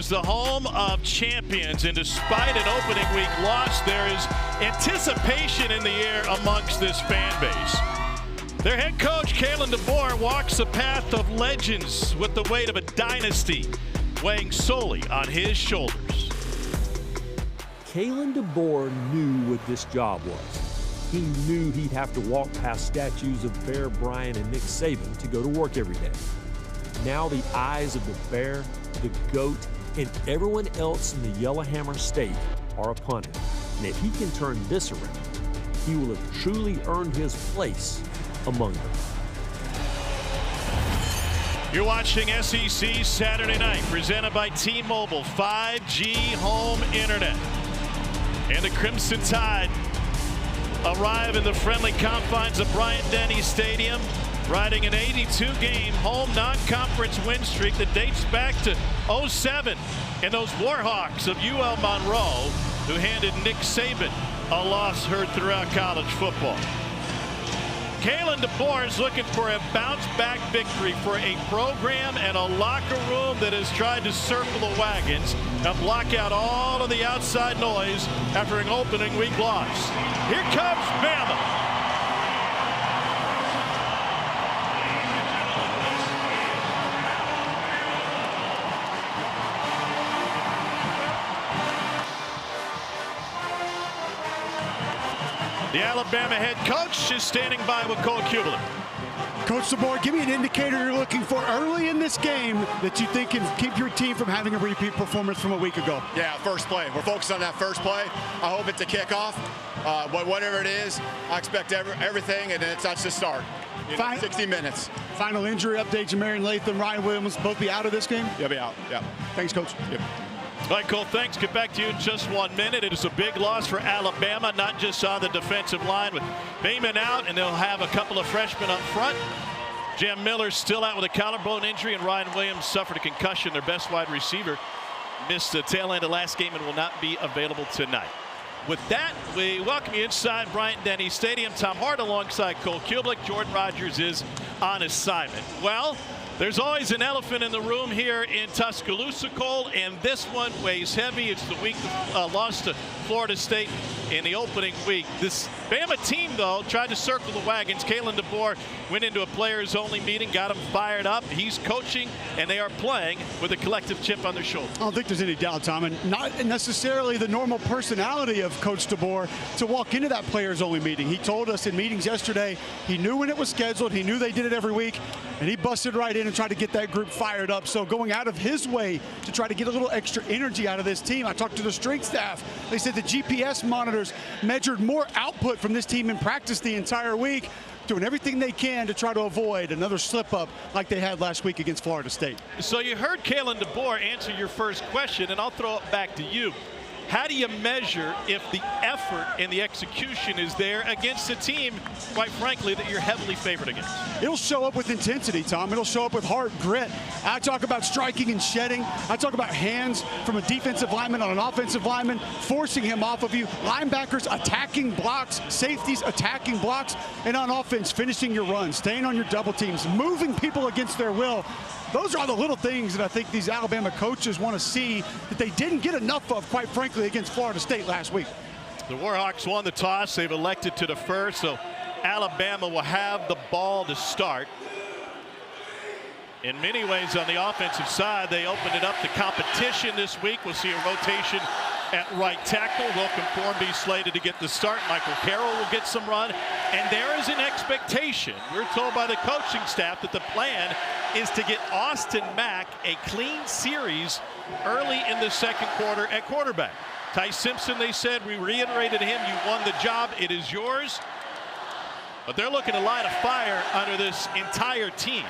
is the home of champions, and despite an opening week loss, there is anticipation in the air amongst this fan base. Their head coach, Kalen DeBoer, walks the path of legends with the weight of a dynasty weighing solely on his shoulders. Kalen DeBoer knew what this job was. He knew he'd have to walk past statues of Bear Bryant and Nick Saban to go to work every day. Now the eyes of the Bear, the GOAT, and everyone else in the Yellowhammer State are upon him. And if he can turn this around, he will have truly earned his place among them. You're watching SEC Saturday Night, presented by T-Mobile 5G home internet. And the Crimson Tide arrive in the friendly confines of Bryant-Denny Stadium, riding an 82-game home non-conference win streak that dates back to '07 and those Warhawks of UL-Monroe, who handed Nick Saban a loss heard throughout college football. Kalen DeBoer is looking for a bounce-back victory for a program and a locker room that has tried to circle the wagons and block out all of the outside noise after an opening week loss. Here comes Bama. The Alabama head coach is standing by with Cole Kubler. Coach DeBoer, give me an indicator you're looking for early in this game that you think can keep your team from having a repeat performance from a week ago. Yeah, first play. We're focused on that first play. I hope it's a kickoff. But whatever it is, I expect everything, and then it's not just start. 60 minutes. Final injury update: Jamarian Latham, Ryan Williams, both be out of this game? They'll be out, yeah. Thanks, Coach. Yep. All right, Cole, thanks. Get back to you in just 1 minute. It is a big loss for Alabama, not just on the defensive line, with Bateman out, and they'll have a couple of freshmen up front. Jam Miller's still out with a collarbone injury, and Ryan Williams suffered a concussion. Their best wide receiver missed the tail end of last game and will not be available tonight. With that, we welcome you inside Bryant-Denny Stadium. Tom Hart alongside Cole Kubler. Jordan Rogers is on assignment. Well, there's always an elephant in the room here in Tuscaloosa, Cole, and this one weighs heavy. It's the week loss to Florida State in the opening week. This Bama team, though, tried to circle the wagons. Kalen DeBoer went into a players-only meeting, got them fired up. He's coaching, and they are playing with a collective chip on their shoulder. I don't think there's any doubt, Tom, and not necessarily the normal personality of Coach DeBoer to walk into that players-only meeting. He told us in meetings yesterday he knew when it was scheduled, he knew they did it every week, and he busted right in and tried to get that group fired up. So going out of his way to try to get a little extra energy out of this team. I talked to the strength staff. They said the GPS monitors measured more output from this team in practice the entire week, doing everything they can to try to avoid another slip-up like they had last week against Florida State. So you heard Kalen DeBoer answer your first question, and I'll throw it back to you. How do you measure if the effort and the execution is there against a team, quite frankly, that you're heavily favored against? It'll show up with intensity, Tom. It'll show up with heart, grit. I talk about striking and shedding. I talk about hands from a defensive lineman on an offensive lineman, forcing him off of you. Linebackers attacking blocks, safeties attacking blocks, and on offense, finishing your runs, staying on your double teams, moving people against their will. Those are the little things that I think these Alabama coaches want to see that they didn't get enough of, quite frankly, against Florida State last week. The Warhawks won the toss. They've elected to defer, so Alabama will have the ball to start. In many ways, on the offensive side, they opened it up to competition this week. We'll see a rotation at right tackle. Wilkin Formby slated to get the start. Michael Carroll will get some run. And there is an expectation, we're told by the coaching staff, that the plan is to get Austin Mack a clean series early in the second quarter at quarterback. Ty Simpson, they said, we reiterated him, you won the job, it is yours. But they're looking to light a fire under this entire team.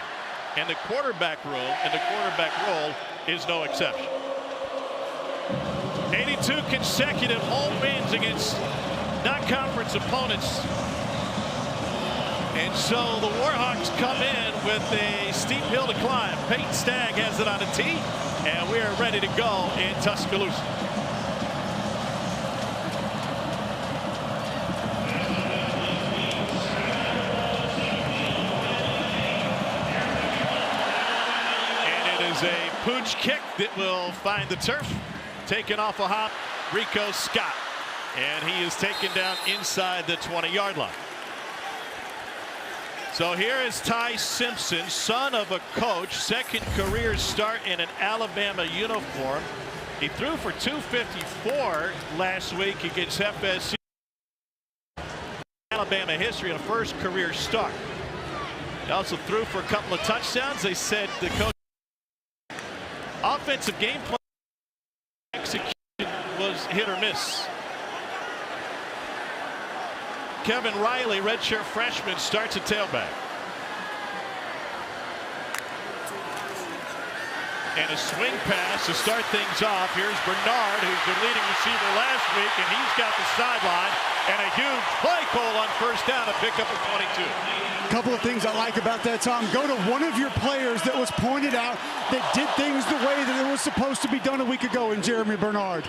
And the quarterback room and the quarterback role is no exception. 82 consecutive home wins against non-conference opponents. And so the Warhawks come in with a steep hill to climb. Peyton Stagg has it on a tee, and we are ready to go in Tuscaloosa. And it is a Pooch kick that will find the turf. Taken off a hop, Rico Scott. And he is taken down inside the 20-yard line. So here is Ty Simpson, son of a coach, second career start in an Alabama uniform. He threw for 254 last week against FSU. Alabama history in a first career start. He also threw for a couple of touchdowns. They said the coach offensive game plan execution was hit or miss. Kevin Riley, redshirt freshman, starts at tailback. And a swing pass to start things off. Here's Bernard, who's the leading receiver last week, and he's got the sideline. And a huge play call on first down to pick up a 22. A couple of things I like about that, Tom. Go to one of your players that was pointed out that did things the way that it was supposed to be done a week ago in Jeremy Bernard.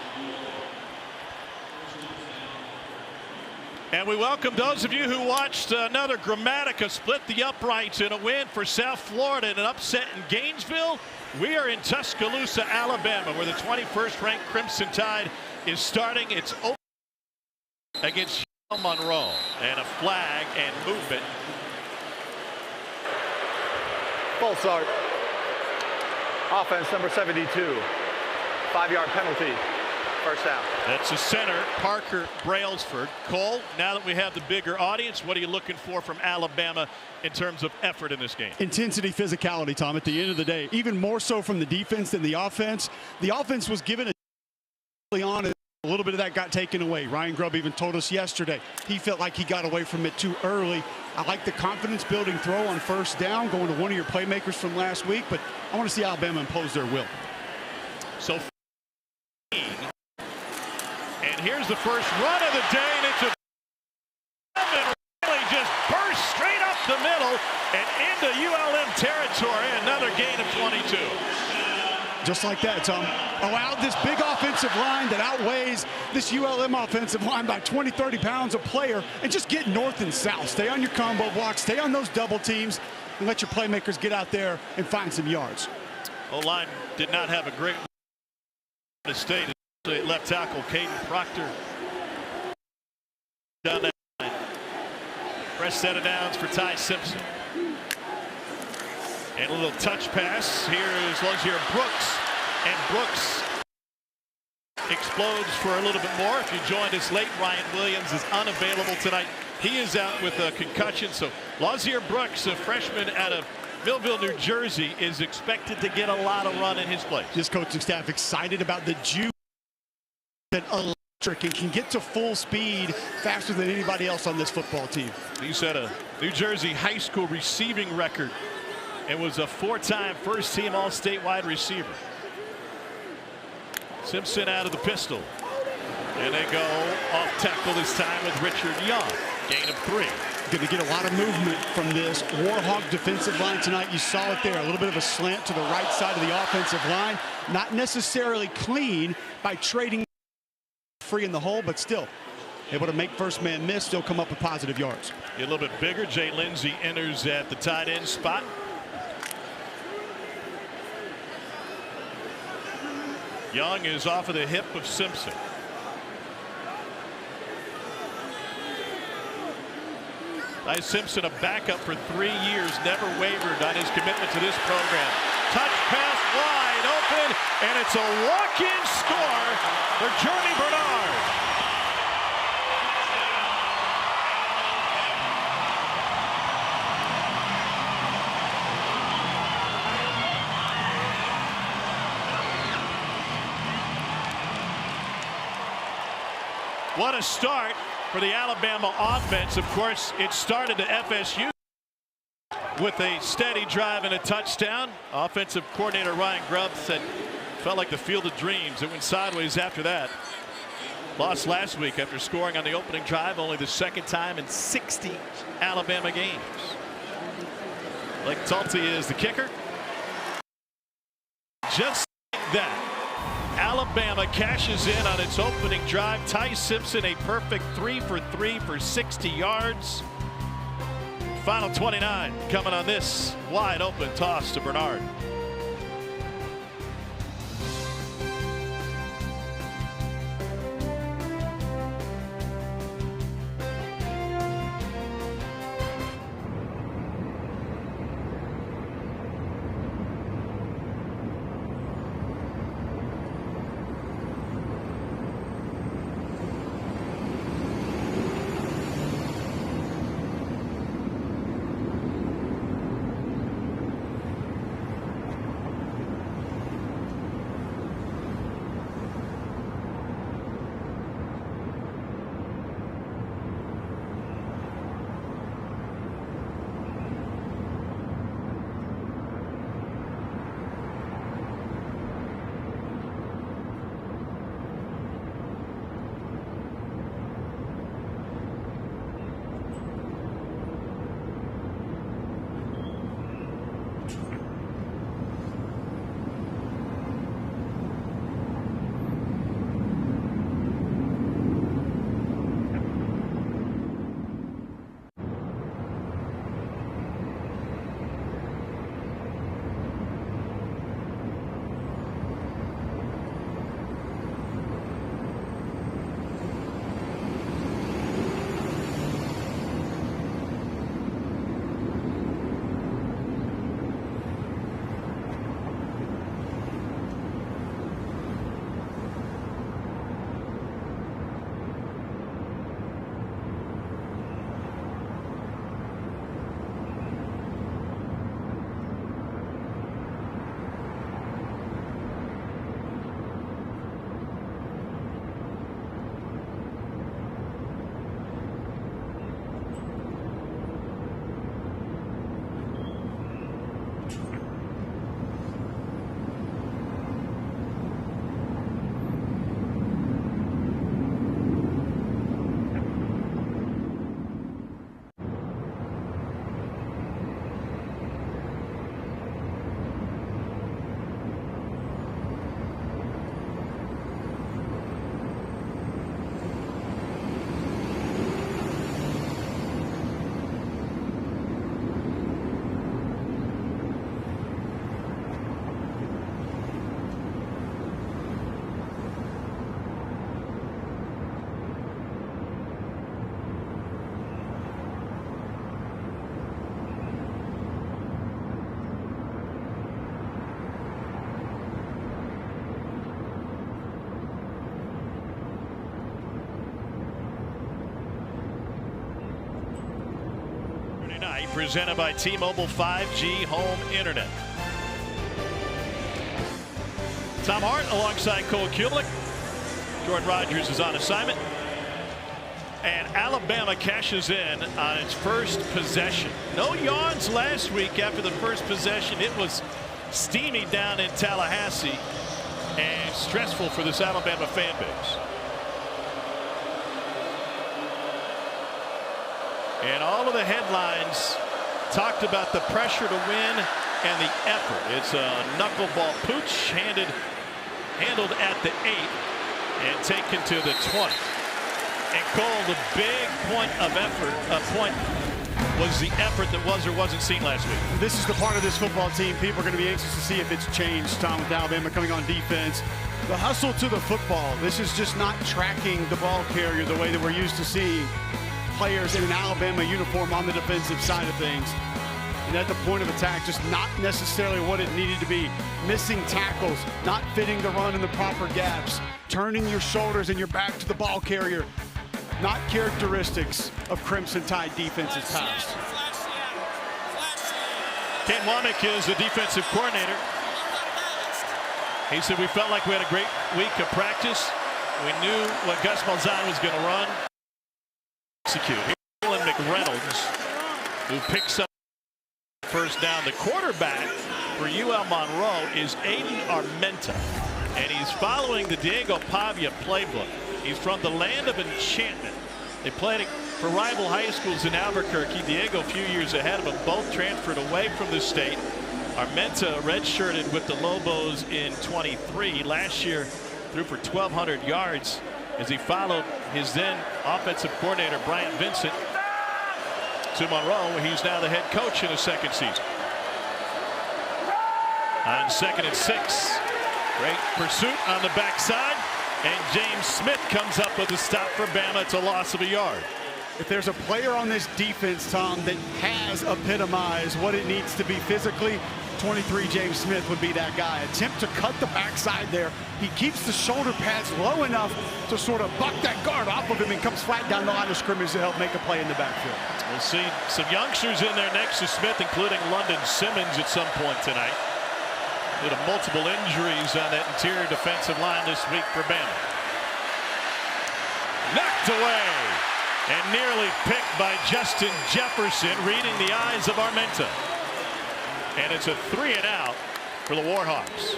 And we welcome those of you who watched another Grammatica split the uprights in a win for South Florida in an upset in Gainesville. We are in Tuscaloosa, Alabama, where the 21st ranked Crimson Tide is starting its open against Louisiana-Monroe. And a flag and movement. False start. Offense number 72. 5-yard penalty. First down. That's the center, Parker Brailsford. Cole, now that we have the bigger audience, what are you looking for from Alabama in terms of effort in this game? Intensity, physicality, Tom, at the end of the day. Even more so from the defense than the offense. The offense was given early on. A little bit of that got taken away. Ryan Grubb even told us yesterday he felt like he got away from it too early. I like the confidence-building throw on first down, going to one of your playmakers from last week, but I want to see Alabama impose their will. So, and here's the first run of the day, and it's a really just burst straight up the middle and into ULM territory. Another gain of 22. Just like that, Tom. Allowed this big offensive line that outweighs this ULM offensive line by 20, 30 pounds a player, and just get north and south. Stay on your combo blocks, stay on those double teams, and let your playmakers get out there and find some yards. O-line did not have a great state. Left tackle Caden Proctor down that line. Fresh set of downs for Ty Simpson. And a little touch pass. Here is Lozier Brooks. And Brooks explodes for a little bit more. If you joined us late, Ryan Williams is unavailable tonight. He is out with a concussion. So Lozier Brooks, a freshman out of Millville, New Jersey, is expected to get a lot of run in his place. This coaching staff excited about the juice and electric and can get to full speed faster than anybody else on this football team. He set a New Jersey high school receiving record and was a 4-time first-team all-state wide receiver. Simpson out of the pistol. And they go off tackle this time with Richard Young. Gain of 3. Going to get a lot of movement from this Warhawk defensive line tonight. You saw it there, a little bit of a slant to the right side of the offensive line. Not necessarily clean by trading free in the hole, but still able to make first man miss, still come up with positive yards. A little bit bigger. Jay Lindsey enters at the tight end spot. Young is off of the hip of Simpson. Ty Simpson, a backup for 3 years, never wavered on his commitment to this program. Touch pass wide open, and it's a walk-in score for Jeremy Bernard. What a start for the Alabama offense. Of course, it started to FSU with a steady drive and a touchdown. Offensive coordinator Ryan Grubb said felt like the field of dreams. It went sideways after that. Lost last week after scoring on the opening drive, only the second time in 60 Alabama games. Blake Talty is the kicker. Just like that, Alabama cashes in on its opening drive. Ty Simpson, a perfect 3 for 3 for 60 yards. Final 29 coming on this wide open toss to Bernard. night, presented by T-Mobile 5G home internet. Tom Hart alongside Cole Kubelik. Jordan Rogers is on assignment. And Alabama cashes in on its first possession. No yards last week after the first possession. It was steamy down in Tallahassee and stressful for this Alabama fan base. And all of the headlines talked about the pressure to win and the effort. It's a knuckleball pooch handled at the 8 and taken to the 20. And Cole, the big point of effort, was the effort that was or wasn't seen last week. This is the part of this football team people are going to be anxious to see if it's changed, Tom, with Alabama coming on defense. The hustle to the football. This is just not tracking the ball carrier the way that we're used to seeing players in an Alabama uniform on the defensive side of things. And at the point of attack, just not necessarily what it needed to be. Missing tackles, not fitting the run in the proper gaps, turning your shoulders and your back to the ball carrier. Not characteristics of Crimson Tide defenses past. Ken Womack is the defensive coordinator. He said, we felt like we had a great week of practice. We knew what Gus Malzahn was going to run. Execute. Alan McReynolds, who picks up first down. The quarterback for UL-Monroe is Aiden Armenta, and he's following the Diego Pavia playbook. He's from the land of enchantment. They played for rival high schools in Albuquerque. Diego a few years ahead of them, both transferred away from the state. Armenta redshirted with the Lobos in 23. Last year threw for 1,200 yards as he followed his then offensive coordinator Bryant Vincent to Monroe, where he's now the head coach in his second season. On 2nd and 6, great pursuit on the backside. And James Smith comes up with a stop for Bama. It's a loss of a yard. If there's a player on this defense, Tom, that has epitomized what it needs to be physically, 23 James Smith would be that guy. Attempt to cut the backside there. He keeps the shoulder pads low enough to sort of buck that guard off of him and comes flat down the line of scrimmage to help make a play in the backfield. We'll see some youngsters in there next to Smith, including London Simmons at some point tonight. Due to multiple injuries on that interior defensive line this week for Bama. Knocked away and nearly picked by Justin Jefferson, reading the eyes of Armenta. And it's a 3-and-out for the Warhawks.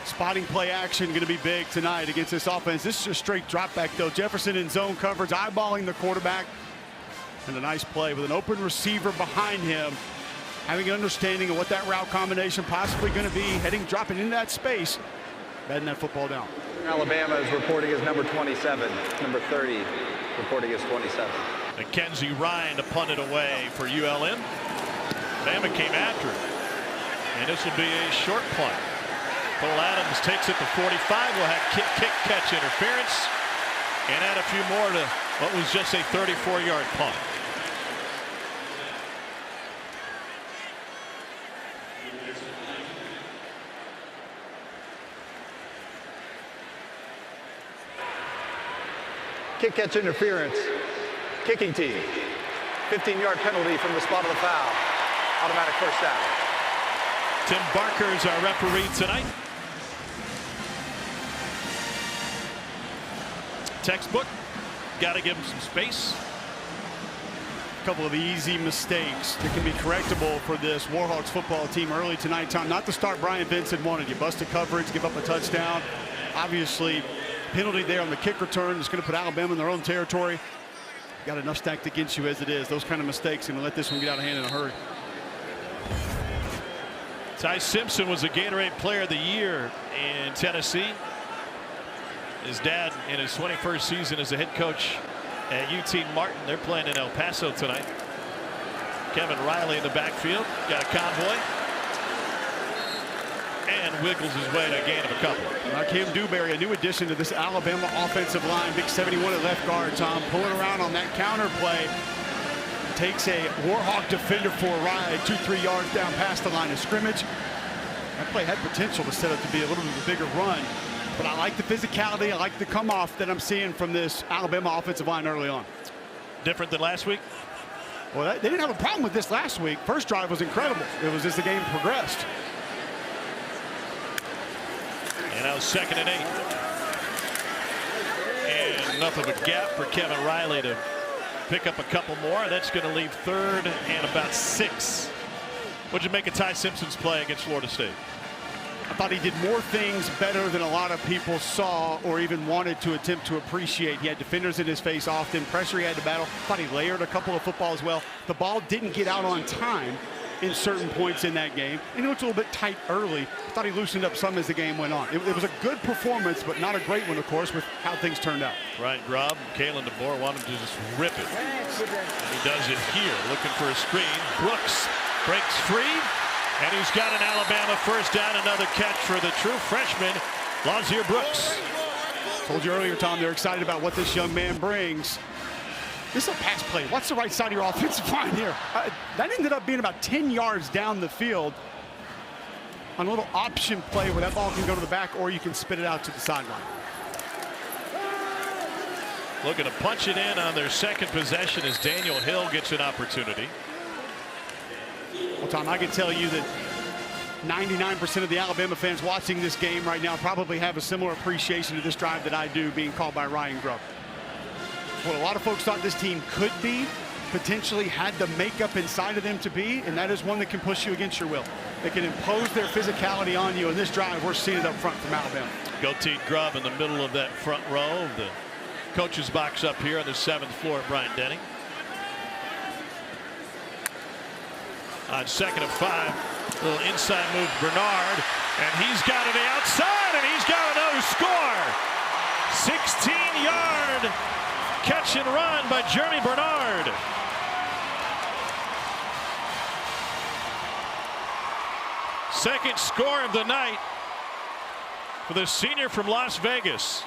Spotting play action going to be big tonight against this offense. This is a straight drop back, though. Jefferson in zone coverage, eyeballing the quarterback. And a nice play with an open receiver behind him, having an understanding of what that route combination possibly going to be, dropping into that space, batting that football down. Alabama is reporting as number 27. Number 30 reporting as 27. Mackenzie Ryan to punt it away for ULM. Bama came after it. And this will be a short punt. Cole Adams takes it to 45. We'll have kick catch interference. And add a few more to what was just a 34-yard punt. Kick catch interference. Kicking team. 15-yard penalty from the spot of the foul. Automatic first down. Tim Barker is our referee tonight. Textbook. Got to give him some space. A couple of easy mistakes that can be correctable for this Warhawks football team early tonight, Tom. Not the start Brian Vincent wanted. You busted coverage, give up a touchdown. Obviously, penalty there on the kick return is going to put Alabama in their own territory. Got enough stacked against you as it is. Those kind of mistakes going to let this one get out of hand in a hurry. Ty Simpson was a Gatorade Player of the Year in Tennessee. His dad in his 21st season as a head coach at UT Martin. They're playing in El Paso tonight. Kevin Riley in the backfield. Got a convoy. And wiggles his way to a gain of a couple. Cam Dewberry, a new addition to this Alabama offensive line. Big 71 at left guard, Tom. Pulling around on that counter play. Takes a Warhawk defender for a ride. 2-3 yards down past the line of scrimmage. That play had potential to set up to be a little bit of a bigger run. But I like the physicality. I like the come-off that I'm seeing from this Alabama offensive line early on. Different than last week? Well, they didn't have a problem with this last week. First drive was incredible. It was just the game progressed. And now 2nd and 8. And enough of a gap for Kevin Riley to pick up a couple more. That's going to leave 3rd and about 6. What'd you make of Ty Simpson's play against Florida State? I thought he did more things better than a lot of people saw or even wanted to attempt to appreciate. He had defenders in his face often, pressure he had to battle. Thought he layered a couple of footballs well. The ball didn't get out on time in certain points in that game, and he looked a little bit tight early. Thought he loosened up some as the game went on. It was a good performance, but not a great one, of course, with how things turned out. Ryan Grubb, Kalen DeBoer wanted to just rip it. And he does it here, looking for a screen. Brooks breaks free. And he's got an Alabama first down, another catch for the true freshman, Lazier Brooks. Told you earlier, Tom, they're excited about what this young man brings. This is a pass play. Watch the right side of your offensive line here. That ended up being about 10 yards down the field on a little option play where that ball can go to the back or you can spit it out to the sideline. Looking to punch it in on their second possession as Daniel Hill gets an opportunity. Well, Tom, I can tell you that 99% of the Alabama fans watching this game right now probably have a similar appreciation to this drive that I do, being called by Ryan Grubb. What a lot of folks thought this team could be, potentially had the makeup inside of them to be, and that is one that can push you against your will. They can impose their physicality on you. In this drive, we're seeing it up front from Alabama. Goatee Grubb in the middle of that front row of the coach's box up here on the 7th floor at Bryant-Denny. On 2nd and 5, little inside move, Bernard, and he's got it outside, and he's got another score. 16-yard catch and run by Jeremy Bernard. Second score of the night for the senior from Las Vegas.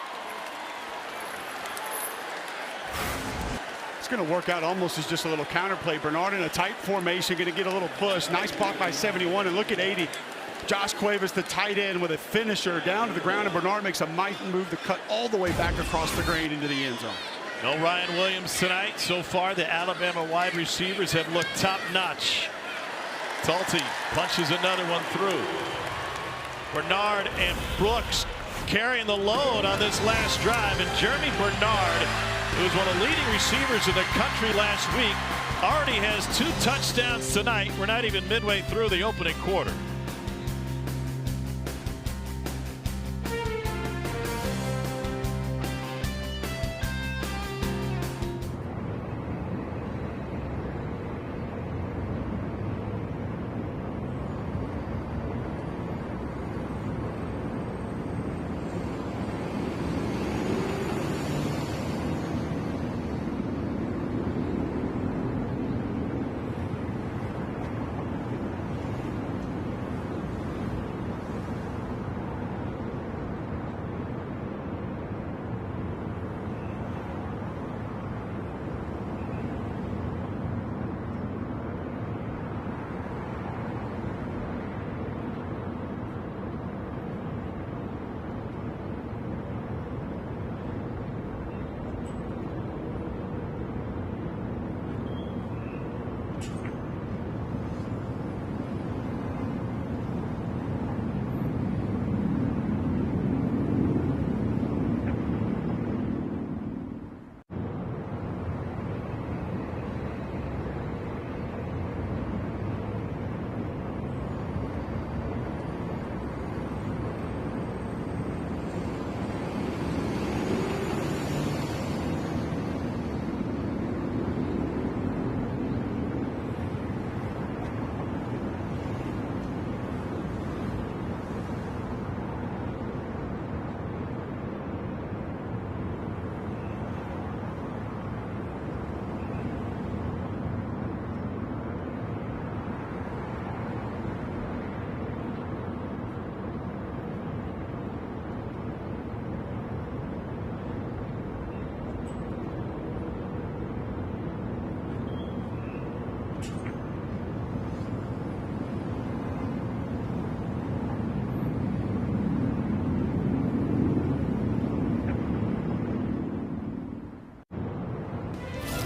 Going to work out almost as just a little counterplay. Bernard in a tight formation, going to get a little push. Nice block by 71, and look at 80. Josh Cuevas, the tight end, with a finisher down to the ground, and Bernard makes a mighty move to cut all the way back across the grain into the end zone. No Ryan Williams tonight. So far, the Alabama wide receivers have looked top-notch. Talty punches another one through. Bernard and Brooks carrying the load on this last drive, and Jeremy Bernard, who was one of the leading receivers in the country last week, already has 2 touchdowns tonight. We're not even midway through the opening quarter.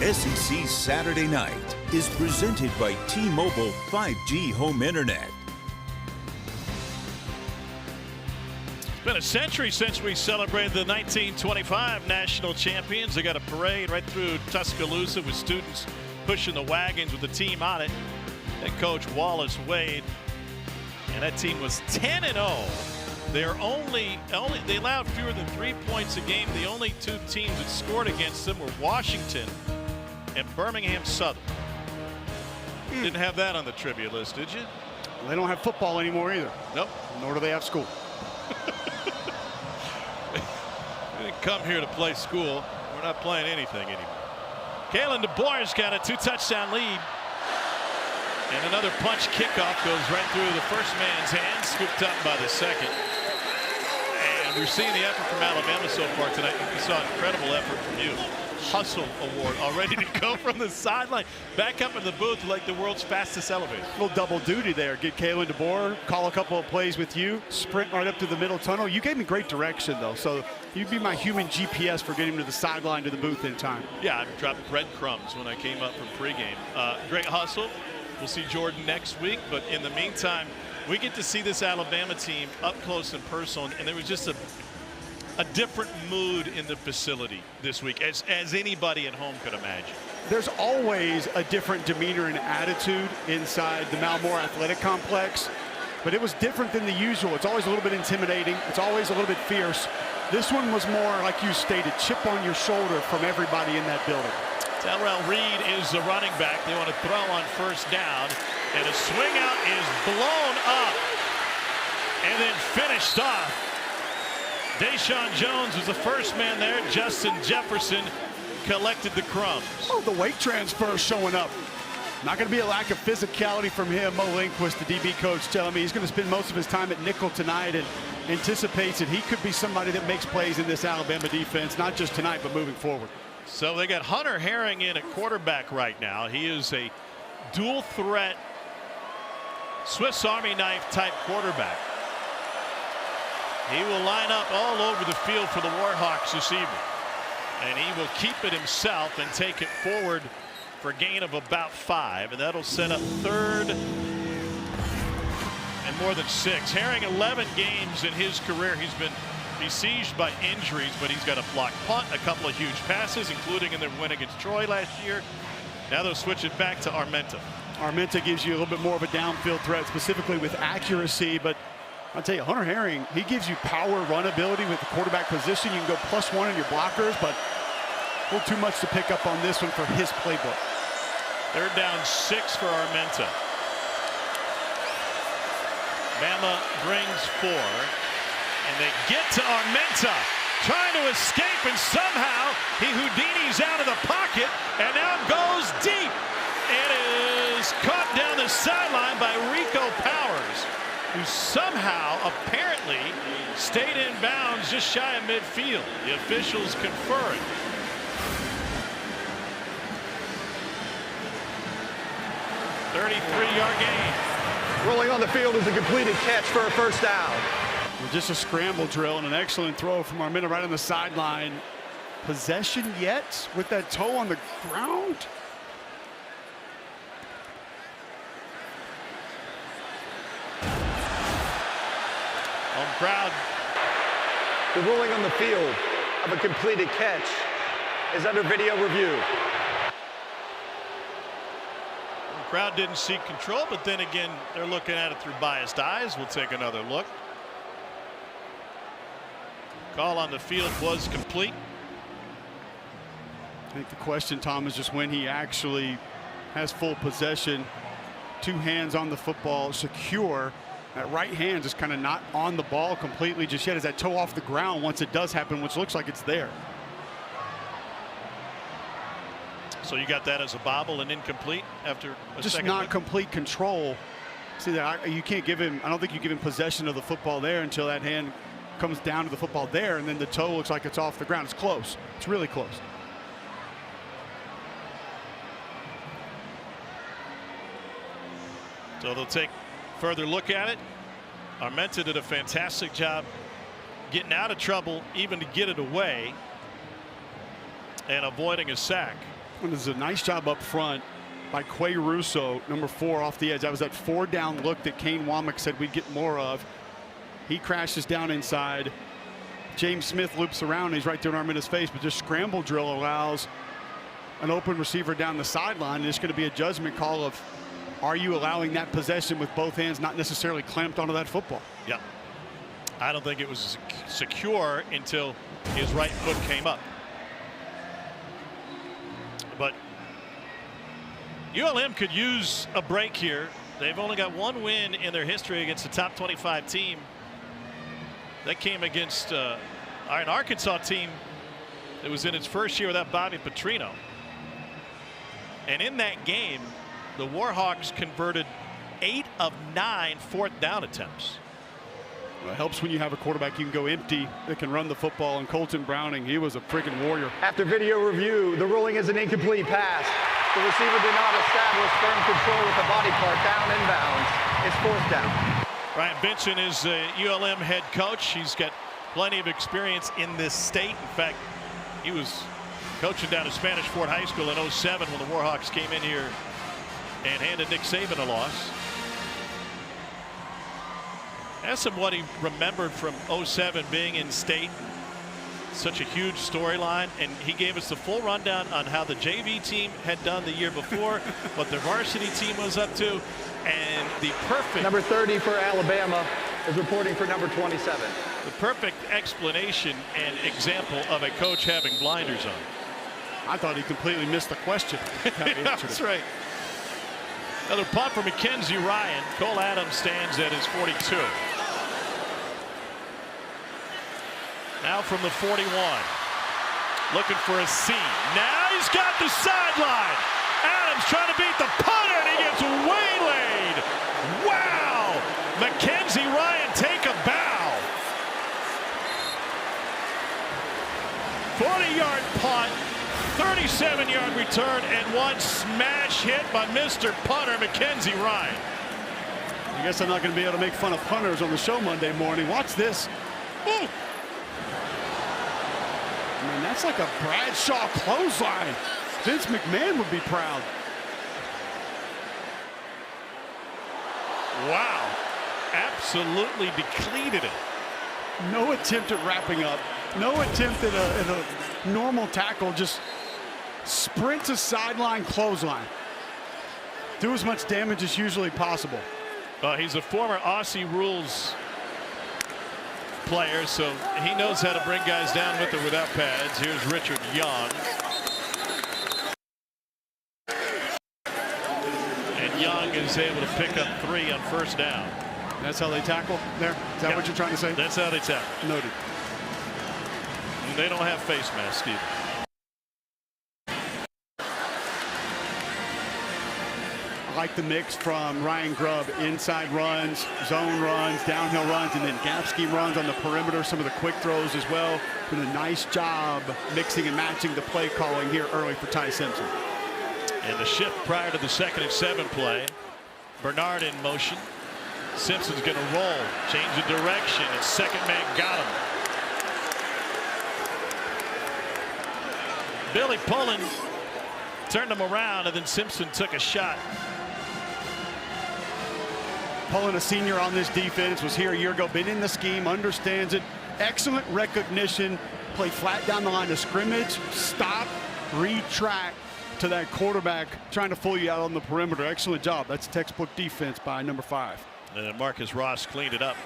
SEC Saturday Night is presented by T-Mobile 5G Home Internet. It's been a century since we celebrated the 1925 national champions. They got a parade right through Tuscaloosa with students pushing the wagons with the team on it. And Coach Wallace Wade, and that team was 10-0. They're only they allowed fewer than 3 points a game. The only two teams that scored against them were Washington and Birmingham Southern. Didn't have that on the trivia list, did you? Well, they don't have football anymore either. Nope. Nor do they have school. We didn't come here to play school. We're not playing anything anymore. Kalen DeBoer's got a 2-touchdown lead. And another punch kickoff goes right through the first man's hand, scooped up by the second. And we're seeing the effort from Alabama so far tonight. We saw an incredible effort from you. Hustle Award all ready to go from the sideline. Back up in the booth like the world's fastest elevator. A little double duty there. Get Kalen DeBoer, call a couple of plays with you, sprint right up to the middle tunnel. You gave me great direction, though, so you'd be my human GPS for getting to the sideline to the booth in time. Yeah, I dropped breadcrumbs when I came up from pregame. Great hustle. We'll see Jordan next week, but in the meantime, we get to see this Alabama team up close and personal, and there was just a different mood in the facility this week, as anybody at home could imagine. There's always a different demeanor and attitude inside the Malmore Athletic Complex, but it was different than the usual. It's always a little bit intimidating. It's always a little bit fierce. This one was more, like you stated, chip on your shoulder from everybody in that building. Terrell Reed is the running back. They want to throw on first down, and a swing out is blown up and then finished off. Deshaun Jones was the first man there. Justin Jefferson collected the crumbs. Oh, the weight transfer showing up. Not going to be a lack of physicality from him. Mo Lindquist, the DB coach, telling me he's going to spend most of his time at nickel tonight and anticipates that he could be somebody that makes plays in this Alabama defense, not just tonight, but moving forward. So they got Hunter Herring in at quarterback right now. He is a dual threat Swiss Army knife type quarterback. He will line up all over the field for the Warhawks this evening. And he will keep it himself and take it forward for a gain of about 5. And that'll set up third and more than 6. Herring, 11 games in his career. He's been besieged by injuries, but he's got a blocked punt, a couple of huge passes, including in their win against Troy last year. Now they'll switch it back to Armenta. Armenta gives you a little bit more of a downfield threat, specifically with accuracy, but I'll tell you, Hunter Herring, he gives you power run ability with the quarterback position. You can go +1 in your blockers, but a little too much to pick up on this one for his playbook. Third down 6 for Armenta. Bama brings 4. And they get to Armenta, trying to escape, and somehow he Houdini's out of the pocket and now goes deep. It is caught down the sideline by Rico Powers, who somehow apparently stayed in bounds just shy of midfield. The officials confer it. $33-yard gain. Rolling on the field is a completed catch for a first down. Just a scramble drill and an excellent throw from Armenta right on the sideline. Possession yet with that toe on the ground? Home crowd. The ruling on the field of a completed catch is under video review. The crowd didn't seek control, but then again, they're looking at it through biased eyes. We'll take another look. Call on the field was complete. I think the question, Tom, is just when he actually has full possession, 2 hands on the football, secure. That right hand just kind of not on the ball completely just yet. Is that toe off the ground once it does happen, which looks like it's there. So you got that as a bobble and incomplete after a just second not look? Complete control. See that you can't give him. I don't think you give him possession of the football there until that hand comes down to the football there, and then the toe looks like it's off the ground. It's close. It's really close. So they'll take further look at it. Armenta did a fantastic job getting out of trouble, even to get it away, and avoiding a sack. It was a nice job up front by Quay Russo, number 4 off the edge. That was that 4-down look that Kane Womack said we'd get more of. He crashes down inside. James Smith loops around. He's right there in Arminda's face, but this scramble drill allows an open receiver down the sideline. And it's going to be a judgment call of, are you allowing that possession with both hands not necessarily clamped onto that football? Yeah. I don't think it was secure until his right foot came up. But ULM could use a break here. They've only got 1 win in their history against a top 25 team. That came against an Arkansas team that was in its first year without Bobby Petrino. And in that game, the Warhawks converted 8 of 9 fourth down attempts. Well, it helps when you have a quarterback you can go empty that can run the football. And Colton Browning, he was a freaking warrior. After video review, the ruling is an incomplete pass. The receiver did not establish firm control with the body part down inbounds. It's 4th down. Ryan Benson is the ULM head coach. He's got plenty of experience in this state. In fact, he was coaching down at Spanish Fort High School in '07 when the Warhawks came in here and handed Nick Saban a loss. Asked him what he remembered from '07 being in state. Such a huge storyline, and he gave us the full rundown on how the JV team had done the year before, what their varsity team was up to, and the perfect number 30 for Alabama is reporting for number 27. The perfect explanation and example of a coach having blinders on. I thought he completely missed the question. Yeah, that's right. Another punt for Mackenzie Ryan. Cole Adams stands at his 42. Now from the 41. Looking for a seam. Now he's got the sideline. Adams trying to beat the punter, and he gets waylaid. Wow! Mackenzie Ryan take a bow. 40-yard punt, 37-yard return, and 1 smash hit by Mr. Punter, Mackenzie Ryan. I guess I'm not going to be able to make fun of punters on the show Monday morning. Watch this. Ooh. I mean, that's like a Bradshaw clothesline. Vince McMahon would be proud. Wow. Absolutely depleted it. No attempt at wrapping up. No attempt at a normal tackle. Just sprint to sideline clothesline. Do as much damage as humanly possible. He's a former Aussie rules player, so he knows how to bring guys down with or without pads. Here's Richard Young. And Young is able to pick up 3 on 1st down. That's how they tackle there? Is that what you're trying to say? That's how they tackle. Noted. And they don't have face masks either. I like the mix from Ryan Grubb. Inside runs, zone runs, downhill runs, and then gap scheme runs on the perimeter. Some of the quick throws as well. Doing a nice job mixing and matching the play calling here early for Ty Simpson. And the shift prior to the 2nd and 7 play. Bernard in motion. Simpson's going to roll, change the direction, and 2nd man got him. Billy Pullen turned him around, and then Simpson took a shot. Pullen, a senior on this defense, was here a year ago, been in the scheme, understands it. Excellent recognition, play flat down the line of scrimmage, stop, retract to that quarterback, trying to fool you out on the perimeter. Excellent job. That's textbook defense by number 5. And Marcus Ross cleaned it up.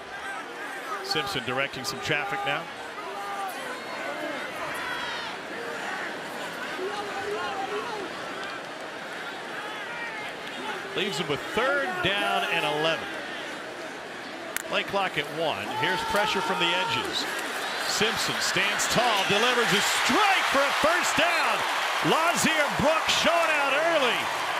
Simpson directing some traffic now. Leaves him with 3rd down and 11. Play clock at 1. Here's pressure from the edges. Simpson stands tall, delivers a strike for a 1st down. Lazier Brooks showing out early.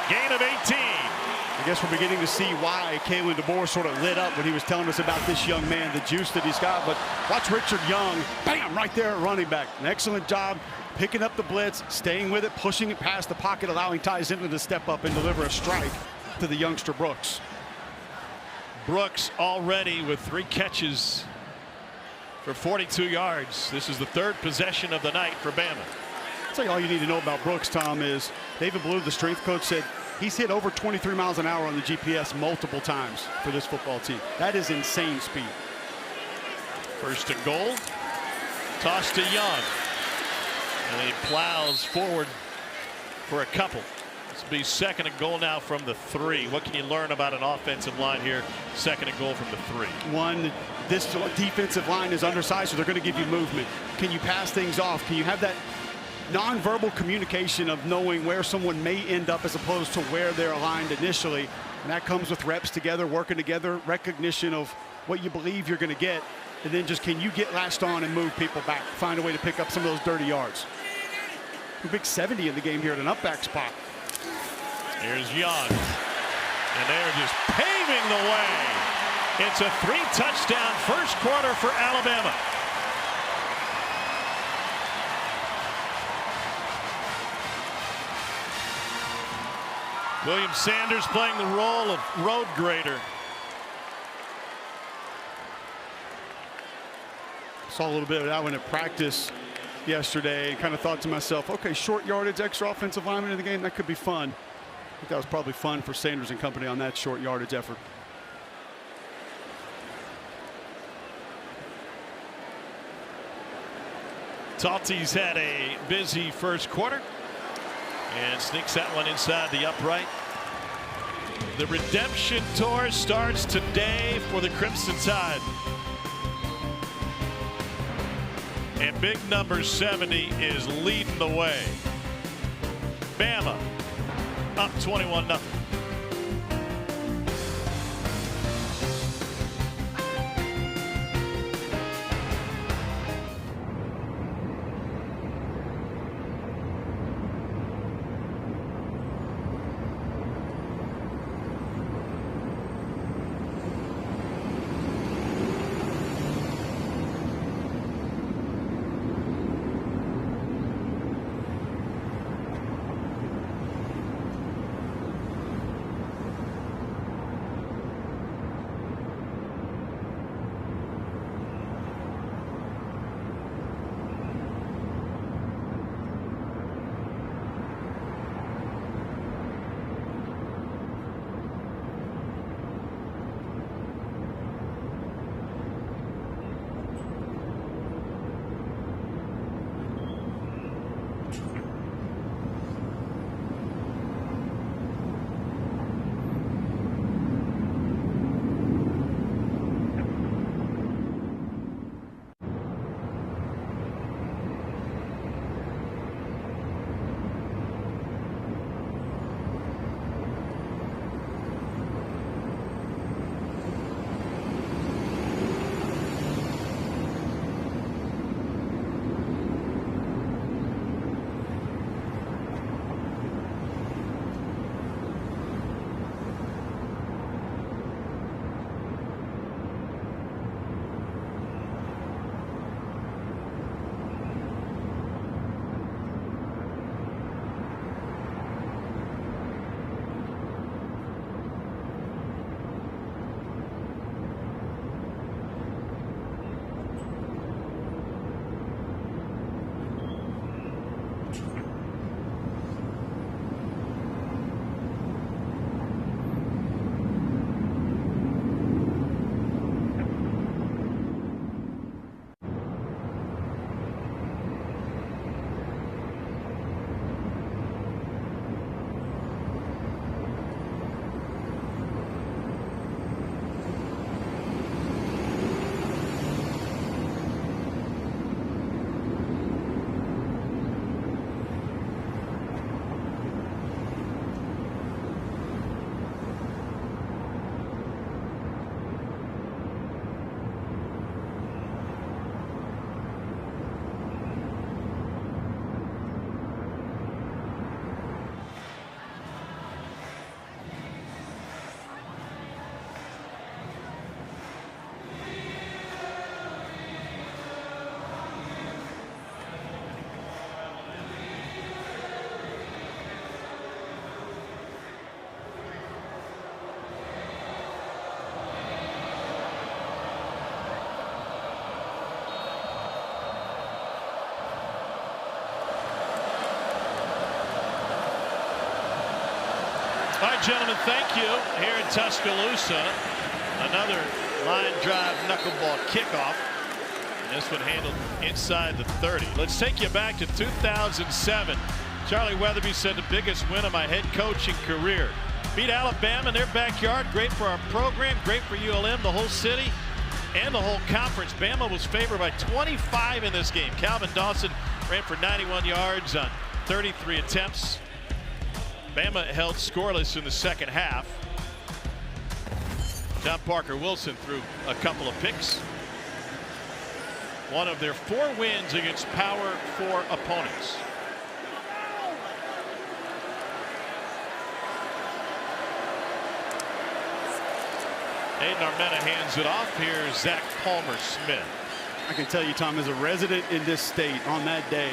Gain of 18. I guess we're beginning to see why Kalen DeBoer sort of lit up when he was telling us about this young man, the juice that he's got. But watch Richard Young, bam, right there at running back. An excellent job picking up the blitz, staying with it, pushing it past the pocket, allowing Ty Simpson to step up and deliver a strike to the youngster Brooks. Brooks already with 3 catches for 42 yards. This is the 3rd possession of the night for Bama. I'll tell you all you need to know about Brooks, Tom, is David Blue, the strength coach, said he's hit over 23 miles an hour on the GPS multiple times for this football team. That is insane speed. First and goal. Toss to Young. And he plows forward for a couple. This will be second and goal now from the 3. What can you learn about an offensive line here? Second and goal from the 3. One, this defensive line is undersized, so they're going to give you movement. Can you pass things off? Can you have that nonverbal communication of knowing where someone may end up as opposed to where they're aligned initially? And that comes with reps together, working together, recognition of what you believe you're going to get, and then just can you get latched on and move people back, find a way to pick up some of those dirty yards. A big 70 in the game here at an up back spot. Here's Young, and they're just paving the way. It's a 3-touchdown first quarter for Alabama. William Sanders playing the role of road grader. Saw a little bit of that one at practice yesterday. Kind of thought to myself, okay, short yardage, extra offensive lineman in the game, that could be fun. I think that was probably fun for Sanders and company on that short yardage effort. Talty's had a busy first quarter and sneaks that one inside the upright. The redemption tour starts today for the Crimson Tide. And big number 70 is leading the way. Bama up 21-0. All right, gentlemen, thank you. Here in Tuscaloosa, another line drive knuckleball kickoff. And this one handled inside the 30. Let's take you back to 2007. Charlie Weatherby said the biggest win of my head coaching career. Beat Alabama in their backyard. Great for our program, great for ULM, the whole city, and the whole conference. Bama was favored by 25 in this game. Calvin Dawson ran for 91 yards on 33 attempts. Bama held scoreless in the second half. John Parker Wilson threw a couple of picks. One of their 4 wins against Power 4 opponents. Aiden Armenta hands it off. Here's Zach Palmer-Smith. I can tell you, Tom, as a resident in this state on that day,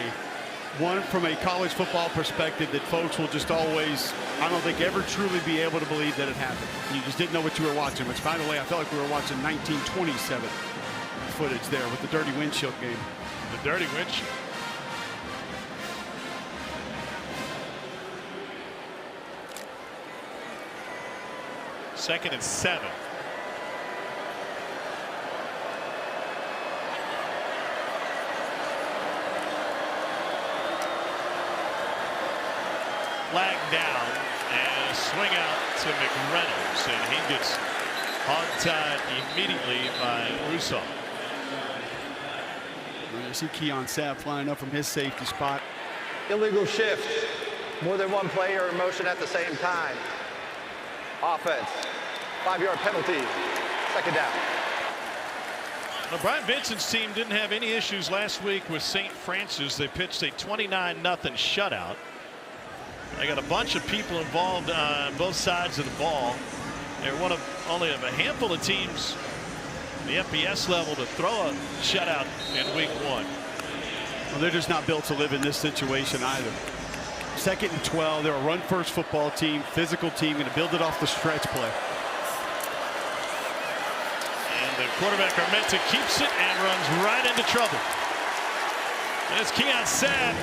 one from a college football perspective that folks will just always, I don't think, ever truly be able to believe that it happened. You just didn't know what you were watching, which, by the way, I felt like we were watching 1927 footage there with the dirty windshield game. The dirty windshield. Second and 7. Flag down and a swing out to McReynolds, and he gets hog-tied immediately by Rousseau. You see Keon Sapp flying up from his safety spot. Illegal shift. More than one player in motion at the same time. Offense. 5-yard penalty. Second down. Now, Brian Vincent's team didn't have any issues last week with St. Francis. They pitched a 29-0 shutout. They got a bunch of people involved on both sides of the ball. They're one of only a handful of teams the FBS level to throw a shutout in week 1. Well, they're just not built to live in this situation either. 2nd and 12. They're a run-first football team, physical team, going to build it off the stretch play. And the quarterback Armenta keeps it and runs right into trouble. And it's Keon Sapp.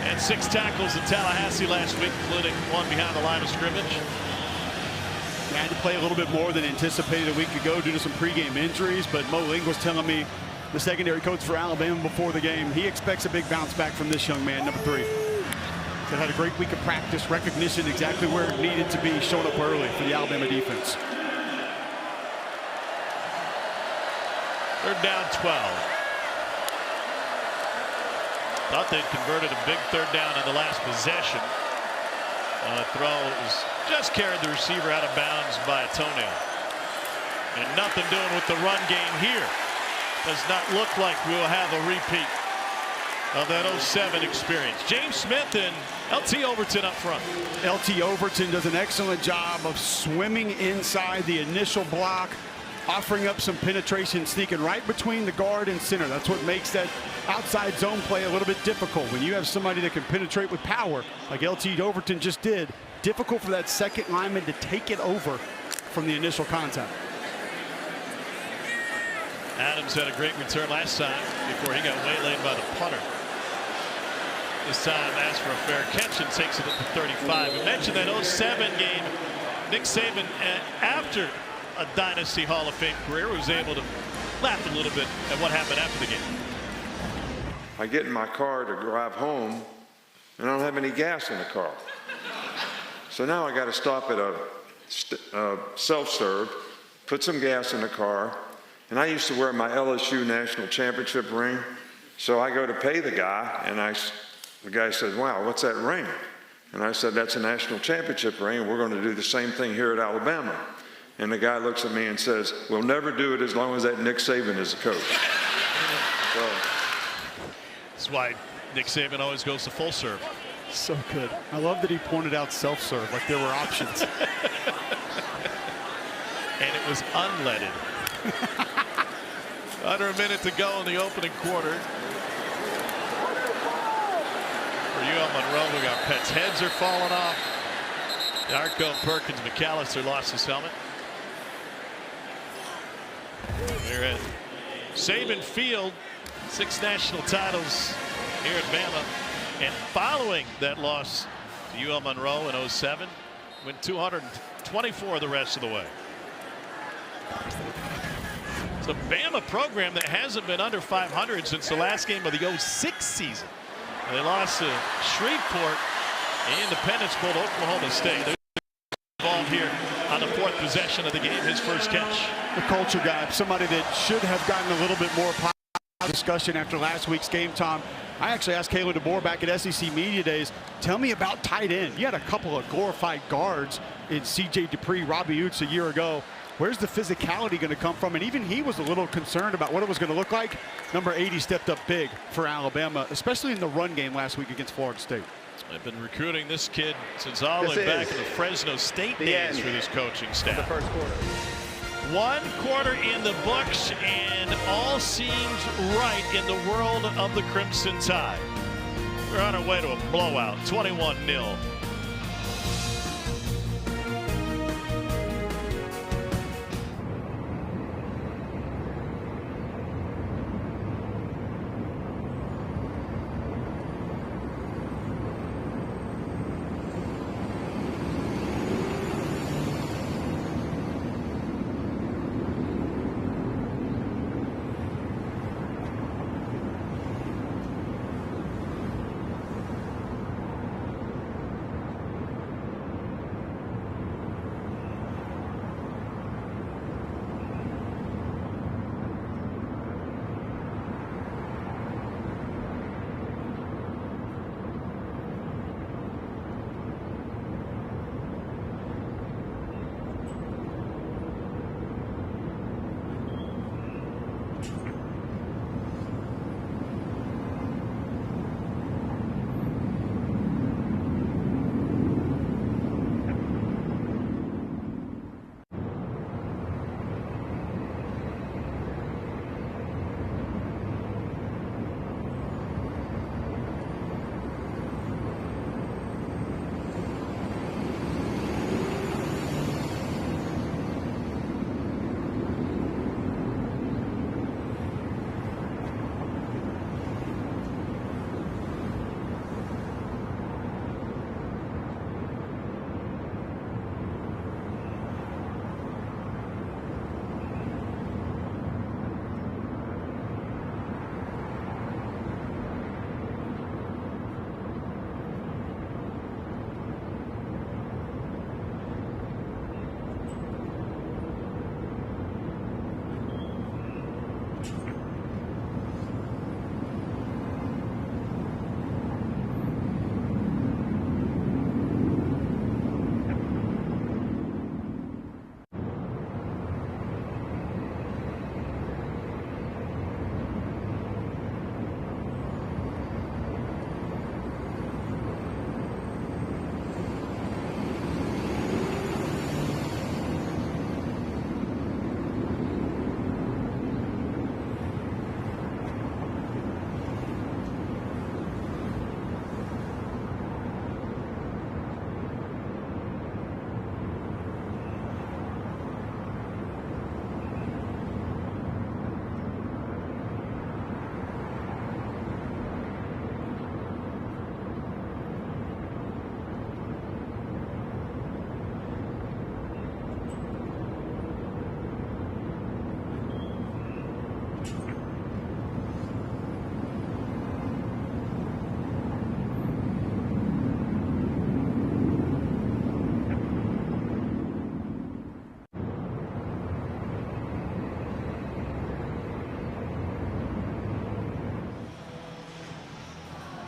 And 6 tackles in Tallahassee last week, including 1 behind the line of scrimmage. He had to play a little bit more than anticipated a week ago due to some pregame injuries, but Mo Ling was telling me, the secondary coach for Alabama before the game, he expects a big bounce back from this young man, number 3. He had a great week of practice, recognition exactly where it needed to be, showing up early for the Alabama defense. 3rd down 12. Thought they'd converted a big 3rd down in the last possession. Throw was just carried the receiver out of bounds by a toenail. And nothing doing with the run game here. Does not look like we'll have a repeat of that 07 experience. James Smith and LT Overton up front. LT Overton does an excellent job of swimming inside the initial block, offering up some penetration, sneaking right between the guard and center. That's what makes that outside zone play a little bit difficult. When you have somebody that can penetrate with power, like LT Overton just did, difficult for that second lineman to take it over from the initial contact. Adams had a great return last time before he got waylaid by the punter. This time asked for a fair catch and takes it up to 35. We mentioned that 07 game. Nick Saban, after a Dynasty Hall of Fame career, was able to laugh a little bit at what happened after the game. I get in my car to drive home, and I don't have any gas in the car. So now I got to stop at a self-serve, put some gas in the car, and I used to wear my LSU national championship ring. So I go to pay the guy, and the guy says, "Wow, what's that ring?" And I said, "That's a national championship ring, and we're going to do the same thing here at Alabama." And the guy looks at me and says, "We'll never do it as long as that Nick Saban is the coach." So, that's why Nick Saban always goes to full serve. So good. I love that he pointed out self-serve like there were options. And it was unleaded. Under a minute to go in the opening quarter. For UL-Monroe, we got pets. Heads are falling off. Darko, Perkins, McAllister lost his helmet. We're at Saban Field, 6 national titles here at Bama. And following that loss UL-Monroe in 07. Went 224 the rest of the way. It's a Bama program that hasn't been under 500 since the last game of the 06 season. They lost to Shreveport. Independence pulled Oklahoma State. They're involved here on the 4th possession of the game, his first catch. The culture guy, somebody that should have gotten a little bit more discussion after last week's game, Tom. I actually asked Kalen DeBoer back at SEC Media Days, tell me about tight end. You had a couple of glorified guards in C.J. Dupree, Robbie Utes a year ago. Where's the physicality going to come from? And even he was a little concerned about what it was going to look like. Number 80 stepped up big for Alabama, especially in the run game last week against Florida State. They've been recruiting this kid since all the way back in the Fresno State days for this coaching staff. The first quarter. 1 quarter in the books, and all seems right in the world of the Crimson Tide. We're on our way to a blowout, 21-0.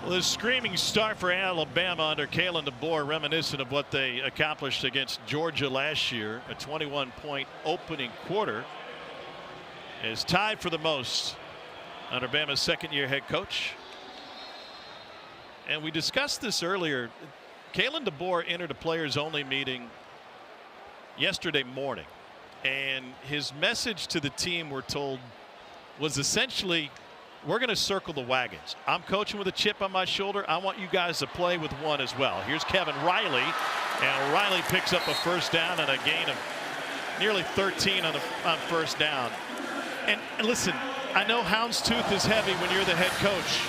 Well, a screaming start for Alabama under Kalen DeBoer, reminiscent of what they accomplished against Georgia last year. A 21-point opening quarter is tied for the most under Bama's second-year head coach. And we discussed this earlier. Kalen DeBoer entered a players-only meeting yesterday morning, and his message to the team, we're told, was essentially, we're going to circle the wagons. I'm coaching with a chip on my shoulder. I want you guys to play with one as well. Here's Kevin Riley, and Riley picks up a first down and a gain of nearly 13 on first down. And listen, I know houndstooth is heavy when you're the head coach,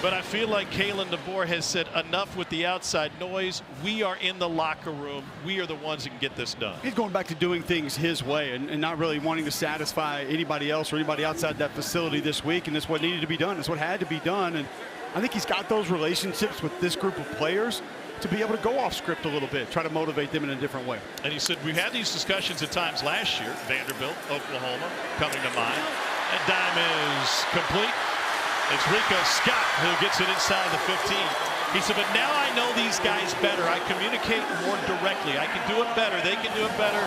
But I feel like Kalen DeBoer has said enough with the outside noise. We are in the locker room. We are the ones that can get this done. He's going back to doing things his way and not really wanting to satisfy anybody else or anybody outside that facility this week. And that's what needed to be done. It's what had to be done. And I think he's got those relationships with this group of players to be able to go off script a little bit, try to motivate them in a different way. And he said, we had these discussions at times last year. Vanderbilt, Oklahoma, coming to mind. That dime is complete. It's Rico Scott who gets it inside the 15. He said, but now I know these guys better. I communicate more directly. I can do it better. They can do it better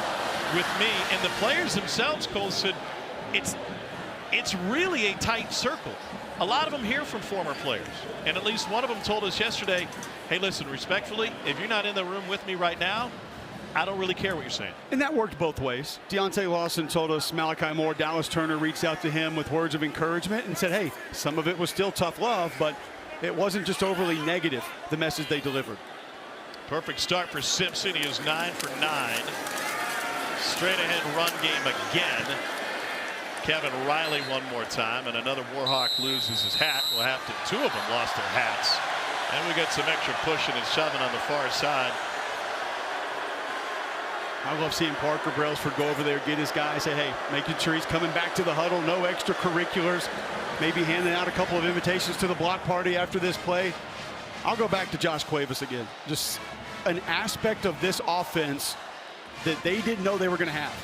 with me. And the players themselves, Cole, said it's really a tight circle. A lot of them hear from former players. And at least one of them told us yesterday, hey, listen, respectfully, if you're not in the room with me right now, I don't really care what you're saying. And that worked both ways. Deontay Lawson told us Malachi Moore, Dallas Turner reached out to him with words of encouragement and said, hey, some of it was still tough love, but it wasn't just overly negative, the message they delivered. Perfect start for Simpson. He is 9 for 9. Straight ahead run game again. Kevin Riley one more time, and another Warhawk loses his hat. We'll have to, two of them lost their hats. And we got some extra pushing and shoving on the far side. I love seeing Parker Brailsford go over there, get his guy, say, hey, making sure he's coming back to the huddle, no extracurriculars, maybe handing out a couple of invitations to the block party after this play. I'll go back to Josh Cuevas again. Just an aspect of this offense that they didn't know they were going to have.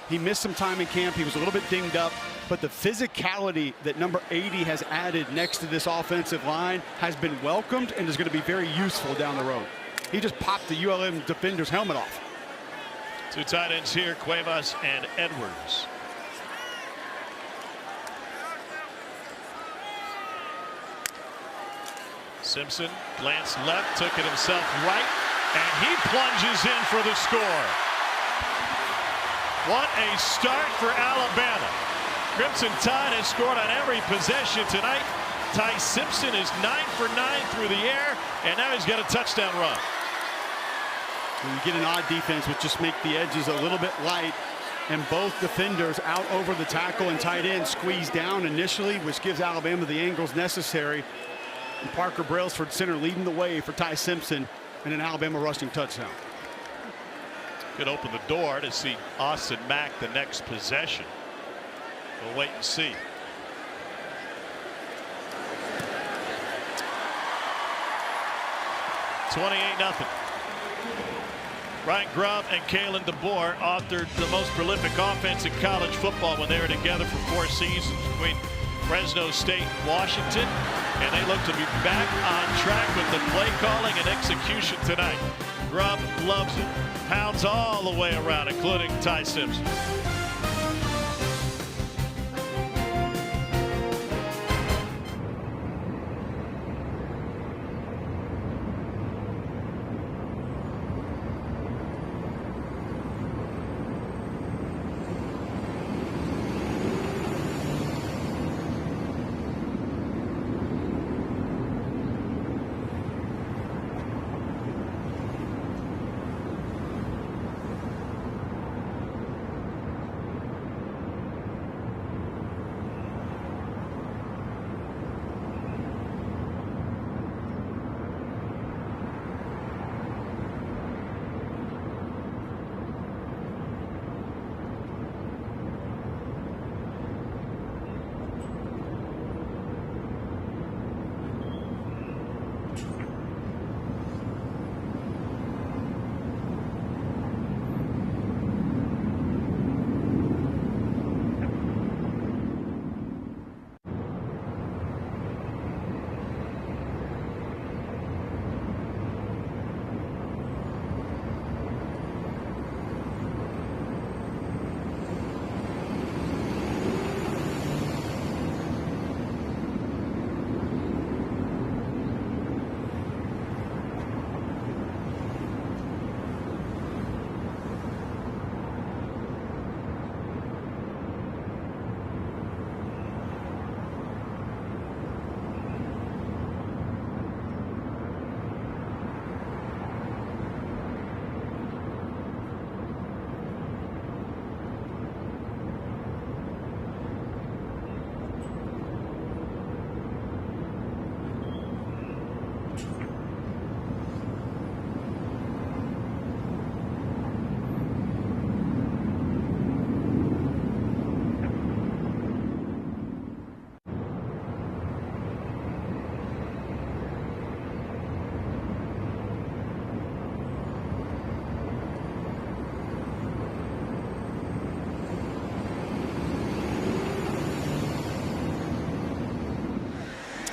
He missed some time in camp. He was a little bit dinged up, but the physicality that number 80 has added next to this offensive line has been welcomed and is going to be very useful down the road. He just popped the ULM defender's helmet off. Two tight ends here, Cuevas and Edwards. Simpson glanced left, took it himself right, and he plunges in for the score. What a start for Alabama. Crimson Tide has scored on every possession tonight. Ty Simpson is 9 for 9 through the air, and now he's got a touchdown run. You get an odd defense, which just make the edges a little bit light, and both defenders out over the tackle and tight end squeeze down initially, which gives Alabama the angles necessary. And Parker Brailsford, center, leading the way for Ty Simpson and an Alabama rushing touchdown. Could open the door to see Austin Mack the next possession. We'll wait and see. $28-0. Ryan Grubb and Kalen DeBoer authored the most prolific offense in college football when they were together for 4 seasons between Fresno State and Washington. And they look to be back on track with the play calling and execution tonight. Grubb loves it. Pounds all the way around, including Ty Simpson.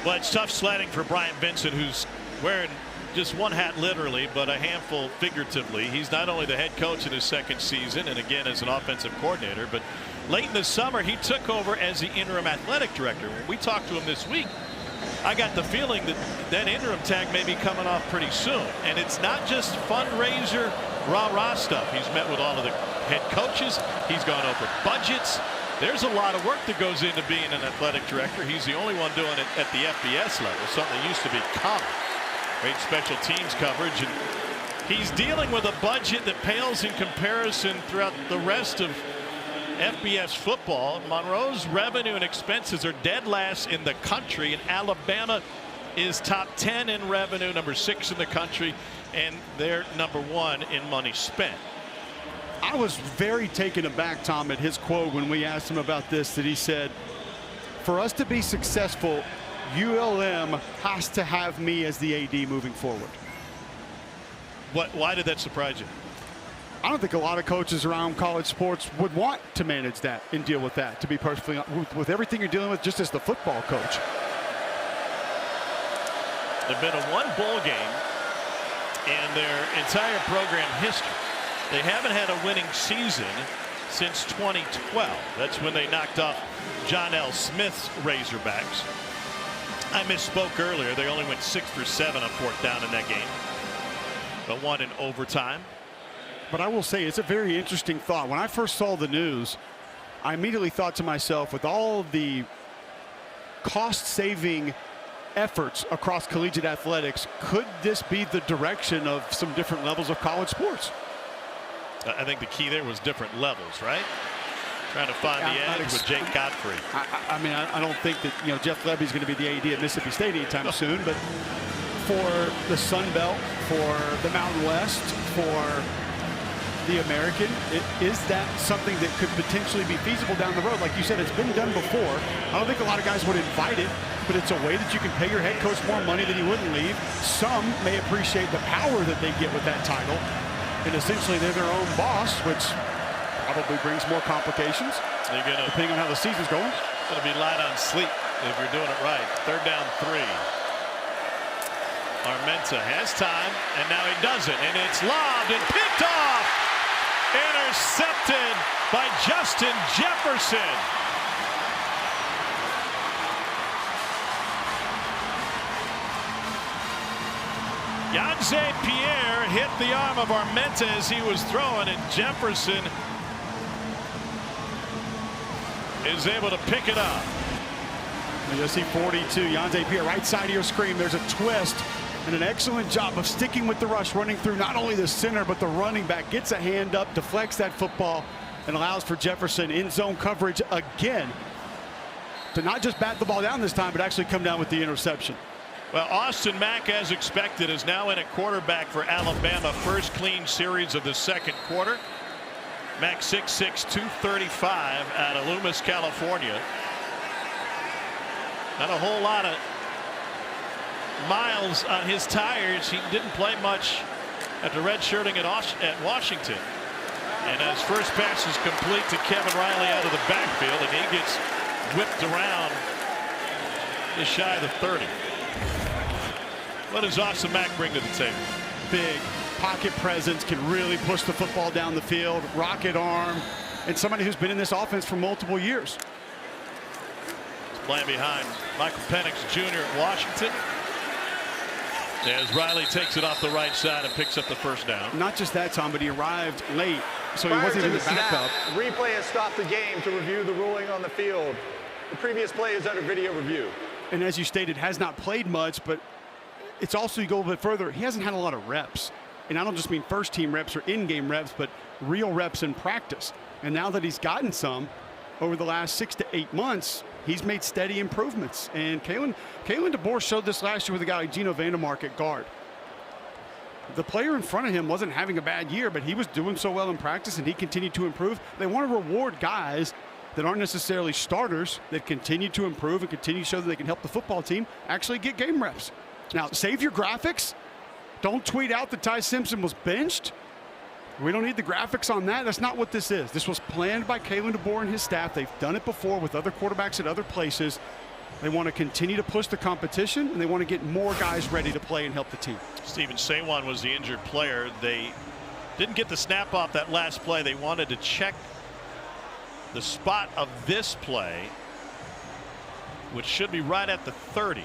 Well, it's tough sledding for Brian Vincent, who's wearing just one hat literally, but a handful figuratively. He's not only the head coach in his second season, and again as an offensive coordinator, but late in the summer he took over as the interim athletic director. When we talked to him this week, I got the feeling that that interim tag may be coming off pretty soon. And it's not just fundraiser rah-rah stuff. He's met with all of the head coaches. He's gone over budgets. There's a lot of work that goes into being an athletic director. He's the only one doing it at the FBS level, something that used to be common. Great special teams coverage, and he's dealing with a budget that pales in comparison throughout the rest of FBS football. Monroe's revenue and expenses are dead last in the country, and Alabama is top 10 in revenue, number 6 in the country, and they're number 1 in money spent. I was very taken aback, Tom, at his quote when we asked him about this, that he said, for us to be successful, ULM has to have me as the AD moving forward. Why did that surprise you? I don't think a lot of coaches around college sports would want to manage that and deal with that, to be perfectly honest, with everything you're dealing with just as the football coach. They've been to 1 bowl game in their entire program history. They haven't had a winning season since 2012. That's when they knocked off John L. Smith's Razorbacks. I misspoke earlier. They only went 6 for 7 on 4th down in that game, but won in overtime. But I will say it's a very interesting thought. When I first saw the news, I immediately thought to myself, with all the cost-saving efforts across collegiate athletics, could this be the direction of some different levels of college sports? I think the key there was different levels, right? Trying to find the edge with Jake Godfrey. I mean, I don't think that, you know, Jeff Lebby's going to be the AD at Mississippi State anytime soon, but for the Sun Belt, for the Mountain West, for the American, is that something that could potentially be feasible down the road? Like you said, it's been done before. I don't think a lot of guys would invite it, but it's a way that you can pay your head coach more money than you wouldn't leave. Some may appreciate the power that they get with that title, and essentially they're their own boss, which probably brings more complications, depending on how the season's going. Going to be light on sleep if you're doing it right. 3rd down 3. Armenta has time, and now he doesn't, and it's lobbed and picked off. Intercepted by Justin Jefferson. Yanze Pierre hit the arm of Armenta as he was throwing, and Jefferson is able to pick it up. You'll see 42, Yanze Pierre, right side of your screen. There's a twist and an excellent job of sticking with the rush, running through not only the center, but the running back. Gets a hand up, deflects that football, and allows for Jefferson in zone coverage again to not just bat the ball down this time, but actually come down with the interception. Well, Austin Mack, as expected, is now in at quarterback for Alabama. First clean series of the second quarter. Mack 6'6", 235 out of Loomis, California. Not a whole lot of miles on his tires. He didn't play much after redshirting at Washington. And his first pass is complete to Kevin Riley out of the backfield, and he gets whipped around just shy of the 30. What does Austin Mack bring to the table? Big pocket presence, can really push the football down the field, rocket arm, and somebody who's been in this offense for multiple years. He's playing behind Michael Penix Jr. at Washington, as Riley takes it off the right side and picks up the first down. Not just that, Tom, but he arrived late, so he wasn't even the backup. Replay has stopped the game to review the ruling on the field. The previous play is under video review. And as you stated, has not played much, but it's also, you go a bit further, he hasn't had a lot of reps. And I don't just mean first team reps or in-game reps, but real reps in practice. And now that he's gotten some over the last 6 to 8 months, he's made steady improvements. And Kalen DeBoer showed this last year with a guy like Gino Vandermark at guard. The player in front of him wasn't having a bad year, but he was doing so well in practice and he continued to improve. They want to reward guys that aren't necessarily starters, that continue to improve and continue to show that they can help the football team actually get game reps. Now, save your graphics. Don't tweet out that Ty Simpson was benched. We don't need the graphics on that. That's not what this is. This was planned by Kalen DeBoer and his staff. They've done it before with other quarterbacks at other places. They want to continue to push the competition, and they want to get more guys ready to play and help the team. Steven Sawan was the injured player. They didn't get the snap off that last play. They wanted to check the spot of this play, which should be right at the 30.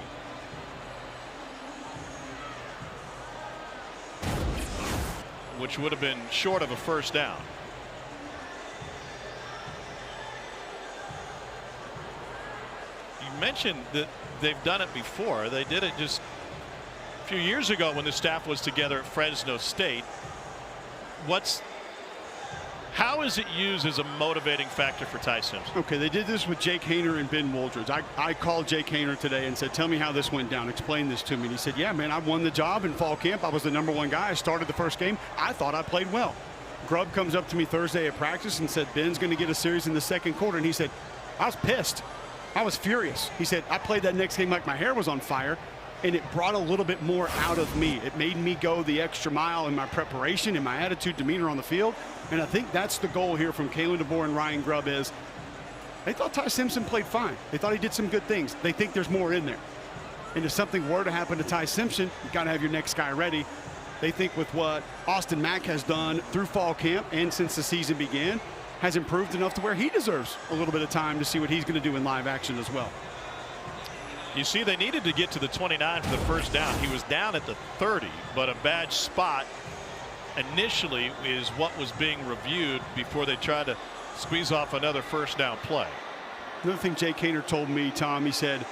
Which would have been short of a first down. You mentioned that they've done it before. They did it just a few years ago when the staff was together at Fresno State. How is it used as a motivating factor for Ty Simpson? Okay, they did this with Jake Haener and Ben Wooldridge. I called Jake Haener today and said, tell me how this went down. Explain this to me. And he said, yeah, man, I won the job in fall camp. I was the #1 guy. I started the first game. I thought I played well. Grubb comes up to me Thursday at practice and said, Ben's going to get a series in the second quarter. And he said, I was pissed. I was furious. He said, I played that next game like my hair was on fire, and it brought a little bit more out of me. It made me go the extra mile in my preparation and my attitude, demeanor on the field. And I think that's the goal here from Kalen DeBoer and Ryan Grubb is they thought Ty Simpson played fine. They thought he did some good things. They think there's more in there. And if something were to happen to Ty Simpson, you got to have your next guy ready. They think with what Austin Mack has done through fall camp and since the season began, has improved enough to where he deserves a little bit of time to see what he's going to do in live action as well. You see, they needed to get to the 29 for the first down. He was down at the 30, but a bad spot initially is what was being reviewed before they tried to squeeze off another first down play. Another thing Jake Haener told me, Tom, he said,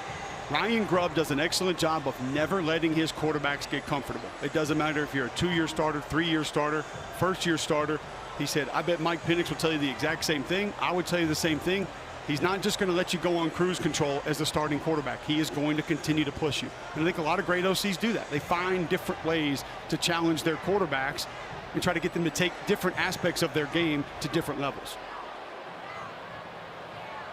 Ryan Grubb does an excellent job of never letting his quarterbacks get comfortable. It doesn't matter if you're a 2-year starter, 3-year starter, first-year starter. He said, I bet Mike Penix will tell you the exact same thing. I would tell you the same thing. He's not just going to let you go on cruise control as the starting quarterback. He is going to continue to push you. And I think a lot of great OCs do that. They find different ways to challenge their quarterbacks and try to get them to take different aspects of their game to different levels.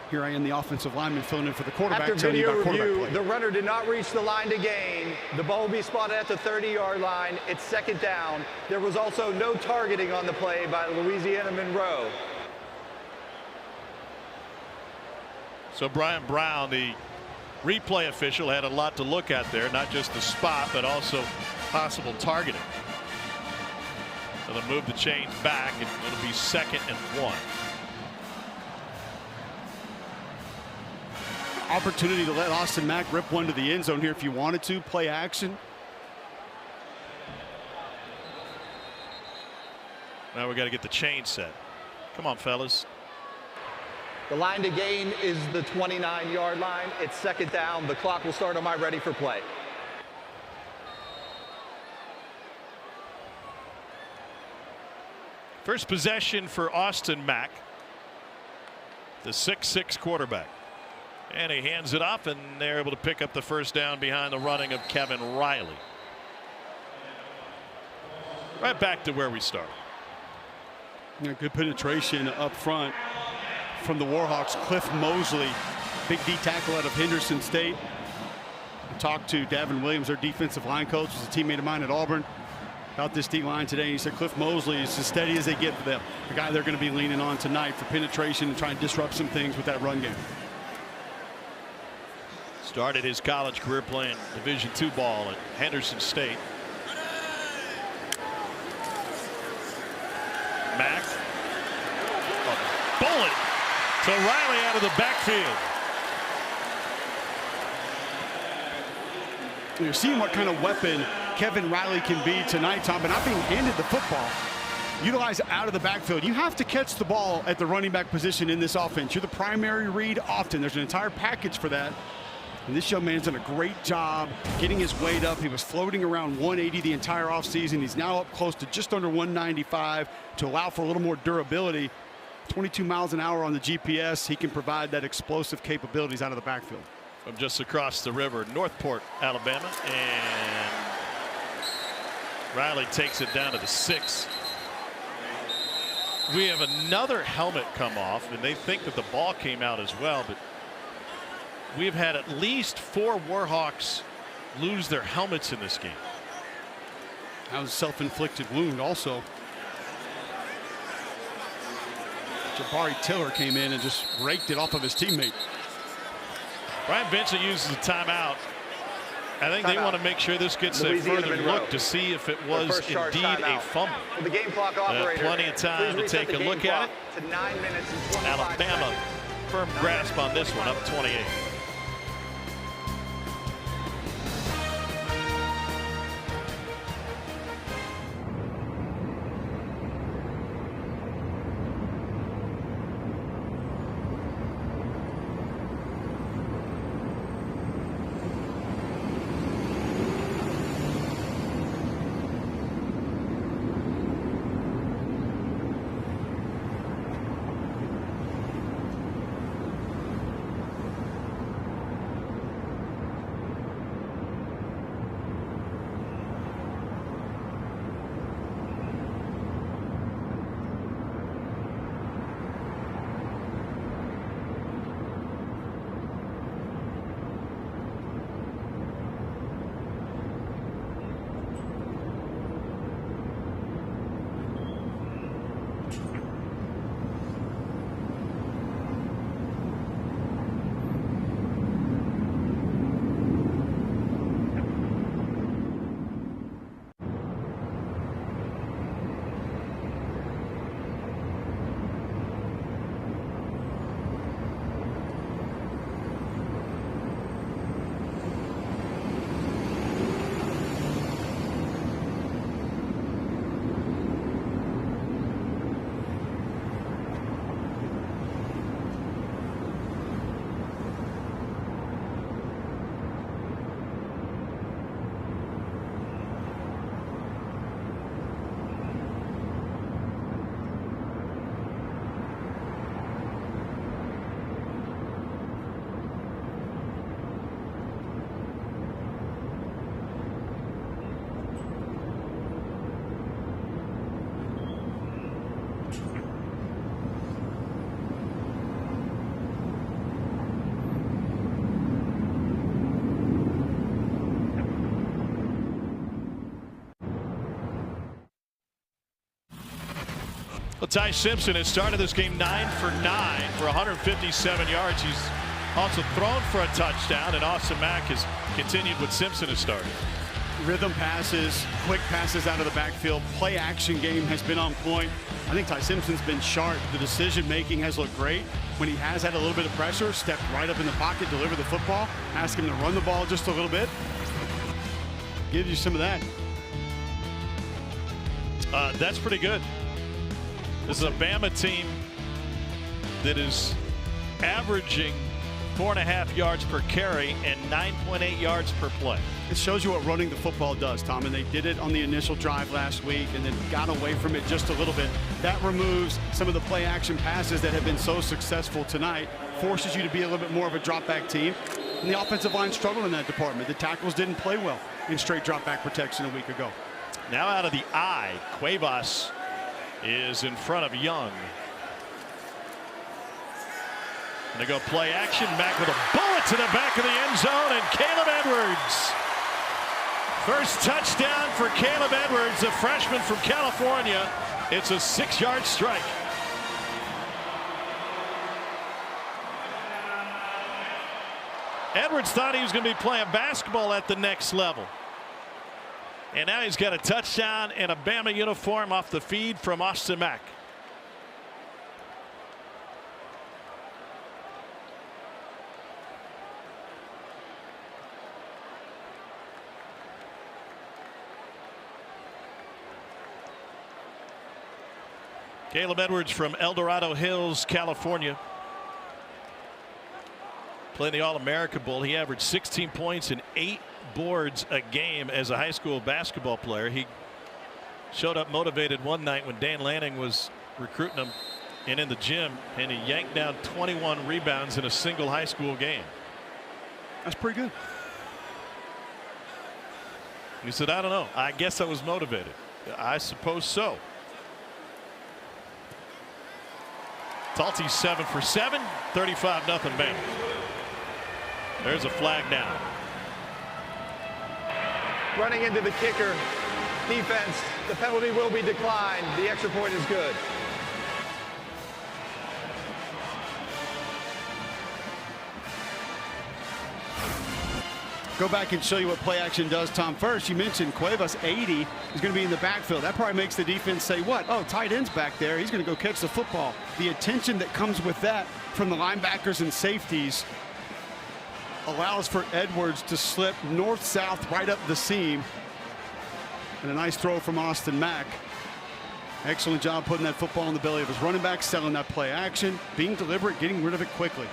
Here I am, the offensive lineman, filling in for the quarterback. After video review, the runner did not reach the line to gain. The ball will be spotted at the 30-yard line. It's second down. There was also no targeting on the play by Louisiana-Monroe. So Brian Brown, the replay official, had a lot to look at there, not just the spot, but also possible targeting. So they'll move the chains back, and it'll be 2nd and 1. Opportunity to let Austin Mack rip one to the end zone here if you wanted to. Play action. Now we got to get the chain set. Come on, fellas. The line to gain is the 29-yard line. It's second down. The clock will start on my ready for play. First possession for Austin Mack, the 6'6" quarterback. And he hands it off, and they're able to pick up the first down behind the running of Kevin Riley. Right back to where we started. Yeah, good penetration up front from the Warhawks. Cliff Mosley, big D tackle out of Henderson State. I talked to Davin Williams, their defensive line coach, who's a teammate of mine at Auburn, about this D line today. He said Cliff Mosley is as steady as they get for them. The guy they're going to be leaning on tonight for penetration and trying to disrupt some things with that run game. Started his college career playing Division II ball at Henderson State. Mack. A bullet to Riley out of the backfield. You're seeing what kind of weapon Kevin Riley can be tonight, Tom, but not being handed the football. Utilize out of the backfield. You have to catch the ball at the running back position in this offense. You're the primary read often. There's an entire package for that. And this young man's done a great job getting his weight up. He was floating around 180 the entire offseason. He's now up close to just under 195 to allow for a little more durability. 22 miles an hour on the GPS. He can provide that explosive capabilities out of the backfield. From just across the river, Northport, Alabama. And Riley takes it down to the 6. We have another helmet come off, and they think that the ball came out as well, but we've had at least 4 Warhawks lose their helmets in this game. That was a self-inflicted wound also. Jabari Tiller came in and just raked it off of his teammate. Brian Vincent uses a timeout. I think they want to make sure this gets a further look to see if it was indeed a fumble. The game clock operator, plenty of time to take a look at it. To 9 minutes and 25 Alabama, seconds. firm grasp on this one, up 28. Well, Ty Simpson has started this game 9 for 9 for 157 yards. He's also thrown for a touchdown, and Austin Mack has continued what Simpson has started. Rhythm passes, quick passes out of the backfield. Play action game has been on point. I think Ty Simpson's been sharp. The decision making has looked great. When he has had a little bit of pressure, stepped right up in the pocket, delivered the football, ask him to run the ball just a little bit. Gives you some of that. That's pretty good. This is a Bama team that is averaging 4.5 yards per carry and 9.8 yards per play. It shows you what running the football does, Tom, and they did it on the initial drive last week and then got away from it just a little bit. That removes some of the play action passes that have been so successful tonight, forces you to be a little bit more of a drop back team. And the offensive line struggled in that department. The tackles didn't play well in straight drop back protection a week ago. Now out of the I, Cuevas is in front of Young. And they go play action. Mack with a bullet to the back of the end zone, and Caleb Edwards. First touchdown for Caleb Edwards, the freshman from California. It's a 6-yard strike. Edwards thought he was going to be playing basketball at the next level. And now he's got a touchdown and a Bama uniform off the feed from Austin Mack. Caleb Edwards from El Dorado Hills, California. Playing the All-America Bowl. He averaged 16 points and 8 boards a game as a high school basketball player. He showed up motivated one night when Dan Lanning was recruiting him and in the gym, and he yanked down 21 rebounds in a single high school game. That's pretty good. He said, I don't know. I guess I was motivated. I suppose so. Talty's 7 for 7, 35-0 Bama. There's a flag now. Running into the kicker defense. The penalty will be declined. The extra point is good. go back and show you what play action does, Tom. First, you mentioned Cuevas, 80, is going to be in the backfield. That probably makes the defense say, what? Oh, tight end's back there. He's going to go catch the football. The attention that comes with that from the linebackers and safeties allows for Edwards to slip north-south right up the seam. And a nice throw from Austin Mack. Excellent job putting that football in the belly of his running back, selling that play action, being deliberate, getting rid of it quickly.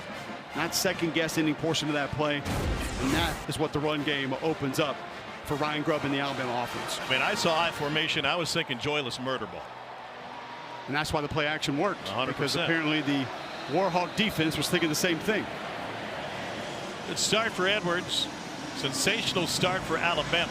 Not second-guess any portion of that play. And that is what the run game opens up for Ryan Grubb in the Alabama offense. I mean, I saw I formation. I was thinking joyless murder ball. And that's why the play action worked. 100%. Because apparently the Warhawk defense was thinking the same thing. Good start for Edwards. Sensational start for Alabama.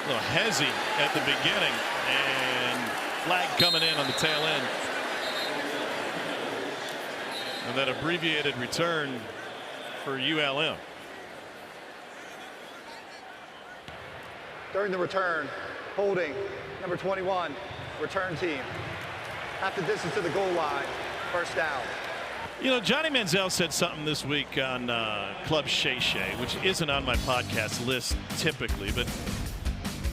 A little hezzy at the beginning, and flag coming in on the tail end. And that abbreviated return for ULM. During the return, holding number 21, return team. Half the distance to the goal line, first down. You know, Johnny Manziel said something this week on Club Shay Shay, which isn't on my podcast list typically, but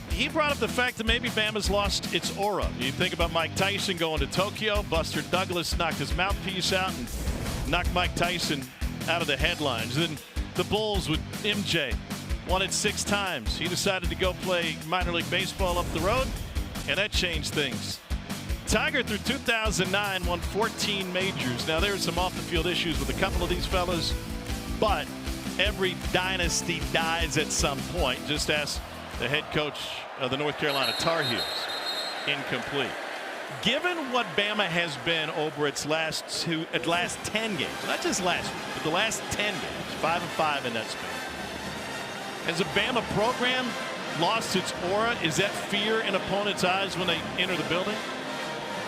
he brought up the fact that maybe Bama's lost its aura. You think about Mike Tyson going to Tokyo. Buster Douglas knocked his mouthpiece out and knocked Mike Tyson out of the headlines. Then the Bulls with MJ won it 6 times. He decided to go play minor league baseball up the road, and that changed things. Tiger through 2009 won 14 majors. Now there were some off-the-field issues with a couple of these fellas, but every dynasty dies at some point. Just ask the head coach of the North Carolina Tar Heels. Incomplete. Given what Bama has been over its last 10 games, not just last week, but the last 10 games, 5-5 in that span. Has the Bama program lost its aura? Is that fear in opponents' eyes when they enter the building?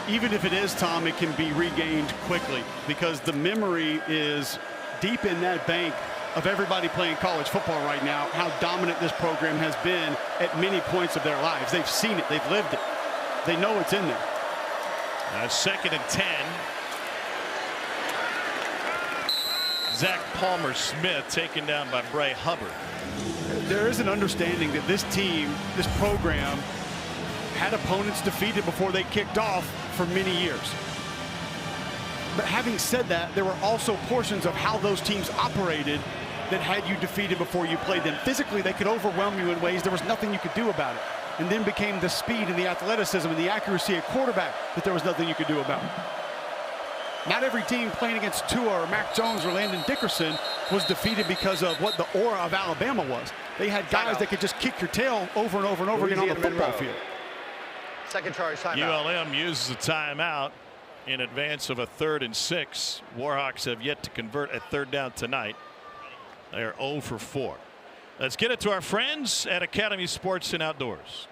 Even if it is, Tom, it can be regained quickly because the memory is deep in that bank of everybody playing college football right now, how dominant this program has been at many points of their lives. They've seen it. They've lived it. They know it's in there. 2nd and 10. Zach Palmer-Smith taken down by Bray Hubbard. There is an understanding that this team, this program, had opponents defeated before they kicked off for many years. But having said that, there were also portions of how those teams operated that had you defeated before you played them. Physically, they could overwhelm you in ways there was nothing you could do about it. And then became the speed and the athleticism and the accuracy at quarterback that there was nothing you could do about it. Not every team playing against Tua or Mac Jones or Landon Dickerson was defeated because of what the aura of Alabama was. They had guys that could just kick your tail over and over and over again on the football field. Second charge timeout. ULM uses a timeout in advance of a 3rd and 6. Warhawks have yet to convert a 3rd down tonight. They are 0 for 4. Let's get it to our friends at Academy Sports and Outdoors.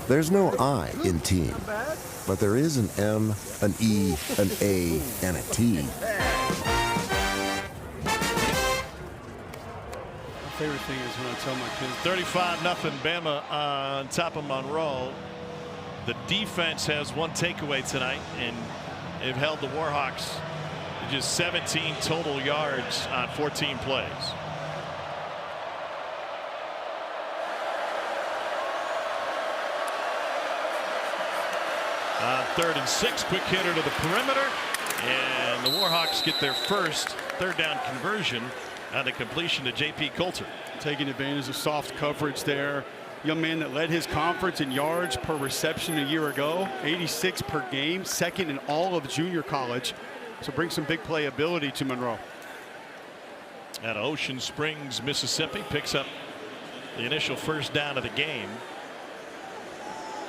There's no I in team, but there is an M, an E, an A, and a T. My favorite thing is when I tell my kids 35-0 Bama on top of Monroe. The defense has one takeaway tonight, and they've held the Warhawks to just 17 total yards on 14 plays. On 3rd and 6, quick hitter to the perimeter, and the Warhawks get their first 3rd down conversion on the completion to J.P. Coulter. taking advantage of soft coverage there. Young man that led his conference in yards per reception a year ago, 86 per game, 2nd in all of junior college. So bring some big playability to Monroe. Out of Ocean Springs, Mississippi, picks up the initial first down of the game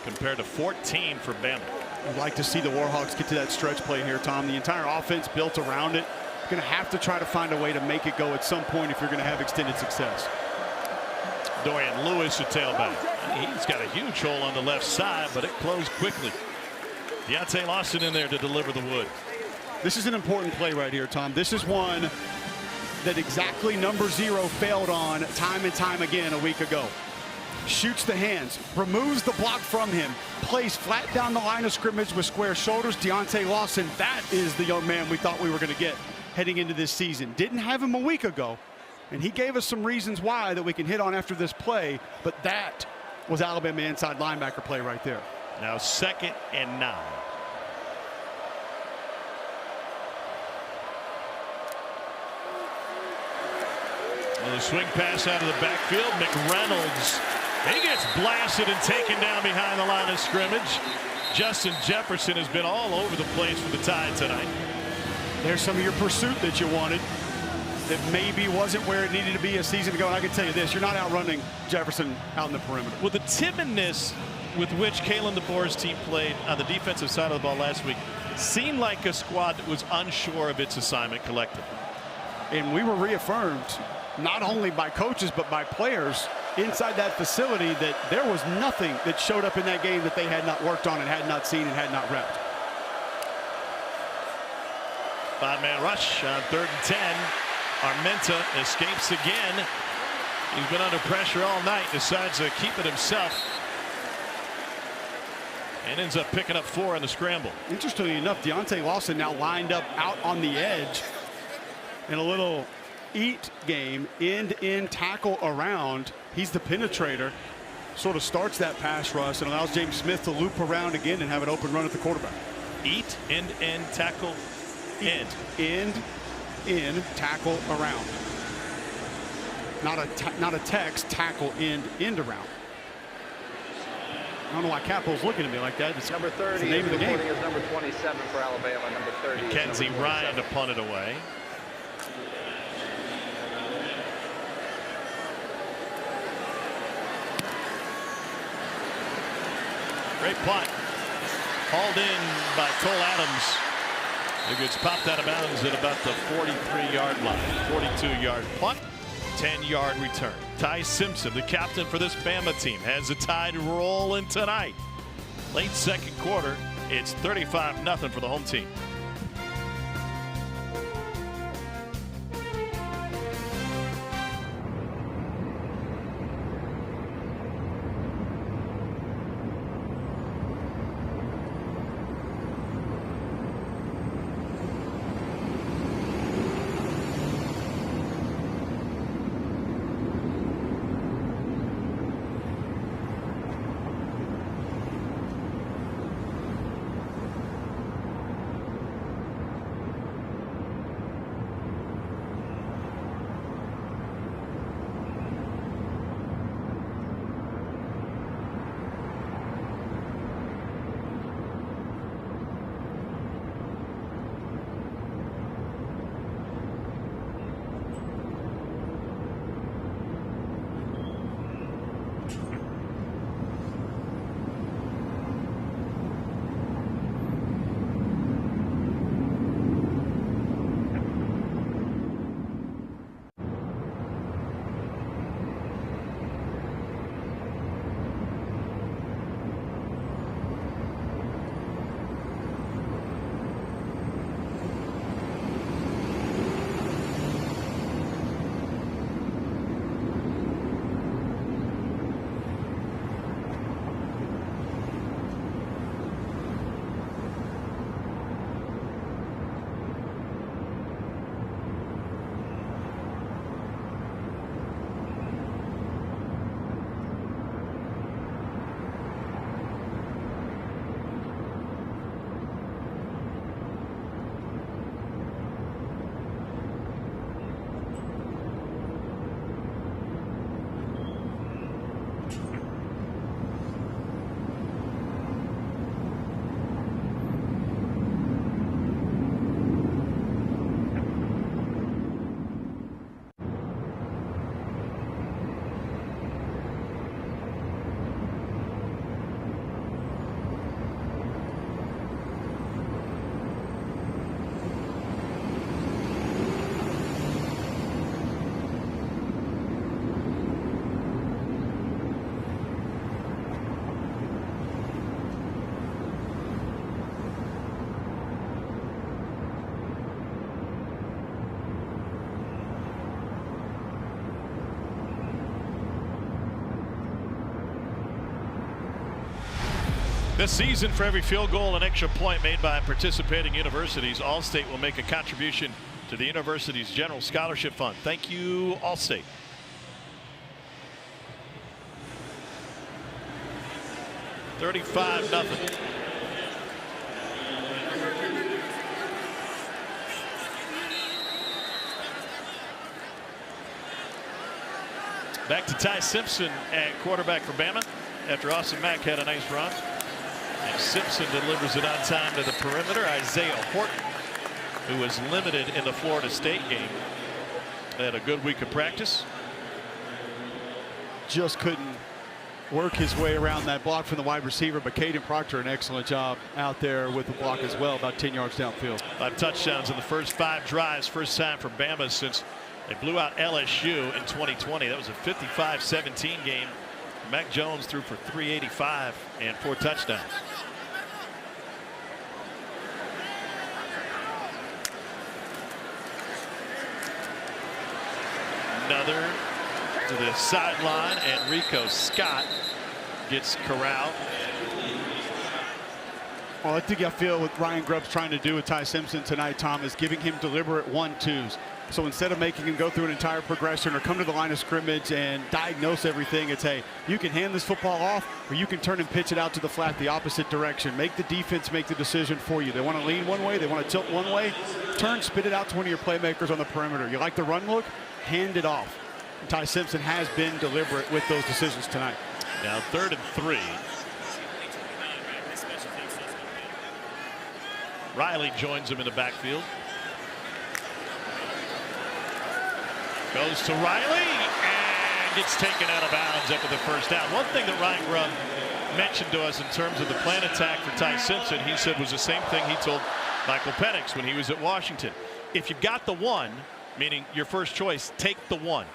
compared to 14 for Bama. I'd like to see the Warhawks get to that stretch play here, Tom. The entire offense built around it. Going to have to try to find a way to make it go at some point if you're going to have extended success. Dorian Lewis, a tailback. He's got a huge hole on the left side, but it closed quickly. Deontay Lawson in there to deliver the wood. This is an important play right here, Tom. This is one that exactly number 0 failed on time and time again a week ago. Shoots the hands, removes the block from him, plays flat down the line of scrimmage with square shoulders. Deontay Lawson, that is the young man we thought we were going to get heading into this season. Didn't have him a week ago, and he gave us some reasons why that we can hit on after this play, but that was Alabama inside linebacker play right there. Now 2nd and 9. Well, the swing pass out of the backfield. McReynolds, he gets blasted and taken down behind the line of scrimmage. Justin Jefferson has been all over the place for the Tide tonight. There's some of your pursuit that you wanted that maybe wasn't where it needed to be a season ago. And I can tell you this, you're not outrunning Jefferson out in the perimeter. With the timidness with which Kalen DeBoer's team played on the defensive side of the ball last week, seemed like a squad that was unsure of its assignment collectively. And we were reaffirmed, not only by coaches, but by players inside that facility, that there was nothing that showed up in that game that they had not worked on and had not seen and had not repped. 5-man rush on 3rd and 10. Armenta escapes again. He's been under pressure all night, decides to keep it himself, and ends up picking up 4 on the scramble. Interestingly enough, Deontay Lawson now lined up out on the edge in a little eat game, end-to-end tackle around. He's the penetrator, sort of starts that pass rush and allows James Smith to loop around again and have an open run at the quarterback. Eat, end-to-end tackle, end. End, tackle, around. Not a text, tackle, end around. I don't know why Capel's looking at me like that. It's number 30 the name of the game. is number 27 for Alabama. Number 30 Mackenzie is number Ryan to punt it away. Great punt. Hauled in by Cole Adams. It gets popped out of bounds at about the 43-yard line. 42-yard punt, 10-yard return. Ty Simpson, the captain for this Bama team, has the Tide rolling tonight. Late 2nd quarter, it's 35-0 for the home team. This season, for every field goal and extra point made by participating universities, Allstate will make a contribution to the university's general scholarship fund. Thank you, Allstate. $35-0. Back to Ty Simpson at quarterback for Bama after Austin Mack had a nice run. And Simpson delivers it on time to the perimeter. Isaiah Horton, who was limited in the Florida State game, had a good week of practice. Just couldn't work his way around that block from the wide receiver, but Caden Proctor, an excellent job out there with the block as well, about 10 yards downfield. 5 touchdowns in the first 5 drives. First time for Bama since they blew out LSU in 2020. That was a 55-17 game. Mac Jones threw for 385 and 4 touchdowns. Another to the sideline, and Rico Scott gets corralled. Well, I feel what Ryan Grubb's trying to do with Ty Simpson tonight, Tom, is giving him deliberate 1-2s. So instead of making him go through an entire progression or come to the line of scrimmage and diagnose everything, it's, hey, you can hand this football off, or you can turn and pitch it out to the flat the opposite direction. Make the defense make the decision for you. They want to lean one way, they want to tilt one way, turn, spit it out to one of your playmakers on the perimeter. You like the run look? Hand it off. And Ty Simpson has been deliberate with those decisions tonight. Now 3rd and 3. Riley joins him in the backfield. Goes to Riley and gets taken out of bounds after the first down. One thing that Ryan Grubb mentioned to us in terms of the plan attack for Ty Simpson, he said was the same thing he told Michael Penix when he was at Washington. If you've got the one, meaning your first choice, take the one.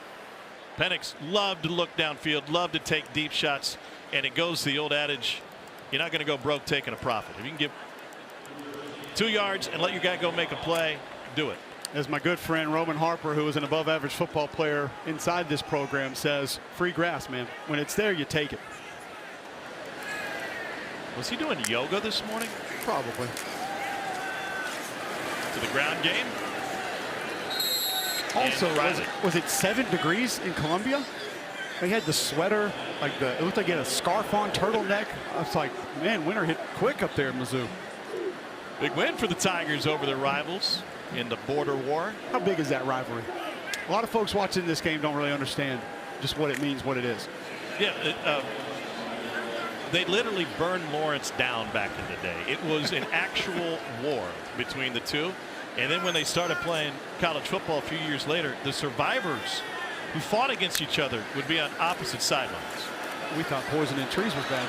Penix loved to look downfield, loved to take deep shots, and it goes to the old adage, you're not going to go broke taking a profit. If you can give 2 yards and let your guy go make a play, do it. As my good friend Roman Harper, who is an above-average football player inside this program, says, free grass, man. When it's there, you take it. Was he doing yoga this morning? Probably. To the ground game. Also, was it 7 degrees in Columbia? He had the sweater, it looked like he had a scarf on, turtleneck. I was like, man, winter hit quick up there in Mizzou. Big win for the Tigers over their rivals in the border war. How big is that rivalry? A lot of folks watching this game don't really understand just what it means, what it is. Yeah, they literally burned Lawrence down back in the day. It was an actual war between the two. And then when they started playing college football a few years later, the survivors who fought against each other would be on opposite sidelines. We thought poison in trees was bad.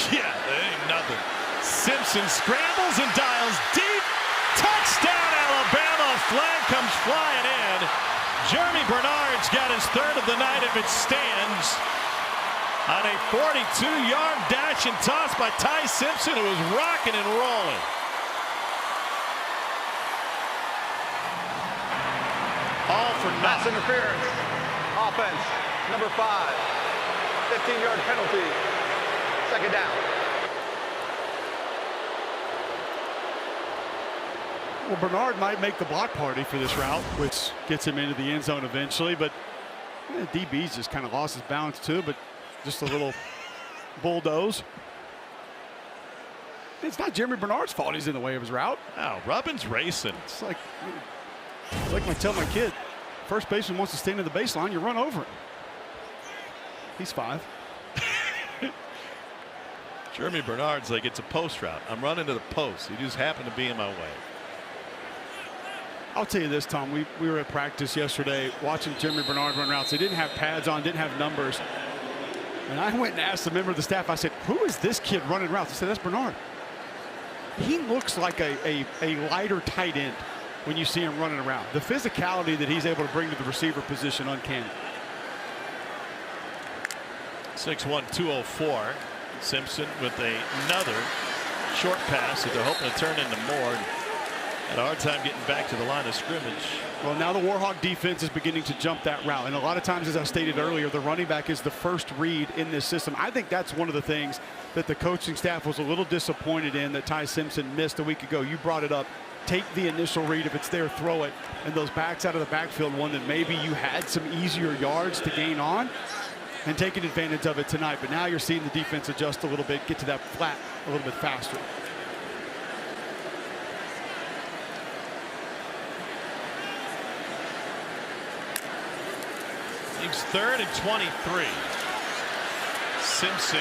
Yeah, that ain't nothing. Simpson scrambles and dials deep. Touchdown, Alabama. Flag comes flying in. Jeremy Bernard's got his 3rd of the night if it stands. On a 42-yard dash and toss by Ty Simpson, who was rocking and rolling. All for Pass nothing. interference. Offense, number 5. 15-yard penalty. 2nd down. Well, Bernard might make the block party for this route, which gets him into the end zone eventually, but DB's just kind of lost his balance too, but just a little bulldoze. It's not Jeremy Bernard's fault he's in the way of his route. Oh, Rubbin's racing. It's like I tell my kid, first baseman wants to stand in the baseline, you run over him. He's 5. Jeremy Bernard's like, it's a post route. I'm running to the post. He just happened to be in my way. I'll tell you this, Tom, we were at practice yesterday watching Jeremy Bernard run routes. They didn't have pads on, didn't have numbers. And I went and asked a member of the staff, I said, who is this kid running routes? I said, that's Bernard. He looks like a lighter tight end when you see him running around. The physicality that he's able to bring to the receiver position, uncanny. 6'1", 204. Simpson with another short pass that they're hoping to turn into more. Had a hard time getting back to the line of scrimmage Well, now the Warhawk defense is beginning to jump that route. And a lot of times, as I stated earlier, the running back is the first read in this system. I think that's one of the things that the coaching staff was a little disappointed in that Ty Simpson missed a week ago. You brought it up. Take the initial read. If it's there, throw it. And those backs out of the backfield, one that maybe you had some easier yards to gain on, and taking advantage of it tonight. But now you're seeing the defense adjust a little bit, get to that flat a little bit faster. It's 3rd and 23. Simpson,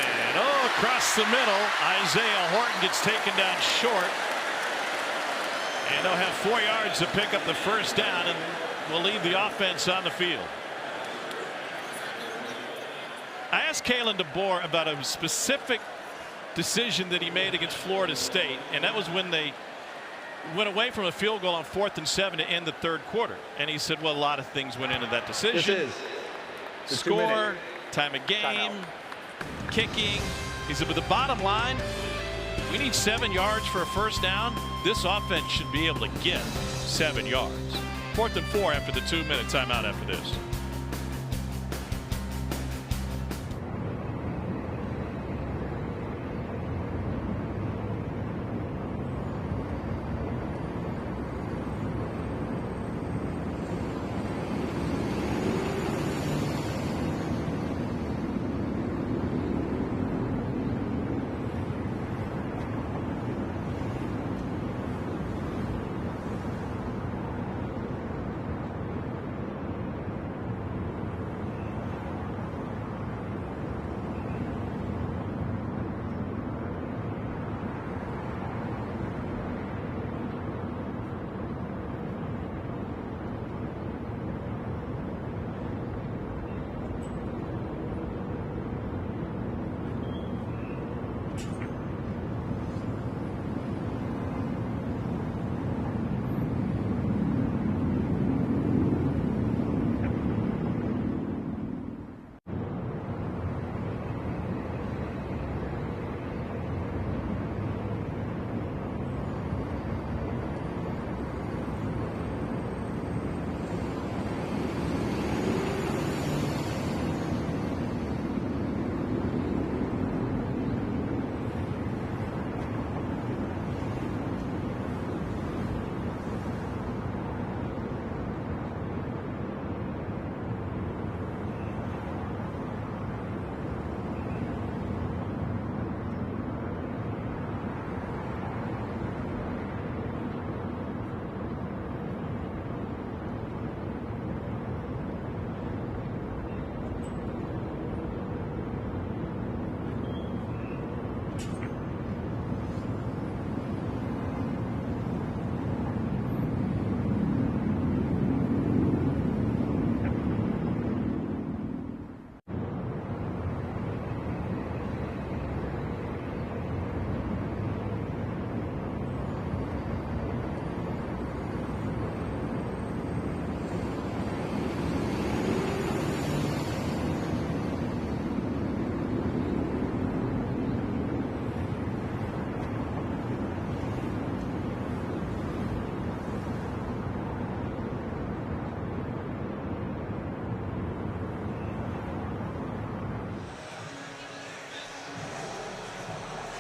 across the middle. Isaiah Horton gets taken down short. And they'll have 4 yards to pick up the first down, and will leave the offense on the field. I asked Kalen DeBoer about a specific decision that he made against Florida State, and that was when they went away from a field goal on 4th and 7 to end the 3rd quarter. And he said, well, a lot of things went into that decision. Score, time of game, kicking. He said, but the bottom line, we need 7 yards for a first down. This offense should be able to get 7 yards. 4th and 4 after the 2-minute timeout after this.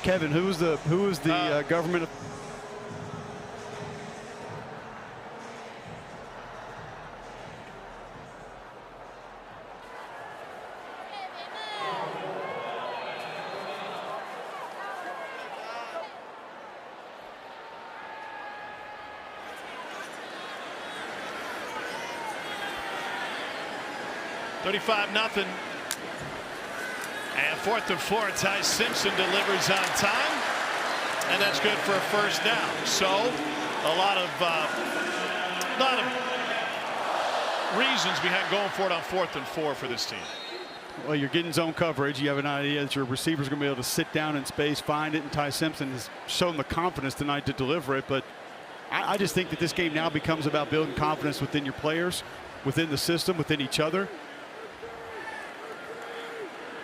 Kevin, who was the government? $35-0. And 4th and 4, Ty Simpson delivers on time, and that's good for a first down. So a lot of reasons behind going for it on 4th and 4 for this team. Well, you're getting zone coverage. You have an idea that your receiver's going to be able to sit down in space, find it, and Ty Simpson has shown the confidence tonight to deliver it. But I just think that this game now becomes about building confidence within your players, within the system, within each other.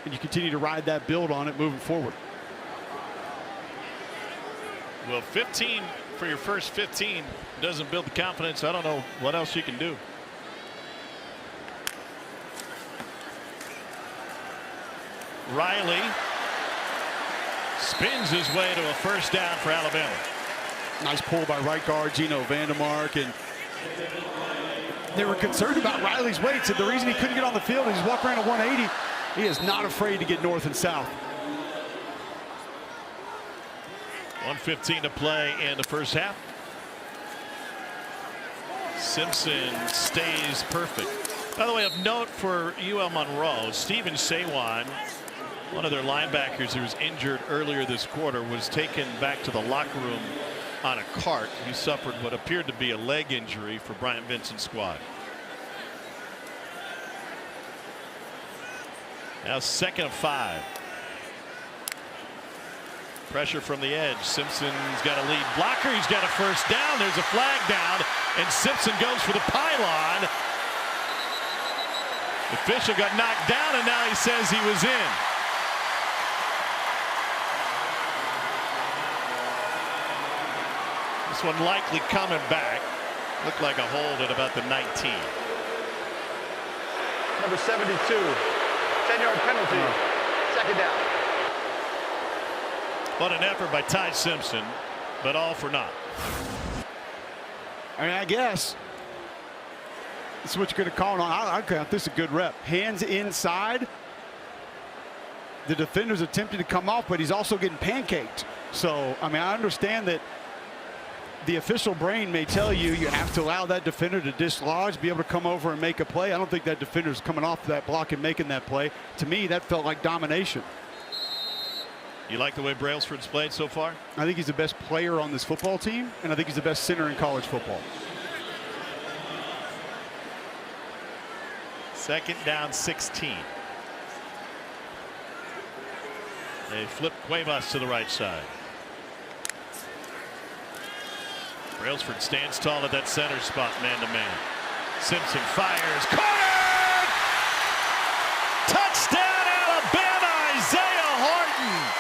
And you continue to ride that, build on it moving forward. Well, 15 for your first 15 doesn't build the confidence, I don't know what else you can do. Riley spins his way to a first down for Alabama. Nice pull by right guard Gino Vandermark, and they were concerned about Riley's weight. Said the reason he couldn't get on the field is he's walking around at 180. He is not afraid to get north and south. 1:15 to play in the first half. Simpson stays perfect. By the way, of note for UL-Monroe, Stephen Sawan, one of their linebackers who was injured earlier this quarter, was taken back to the locker room on a cart. He suffered what appeared to be a leg injury for Bryant Vincent's squad. Now 2nd and 5. Pressure from the edge. Simpson's got a lead blocker. He's got a first down. There's a flag down, and Simpson goes for the pylon. The official got knocked down, and now he says he was in. This one likely coming back. Looked like a hold at about the 19. Number 72, 10-yard penalty, 2nd down. What an effort by Ty Simpson, but all for naught. I mean, I guess that's what you're going to call it on. I count this a good rep. Hands inside. The defender's attempting to come off, but he's also getting pancaked. So, I mean, I understand that the official brain may tell you you have to allow that defender to dislodge, be able to come over and make a play. I don't think that defender's coming off that block and making that play. To me, that felt like domination. You like the way Brailsford's played so far? I think he's the best player on this football team, and I think he's the best center in college football. 2nd down 16. They flip Cuevas to the right side. Brailsford stands tall at that center spot, man-to-man. Simpson fires. Corner! Touchdown, Alabama! Isaiah Horton!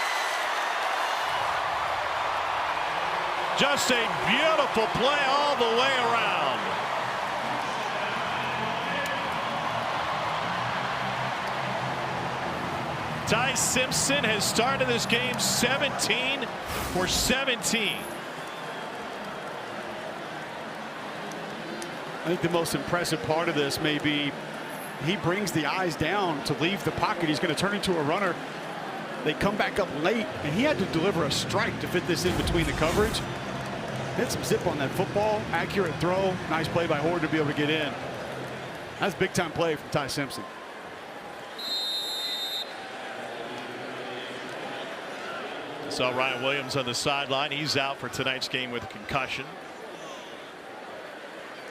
Just a beautiful play all the way around. Ty Simpson has started this game 17 for 17. I think the most impressive part of this may be he brings the eyes down to leave the pocket. He's going to turn into a runner. They come back up late, and he had to deliver a strike to fit this in between the coverage. Hit some zip on that football. Accurate throw. Nice play by Horde to be able to get in. That's a big-time play from Ty Simpson. Saw Ryan Williams on the sideline. He's out for tonight's game with a concussion.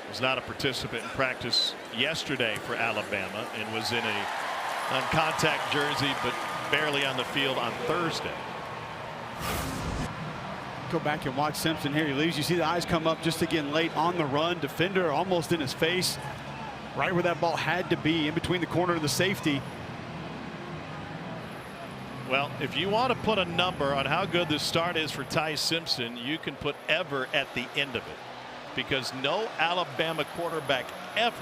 Was not a participant in practice yesterday for Alabama and was in a non-contact jersey but barely on the field on Thursday. Go back and watch Simpson here. He leaves. You see the eyes come up just again late on the run. Defender almost in his face. Right where that ball had to be, in between the corner and the safety. Well, if you want to put a number on how good this start is for Ty Simpson, you can put ever at the end of it. Because no Alabama quarterback ever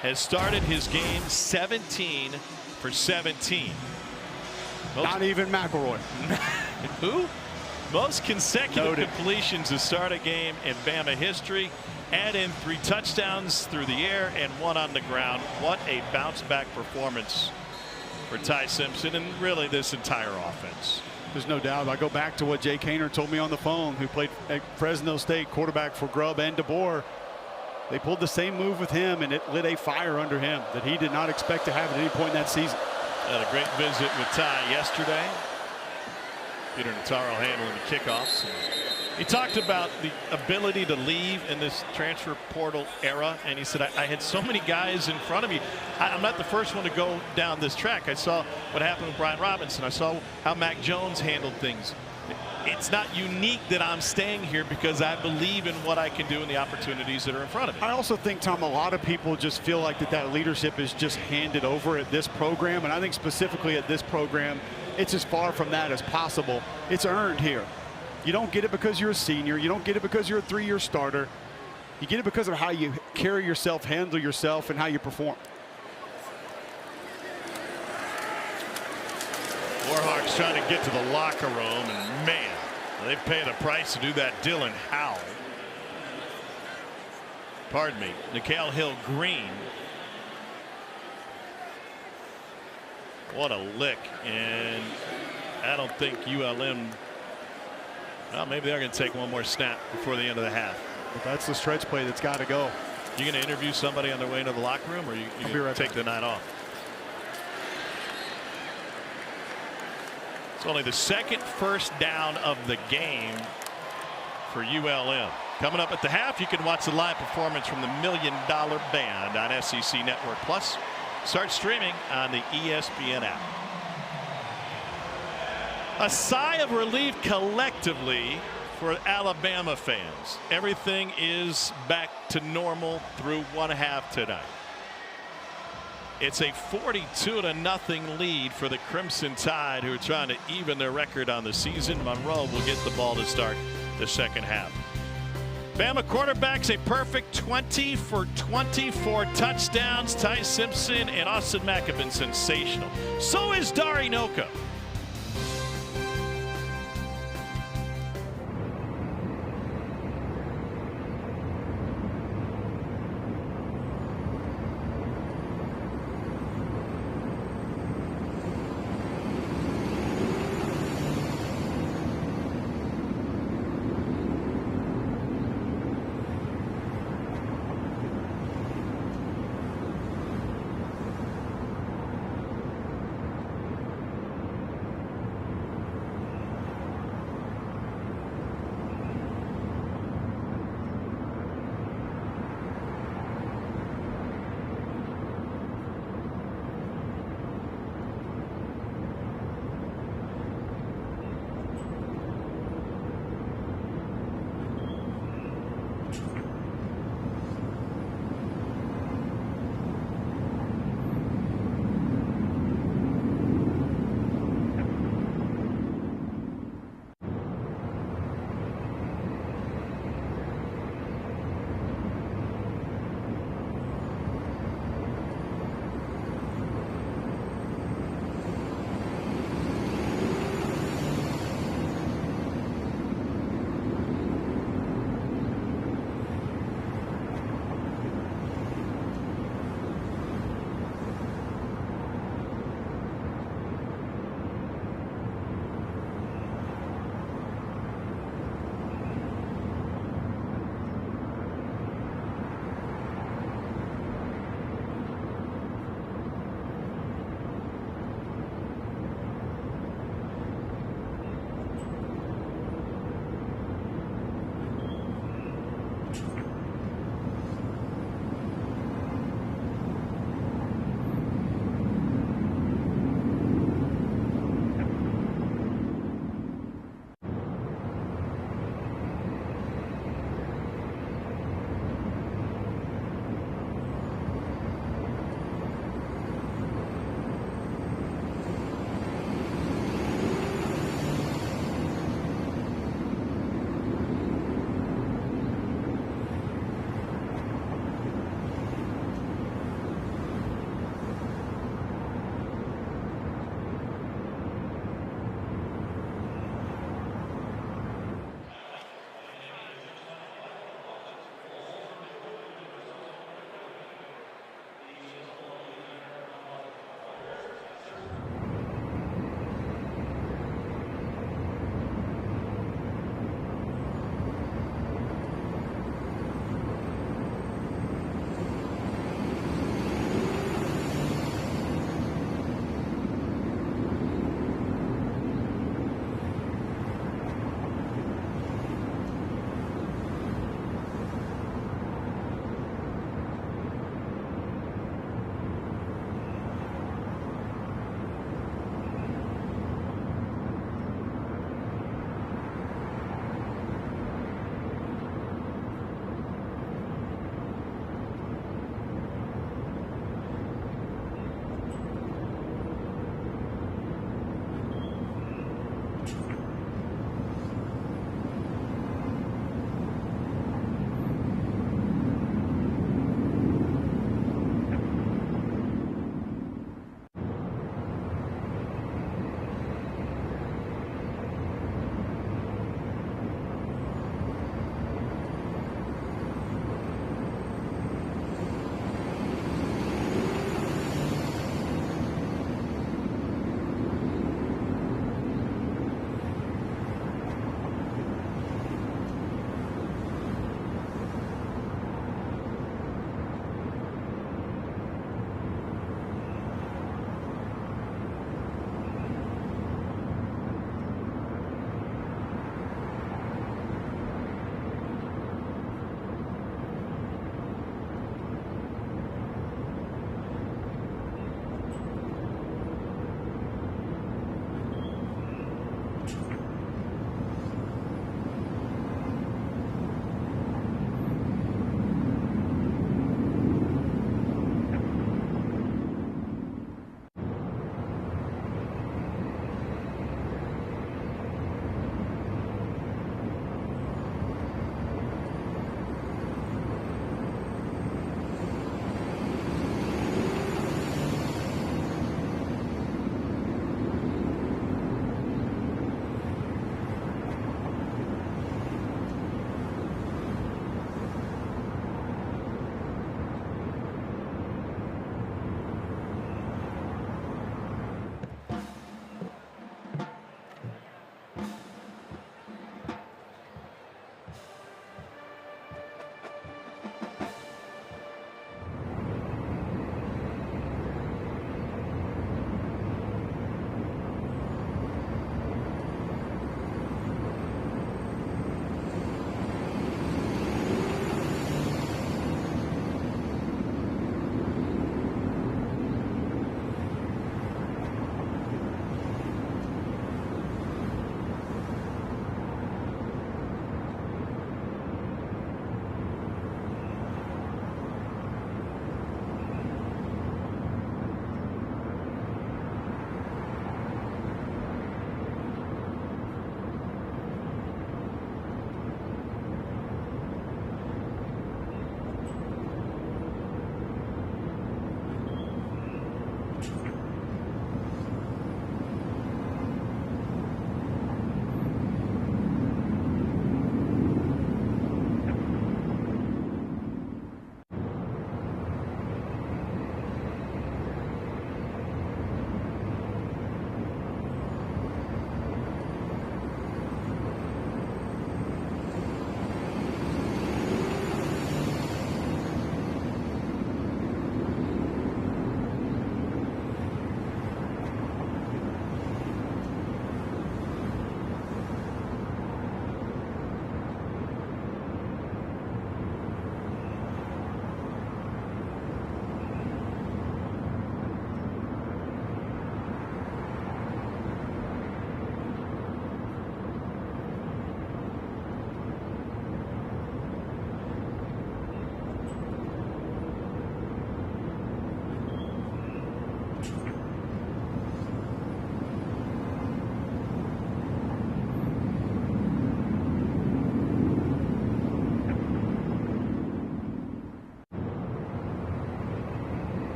has started his game 17 for 17. Not even McElroy. Who? Most consecutive completions to start a game in Bama history. Add in 3 touchdowns through the air and 1 on the ground. What a bounce back performance for Ty Simpson and really this entire offense. There's no doubt. I go back to what Jay Kaner told me on the phone, who played at Fresno State, quarterback for Grubb and DeBoer. They pulled the same move with him, and it lit a fire under him that he did not expect to have at any point in that season. Had a great visit with Ty yesterday. Peter Notaro handling the kickoffs. He talked about the ability to leave in this transfer portal era, and he said, I had so many guys in front of me. I'm not the first one to go down this track. I saw what happened with Brian Robinson. I saw how Mac Jones handled things. It's not unique that I'm staying here because I believe in what I can do and the opportunities that are in front of me. I also think, Tom, a lot of people just feel like that leadership is just handed over at this program, and I think specifically at this program, it's as far from that as possible. It's earned here. You don't get it because you're a senior. You don't get it because you're a 3-year starter. You get it because of how you carry yourself, handle yourself, and how you perform. Warhawks trying to get to the locker room, and man, they paid a price to do that. Dylan Howell. Pardon me, Nikhil Hill-Green. What a lick, and I don't think ULM, well, maybe they're going to take one more snap before the end of the half. But that's the stretch play that's got to go. You going to interview somebody on their way into the locker room, or you going to take the night off? It's only the second first down of the game for ULM. Coming up at the half, you can watch the live performance from the $1 Million Band on SEC Network Plus. Start streaming on the ESPN app. A sigh of relief collectively for Alabama fans. Everything is back to normal through one half tonight. It's a 42-0 lead for the Crimson Tide, who are trying to even their record on the season. Monroe will get the ball to start the second half. Bama quarterbacks a perfect 20 for 24 touchdowns. Ty Simpson and Austin Mack have been sensational. So is Dari Noka.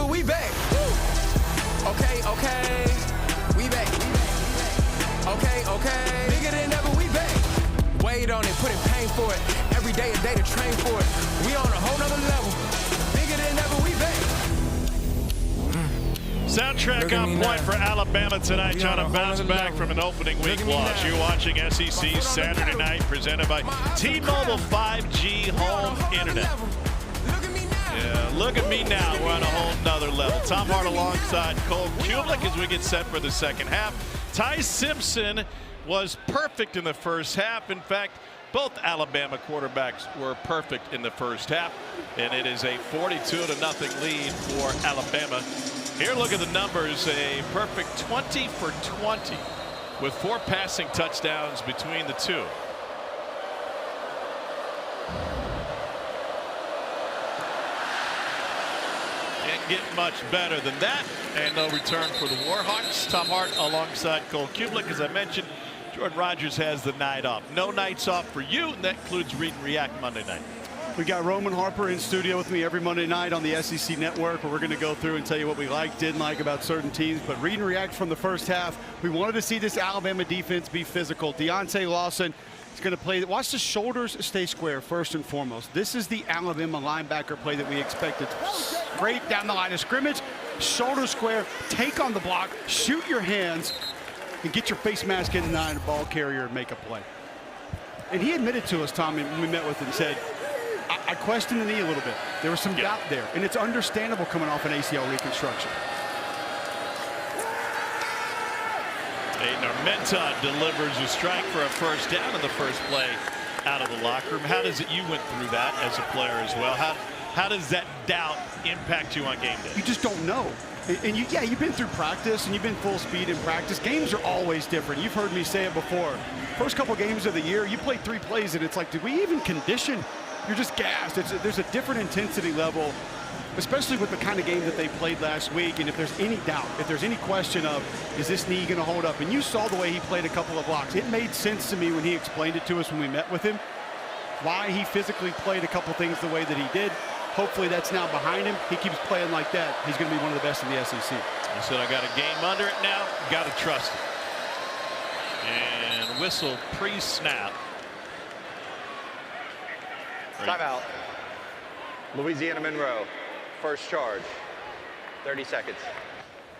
never, we back. Okay, okay, we back. Okay, okay, bigger than ever, we back. Wait on it, put in pain for it. Every day a day to train for it. We on a whole nother level. Bigger than ever, we back. Soundtrack on point for Alabama tonight, trying to bounce back from an opening week loss. You're watching SEC Saturday Night, presented by T-Mobile 5G Home Internet. Yeah, look at me now. We're on a whole nother level. Tom Hart alongside Cole Kublik as we get set for the second half. Ty Simpson was perfect in the first half. In fact, both Alabama quarterbacks were perfect in the first half, and it is a 42-0 lead for Alabama. Here, look at the numbers. A perfect 20 for 20 with 4 passing touchdowns between the two. Can't get much better than that. And no return for the Warhawks. Tom Hart alongside Cole Kublik. As I mentioned, Jordan Rogers has the night off. No nights off for you, and that includes Read and React Monday night. We got Roman Harper in studio with me every Monday night on the SEC Network, where we're going to go through and tell you what we like, didn't like about certain teams. But Read and React from the first half, we wanted to see this Alabama defense be physical. Deontay Lawson is going to play. Watch the shoulders stay square first and foremost. This is the Alabama linebacker play that we expected. Straight down the line of scrimmage, shoulder square, take on the block, shoot your hands, and get your face mask in the eye and the ball carrier and make a play. And he admitted to us, Tom, when we met with him, said, I questioned the knee a little bit. There was some doubt there, and it's understandable coming off an ACL reconstruction. Aiden Armenta delivers a strike for a first down in the first play out of the locker room. How does it, you went through that as a player as well. How does that doubt impact you on game day? You just don't know. And you've been through practice and you've been full speed in practice. Games are always different. You've heard me say it before. First couple games of the year, you play 3 plays and it's like, did we even condition? You're just gassed. There's a different intensity level, especially with the kind of game that they played last week. And if there's any doubt, if there's any question of, is this knee going to hold up? And you saw the way he played a couple of blocks. It made sense to me when he explained it to us when we met with him, why he physically played a couple things the way that he did. Hopefully that's now behind him. He keeps playing like that. He's going to be one of the best in the SEC. He said, I got a game under it now. Got to trust it. And whistle pre-snap. Timeout. Louisiana-Monroe. First charge. 30 seconds.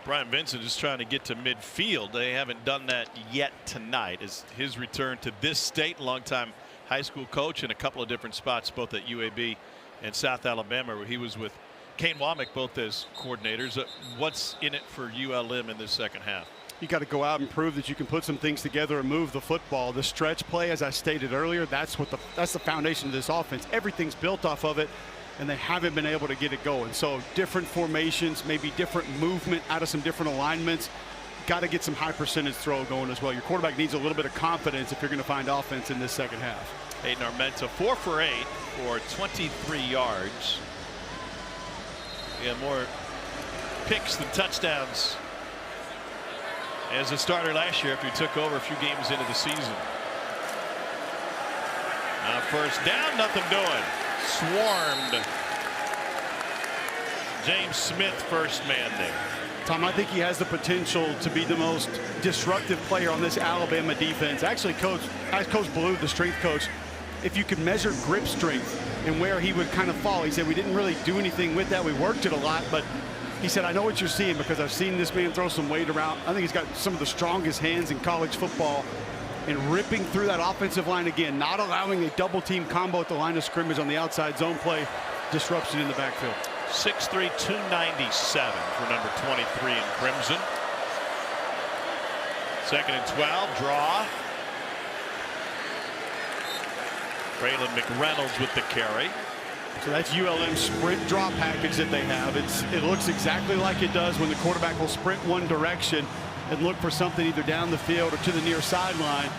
Brian Vincent is trying to get to midfield. They haven't done that yet tonight. As his return to this state, longtime high school coach in a couple of different spots, both at UAB and South Alabama, where he was with Kane Womack, both as coordinators. What's in it for ULM in this second half? You got to go out and prove that you can put some things together and move the football. The stretch play, as I stated earlier, that's the foundation of this offense. Everything's built off of it, and they haven't been able to get it going. So different formations, maybe different movement out of some different alignments. Got to get some high percentage throw going as well. Your quarterback needs a little bit of confidence if you're going to find offense in this second half. Aiden Armenta 4 for 8 for 23 yards. Yeah, more picks than touchdowns as a starter last year after he took over a few games into the season. Now first down, nothing doing. Swarmed. James Smith, first man there. Tom, I think he has the potential to be the most disruptive player on this Alabama defense. Actually, Coach Ballou, the strength coach, if you could measure grip strength and where he would kind of fall, he said we didn't really do anything with that. We worked it a lot, but he said, I know what you're seeing because I've seen this man throw some weight around. I think he's got some of the strongest hands in college football, and ripping through that offensive line again, not allowing a double team combo at the line of scrimmage on the outside zone play, disruption in the backfield. 6'3", 297 for number 23 in crimson. 2nd and 12, draw. Braylon McReynolds with the carry. So that's ULM's sprint draw package that they have. It looks exactly like it does when the quarterback will sprint one direction and look for something either down the field or to the near sideline.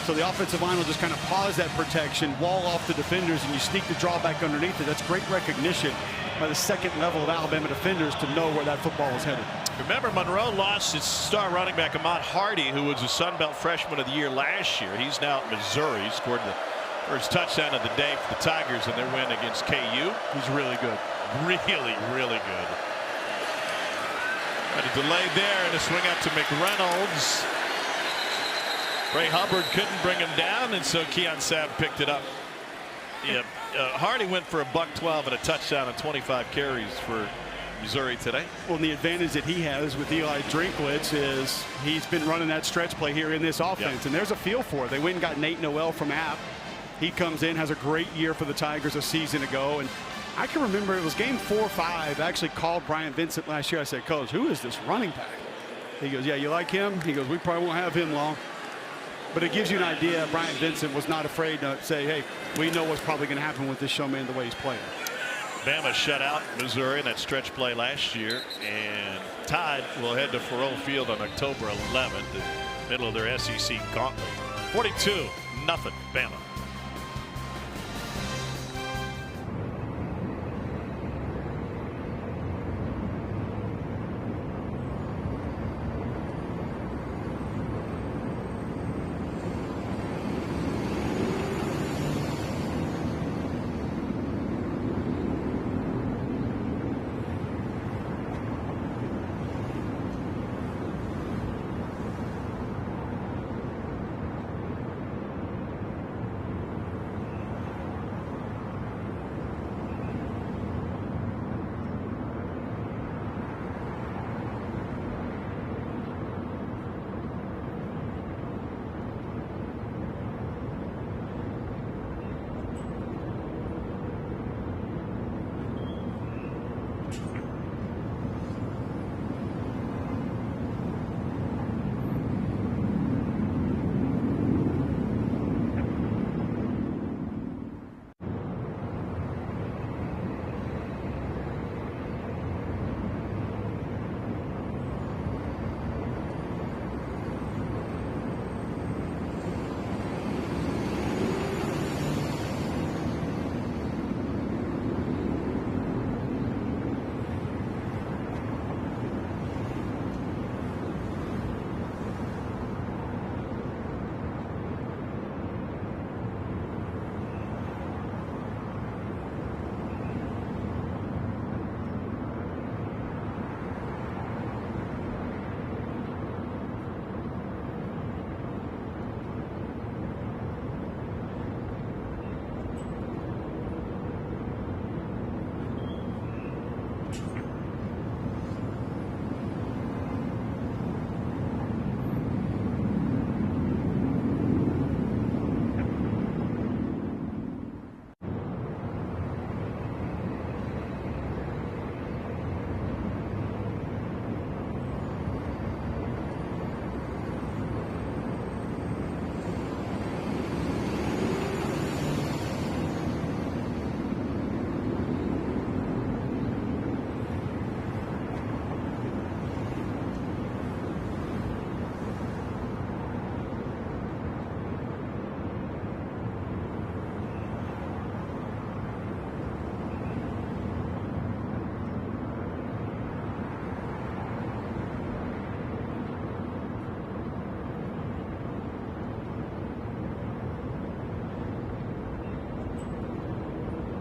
So the offensive line will just kind of pause that protection, wall off the defenders, and you sneak the draw back underneath it. That's great recognition by the second level of Alabama defenders to know where that football is headed. Remember, Monroe lost his star running back, Ahmad Hardy, who was a Sun Belt Freshman of the Year last year. He's now at Missouri. He scored the first touchdown of the day for the Tigers in their win against KU. He's really good. Really, really good. But a delay there and a swing out to McReynolds. Ray Hubbard couldn't bring him down, and so Keon Sabb picked it up. Yeah, Hardy went for a $112 and a touchdown and 25 carries for Missouri today. Well, and the advantage that he has with Eli Drinkwitz is he's been running that stretch play here in this offense, and there's a feel for it. They went and got Nate Noel from App. He comes in, has a great year for the Tigers a season ago, and I can remember it was game 4 or 5. I actually called Brian Vincent last year. I said, Coach, who is this running back? He goes, yeah, you like him? He goes, we probably won't have him long. But it gives you an idea. Brian Vincent was not afraid to say, hey, we know what's probably going to happen with this showman the way he's playing. Bama shut out Missouri in that stretch play last year, and Tide will head to Faurot Field on October 11th, in the middle of their SEC gauntlet. 42-0 Bama.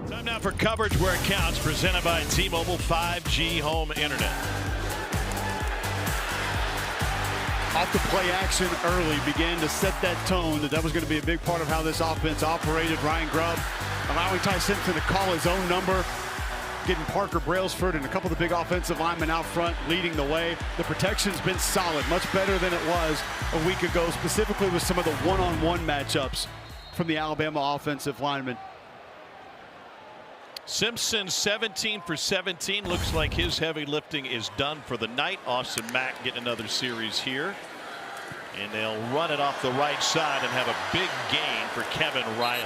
Time now for coverage where it counts, presented by T-Mobile 5G home internet. Off the play action early began to set that tone that was going to be a big part of how this offense operated. Ryan Grubb allowing Ty Simpson to call his own number, getting Parker Brailsford and a couple of the big offensive linemen out front leading the way. The protection's been solid, much better than it was a week ago, specifically with some of the one-on-one matchups from the Alabama offensive linemen. Simpson 17 for 17. Looks like his heavy lifting is done for the night. Austin Mack getting another series here. And they'll run it off the right side and have a big gain for Kevin Riley.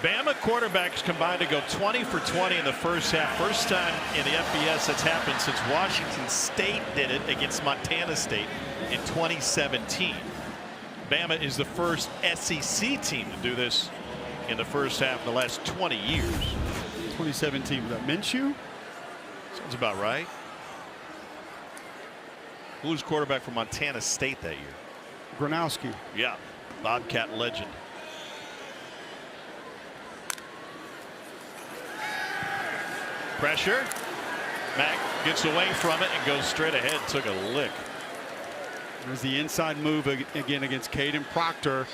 Bama quarterbacks combined to go 20 for 20 in the first half. First time in the FBS that's happened since Washington State did it against Montana State in 2017. Bama is the first SEC team to do this in the first half in the last 20 years. 2017, was that Minshew? Sounds about right. Who was quarterback for Montana State that year? Gronowski. Yeah, Bobcat legend. Pressure. Mack gets away from it and goes straight ahead. Took a lick. There's the inside move again against Caden Proctor.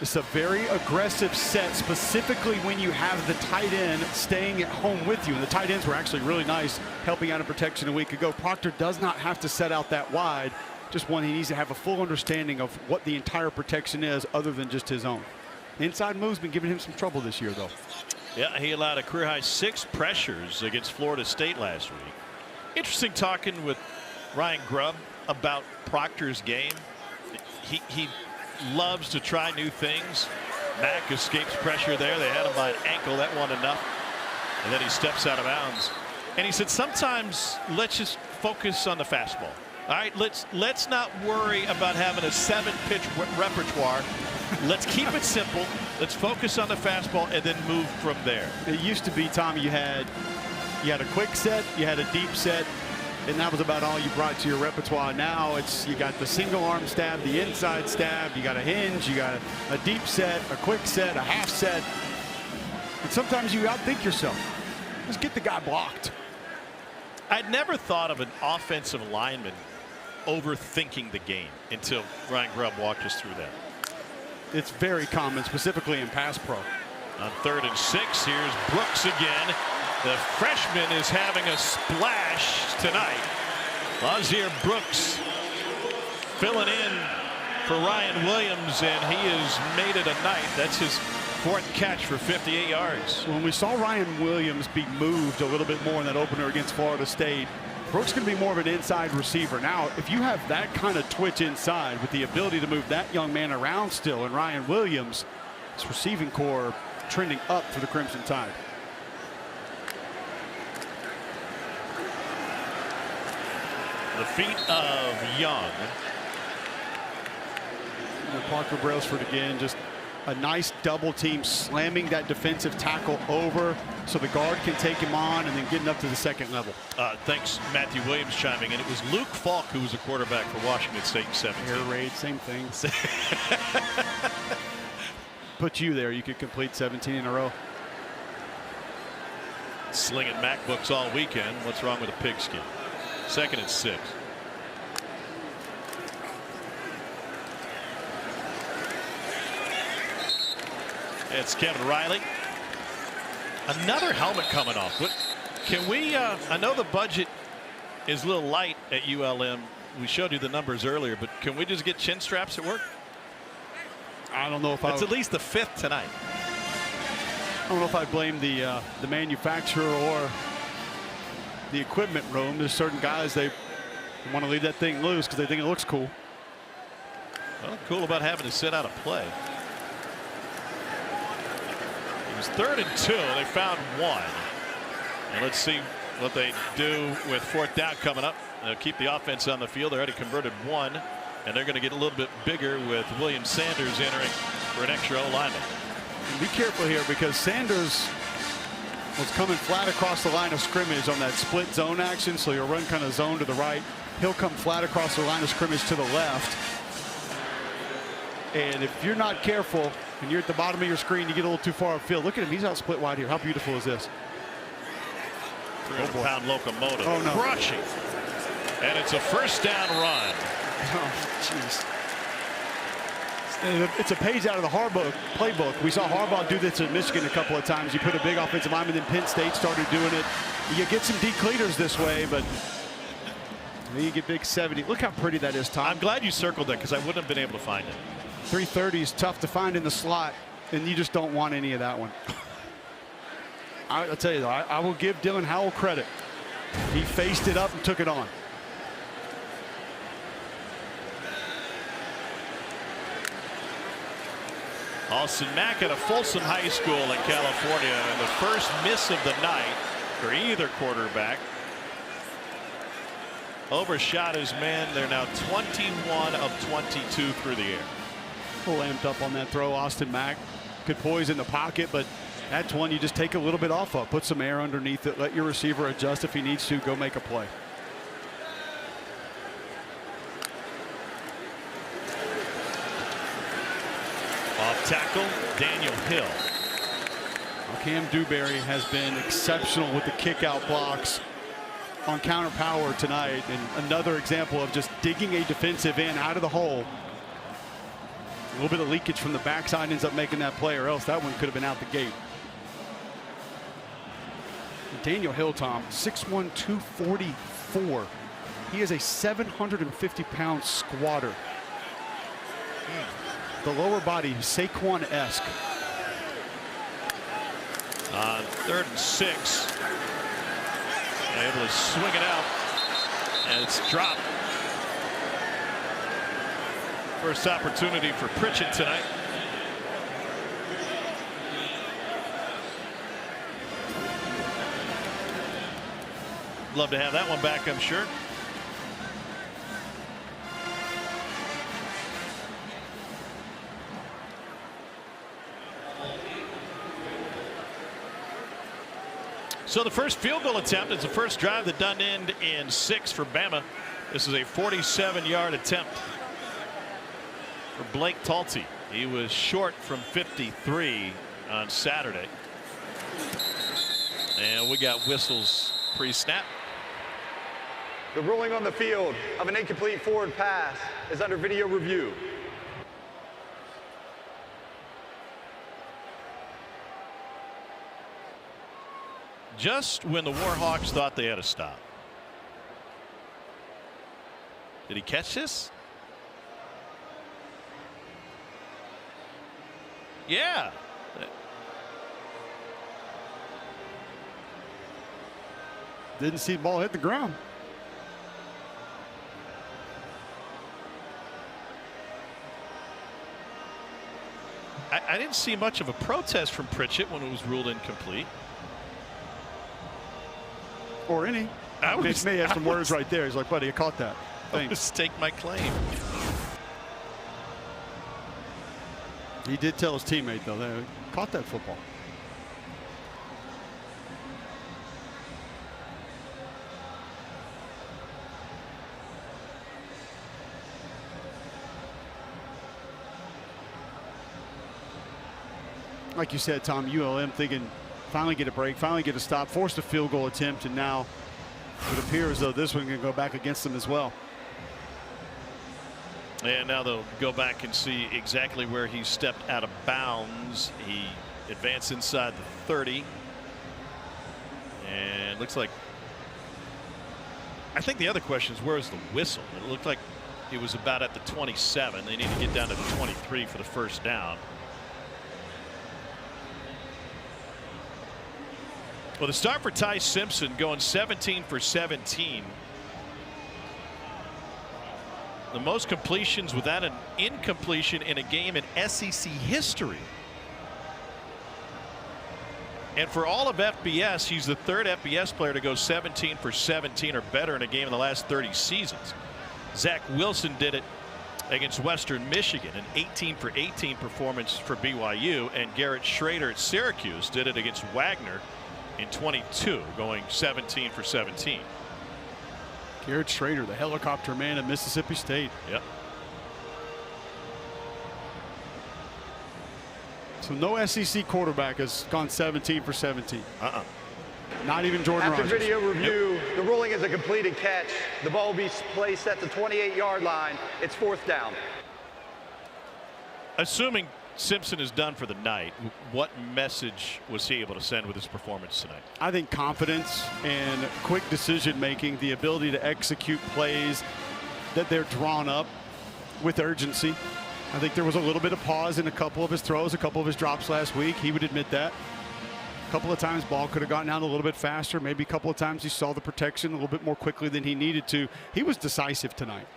It's a very aggressive set, specifically when you have the tight end staying at home with you. And the tight ends were actually really nice, helping out in protection a week ago. Proctor does not have to set out that wide. Just one, he needs to have a full understanding of what the entire protection is other than just his own. Inside move's been giving him some trouble this year, though. Yeah, he allowed a career-high 6 pressures against Florida State last week. Interesting talking with Ryan Grubb about Proctor's game. He loves to try new things. Mack escapes pressure there. They had him by an ankle. That wasn't enough. And then he steps out of bounds. And he said, sometimes let's just focus on the fastball. All right, let's not worry about having a 7-pitch repertoire. Let's keep it simple. Let's focus on the fastball and then move from there. It used to be, Tom, you had a quick set, you had a deep set, and that was about all you brought to your repertoire. Now it's you got the single arm stab, the inside stab, you got a hinge, you got a deep set, a quick set, a half set. And sometimes you outthink yourself. Just get the guy blocked. I'd never thought of an offensive lineman overthinking the game until Ryan Grubb walked us through that. It's very common, specifically in pass pro. On 3rd and 6, here's Brooks again. The freshman is having a splash tonight. Lazier Brooks filling in for Ryan Williams, and he has made it a night. That's his 4th catch for 58 yards. When we saw Ryan Williams be moved a little bit more in that opener against Florida State, Brooks going to be more of an inside receiver. Now, if you have that kind of twitch inside with the ability to move that young man around still, and Ryan Williams, his receiving core trending up for the Crimson Tide. The feet of Young. And Parker Brailsford again, just a nice double team, slamming that defensive tackle over so the guard can take him on and then getting up to the second level. Thanks, Matthew Williams chiming in. It was Luke Falk who was a quarterback for Washington State in 17. Air raid, same thing. Put you there, you could complete 17 in a row. Slinging MacBooks all weekend. What's wrong with a pigskin? 2nd and 6. It's Kevin Riley. Another helmet coming off. What can we I know the budget is a little light at ULM. We showed you the numbers earlier, but can we just get chin straps at work? I don't know if it's at least the 5th tonight. I don't know if I blame the manufacturer or the equipment room. There's certain guys, they want to leave that thing loose because they think it looks cool. Well, cool about having to sit out a play. It was 3rd and 2. They found 1. And let's see what they do with 4th down coming up. They'll keep the offense on the field. They already converted 1. And they're going to get a little bit bigger with William Sanders entering for an extra O-lineman. Be careful here because Sanders was coming flat across the line of scrimmage on that split zone action. So you'll run kind of zone to the right. He'll come flat across the line of scrimmage to the left. And if you're not careful and you're at the bottom of your screen, you get a little too far upfield. Look at him. He's out split wide here. How beautiful is this? 300-pound locomotive. Oh, no. Crushing. And it's a 1st down run. Oh, jeez. It's a page out of the Harbaugh playbook. We saw Harbaugh do this at Michigan a couple of times. You put a big offensive lineman, then Penn State started doing it. You get some decleaters this way, but you get big 70. Look how pretty that is, Tom. I'm glad you circled that because I wouldn't have been able to find it. 330 is tough to find in the slot, and you just don't want any of that one. I'll tell you, though, I will give Dylan Howell credit. He faced it up and took it on. Austin Mack at a Folsom High School in California, and the first miss of the night for either quarterback. Overshot his man. They're now 21 of 22 through the air. A little amped up on that throw. Austin Mack could poise in the pocket, but that's one you just take a little bit off of. Put some air underneath it. Let your receiver adjust if he needs to. Go make a play. Off tackle, Daniel Hill. Cam Dewberry has been exceptional with the kick out blocks. on counter power tonight, and another example of just digging a defensive end out of the hole. A little bit of leakage from the backside ends up making that play, or else that one could have been out the gate. Daniel Hill, Tom, 6'1", 244. He is a 750-pound squatter. The lower body, Saquon-esque. On 3rd and 6. Able to swing it out, and it's dropped. First opportunity for Pritchett tonight. Love to have that one back, I'm sure. So the first field goal attempt is the first drive that doesn't end in 6 for Bama. This is a 47-yard attempt for Blake Talty. He was short from 53 on Saturday. And we got whistles pre-snap. The ruling on the field of an incomplete forward pass is under video review. Just when the Warhawks thought they had to stop. Did he catch this? Yeah. Didn't see the ball hit the ground. I didn't see much of a protest from Pritchett when it was ruled incomplete. Or any. Mitch may have some words right there. He's like, buddy, you caught that. Thanks. Stake my claim. He did tell his teammate, though, they caught that football. Like you said, Tom, ULM thinking finally get a break, finally get a stop, forced a field goal attempt, and now it appears as though this one can go back against them as well. And now they'll go back and see exactly where he stepped out of bounds. He advanced inside the 30. And looks like, I think the other question is, where's the whistle? It looked like it was about at the 27. They need to get down to the 23 for the first down. Well, the start for Ty Simpson, going 17 for 17. The most completions without an incompletion in a game in SEC history. And for all of FBS, he's the 3rd FBS player to go 17 for 17 or better in a game in the last 30 seasons. Zach Wilson did it against Western Michigan, an 18 for 18 performance for BYU, and Garrett Schrader at Syracuse did it against Wagner in 22, going 17 for 17. Garrett Schrader, the helicopter man at Mississippi State. Yep. So no SEC quarterback has gone 17 for 17. Not even Jordan After Rogers. video review, the ruling is a completed catch. The ball will be placed at the 28-yard line. It's 4th down. Assuming Simpson is done for the night, what message was he able to send with his performance tonight? I think confidence and quick decision making, the ability to execute plays that they're drawn up with urgency. I think there was a little bit of pause in a couple of his throws, a couple of his drops last week. He would admit that. A couple of times ball could have gotten out a little bit faster. Maybe a couple of times he saw the protection a little bit more quickly than he needed to. He was decisive tonight.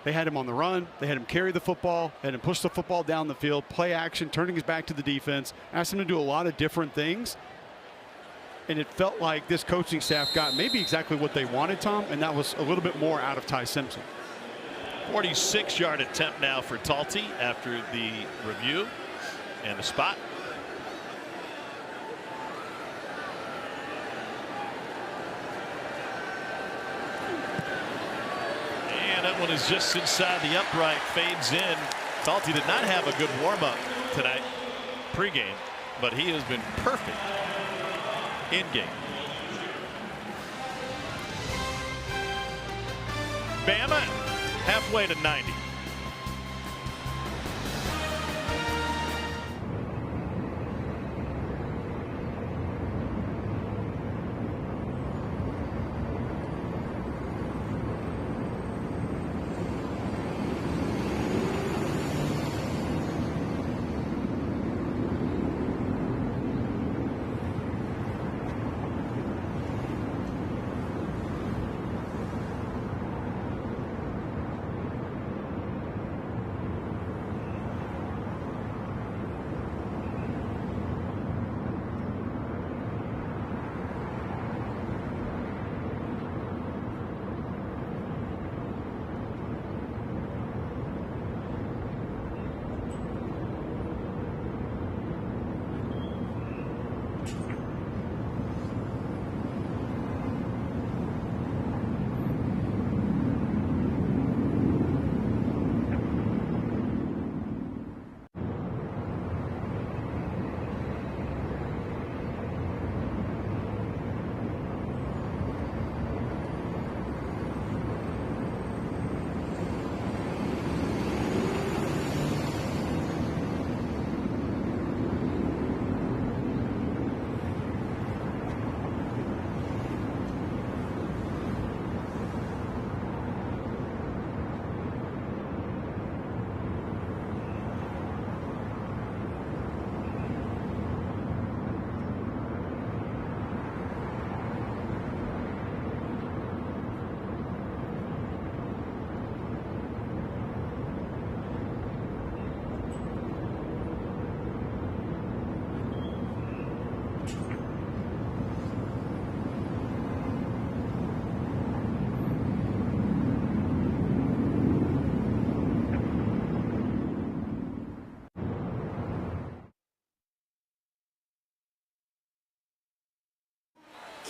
They had him on the run. They had him carry the football, had him push the football down the field, play action, turning his back to the defense, asked him to do a lot of different things. And it felt like this coaching staff got maybe exactly what they wanted, Tom, and that was a little bit more out of Ty Simpson. 46-yard attempt now for Talty after the review and the spot. And that one is just inside the upright, fades in. Talty did not have a good warm-up tonight, pregame, but he has been perfect in game. Bama halfway to 90.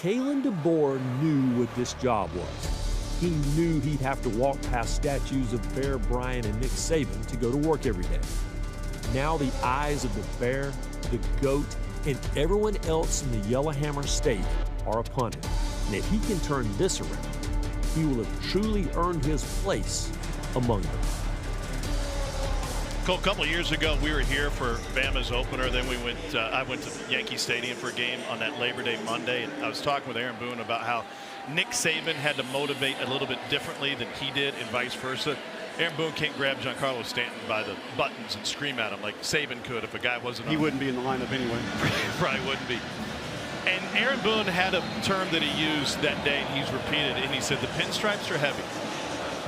Kalen DeBoer knew what this job was. He knew he'd have to walk past statues of Bear Bryant and Nick Saban to go to work every day. Now the eyes of the Bear, the GOAT, and everyone else in the Yellowhammer State are upon him. And if he can turn this around, he will have truly earned his place among them. Cole, a couple of years ago, we were here for Bama's opener. Then I went to Yankee Stadium for a game on that Labor Day Monday. And I was talking with Aaron Boone about how Nick Saban had to motivate a little bit differently than he did and vice versa. Aaron Boone can't grab Giancarlo Stanton by the buttons and scream at him like Saban could if a guy wasn't on. He wouldn't be in the lineup anyway. Probably wouldn't be. And Aaron Boone had a term that he used that day, and he's repeated it, and he said the pinstripes are heavy.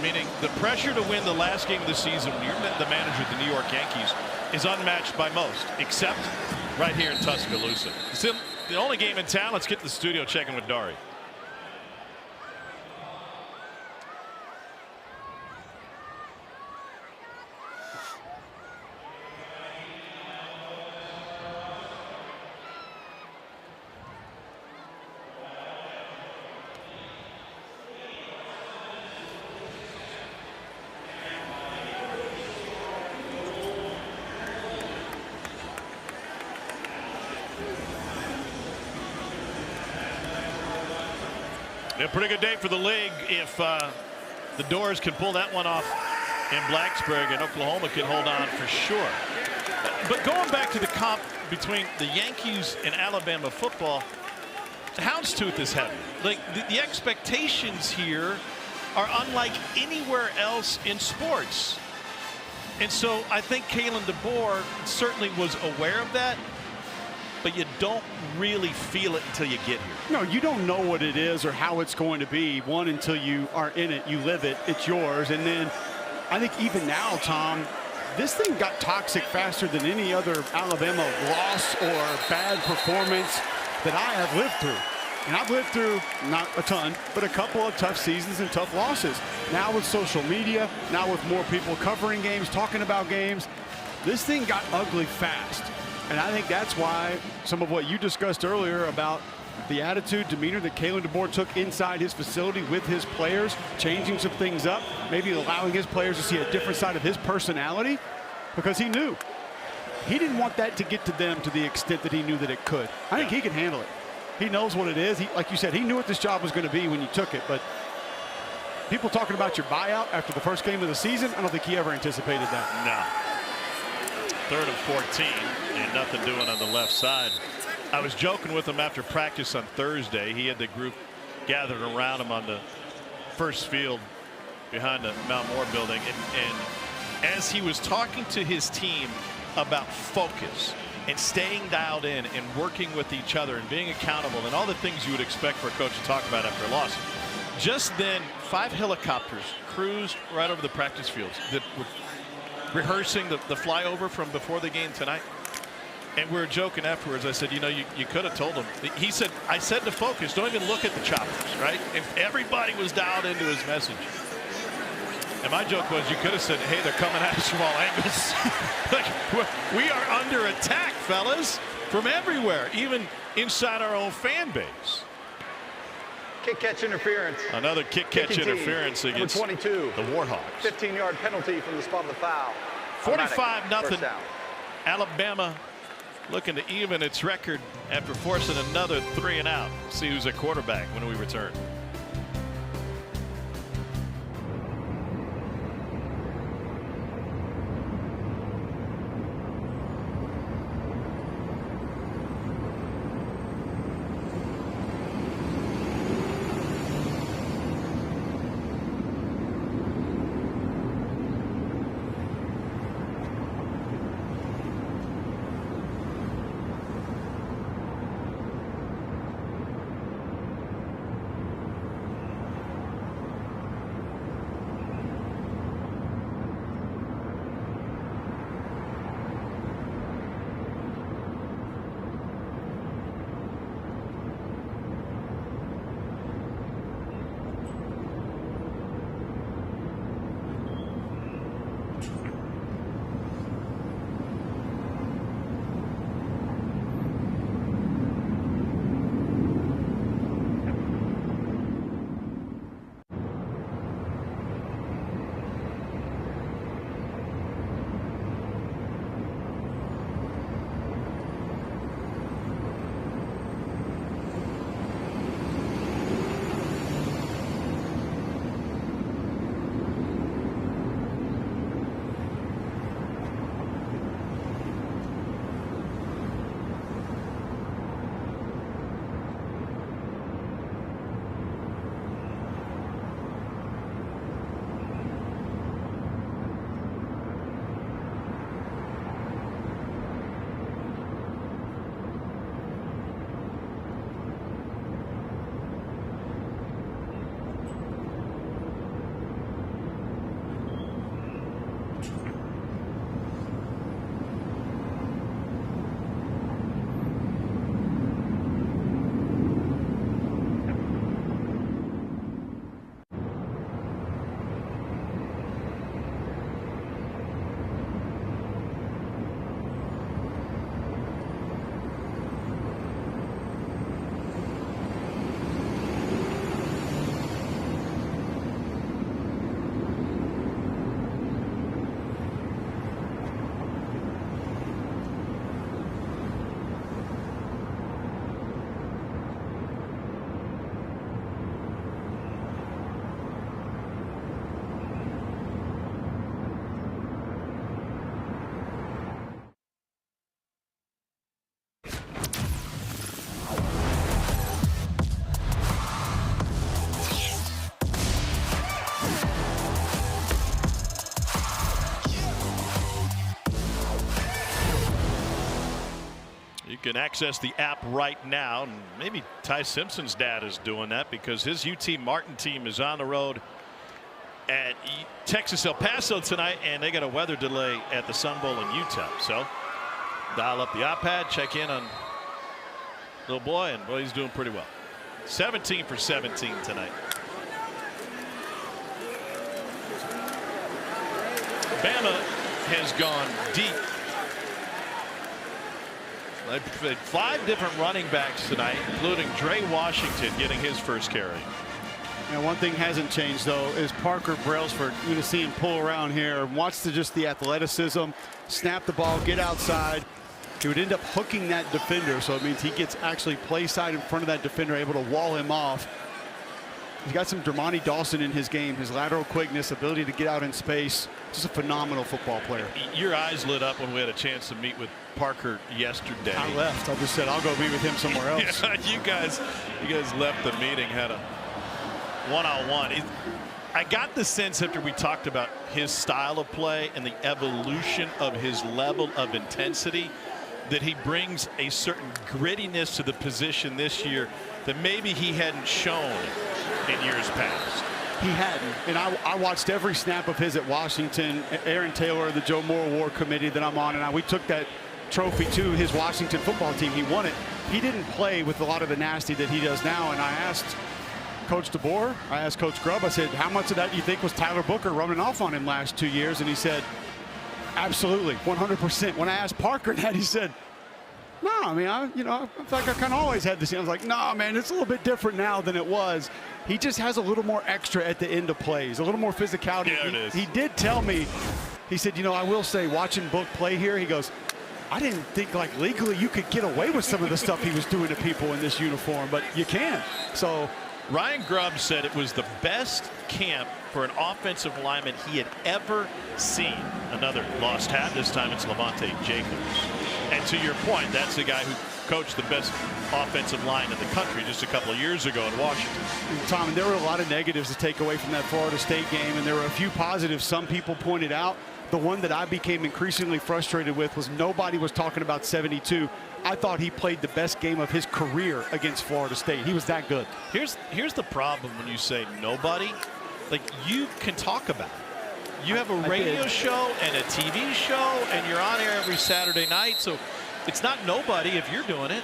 Meaning the pressure to win the last game of the season when you're the manager of the New York Yankees is unmatched by most, except right here in Tuscaloosa. It's the only game in town. Let's get to the studio checking with Dari. A pretty good day for the league if the Doors can pull that one off in Blacksburg, and Oklahoma can hold on for sure. But going back to the comp between the Yankees and Alabama football, houndstooth is heavy. Like the expectations here are unlike anywhere else in sports. And so I think Kalen DeBoer certainly was aware of that, but you don't really feel it until you get here. No, you don't know what it is or how it's going to be, one, until you are in it, you live it, it's yours. And then I think even now, Tom, this thing got toxic faster than any other Alabama loss or bad performance that I have lived through. And I've lived through, not a ton, but a couple of tough seasons and tough losses. Now with social media, now with more people covering games, talking about games, this thing got ugly fast. And I think that's why some of what you discussed earlier about the attitude, demeanor that Kalen DeBoer took inside his facility with his players, changing some things up, maybe allowing his players to see a different side of his personality, because he knew. He didn't want that to get to them to the extent that he knew that it could. I think he can handle it. He knows what it is. Like you said, he knew what this job was going to be when you took it, but people talking about your buyout after the first game of the season, I don't think he ever anticipated that. No. 3rd and 14 and nothing doing on the left side. I was joking with him after practice on Thursday. He had the group gathered around him on the first field behind the Mount Moore building, and as he was talking to his team about focus and staying dialed in and working with each other and being accountable and all the things you would expect for a coach to talk about after a loss, just then 5 helicopters cruised right over the practice fields that were rehearsing the flyover from before the game tonight. And we were joking afterwards. I said, you know, you could have told him. He said, I said to focus, don't even look at the choppers, right? If everybody was dialed into his message. And my joke was, you could have said, hey, they're coming at us from all angles. Like, we are under attack, fellas, from everywhere, even inside our own fan base. Kick catch interference. Another kick catch interference against 22. The Warhawks. 15-yard penalty from the spot of the foul. 45-0. Alabama looking to even its record after forcing another 3 and out. See who's at quarterback when we return. You can access the app right now, and maybe Ty Simpson's dad is doing that because his UT Martin team is on the road at Texas El Paso tonight, and they got a weather delay at the Sun Bowl in Utah. So dial up the iPad, check in on little boy, and boy, he's doing pretty well. 17 for 17 tonight. Bama has gone deep. They've had 5 different running backs tonight, including Dre Washington getting his first carry. And one thing hasn't changed, though, is Parker Brailsford. You're going to see him pull around here. Watch just the athleticism, snap the ball, get outside. He would end up hooking that defender, so it means he gets actually play side in front of that defender, able to wall him off. He's got some Dermontti Dawson in his game, his lateral quickness, ability to get out in space. Just a phenomenal football player. Your eyes lit up when we had a chance to meet with Parker yesterday. I left. I just said, I'll go meet with him somewhere else. Yeah, you guys left the meeting, had a one-on-one. I got the sense after we talked about his style of play and the evolution of his level of intensity that he brings a certain grittiness to the position this year that maybe he hadn't shown in years past. He hadn't. And I watched every snap of his at Washington. Aaron Taylor, the Joe Moore Award Committee that I'm on, and we took that trophy to his Washington football team. He won it. He didn't play with a lot of the nasty that he does now. And I asked Coach DeBoer, I asked Coach Grubb, I said, how much of that do you think was Tyler Booker running off on him last 2 years? And he said, absolutely, 100%. When I asked Parker that, he said, no, I mean, I feel like I kind of always had this. I was like, no, man, it's a little bit different now than it was. He just has a little more extra at the end of plays, a little more physicality. Yeah, it is. He did tell me, he said, I will say, watching Book play here, he goes, I didn't think like legally you could get away with some of the stuff he was doing to people in this uniform, but you can. So Ryan Grubb said it was the best camp for an offensive lineman he had ever seen. Another lost hat. This time it's Levante Jacobs. And to your point, that's the guy who coached the best offensive line in the country just a couple of years ago in Washington. Tom, and there were a lot of negatives to take away from that Florida State game, and there were a few positives some people pointed out. The one that I became increasingly frustrated with was nobody was talking about 72. I thought he played the best game of his career against Florida State. He was that good. Here's the problem when you say nobody. Like, you can talk about it. You have a radio show and a TV show, and you're on air every Saturday night, so it's not nobody if you're doing it.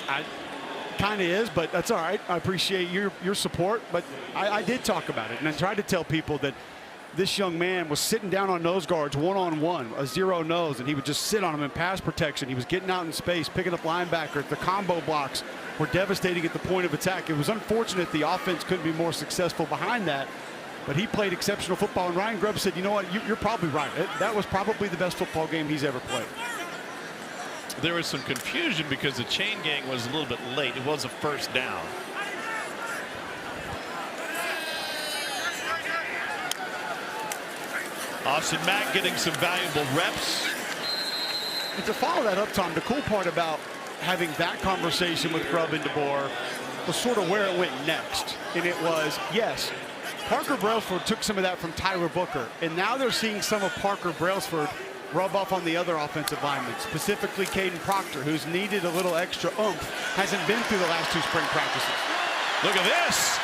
Kind of is, but that's all right. I appreciate your support, but I did talk about it, and I tried to tell people that this young man was sitting down on nose guards one-on-one, a zero nose, and he would just sit on them in pass protection. He was getting out in space, picking up linebackers. The combo blocks were devastating at the point of attack. It was unfortunate the offense couldn't be more successful behind that, but he played exceptional football. And Ryan Grubb said, you know what, you're probably right. That was probably the best football game he's ever played. There was some confusion because the chain gang was a little bit late. It was a first down. Austin Mack getting some valuable reps. And to follow that up, Tom, the cool part about having that conversation with Grubb and DeBoer was sort of where it went next. And it was, yes, Parker Brailsford took some of that from Tyler Booker, and now they're seeing some of Parker Brailsford rub off on the other offensive linemen, specifically Caden Proctor, who's needed a little extra oomph, hasn't been through the last 2 spring practices. Look at this,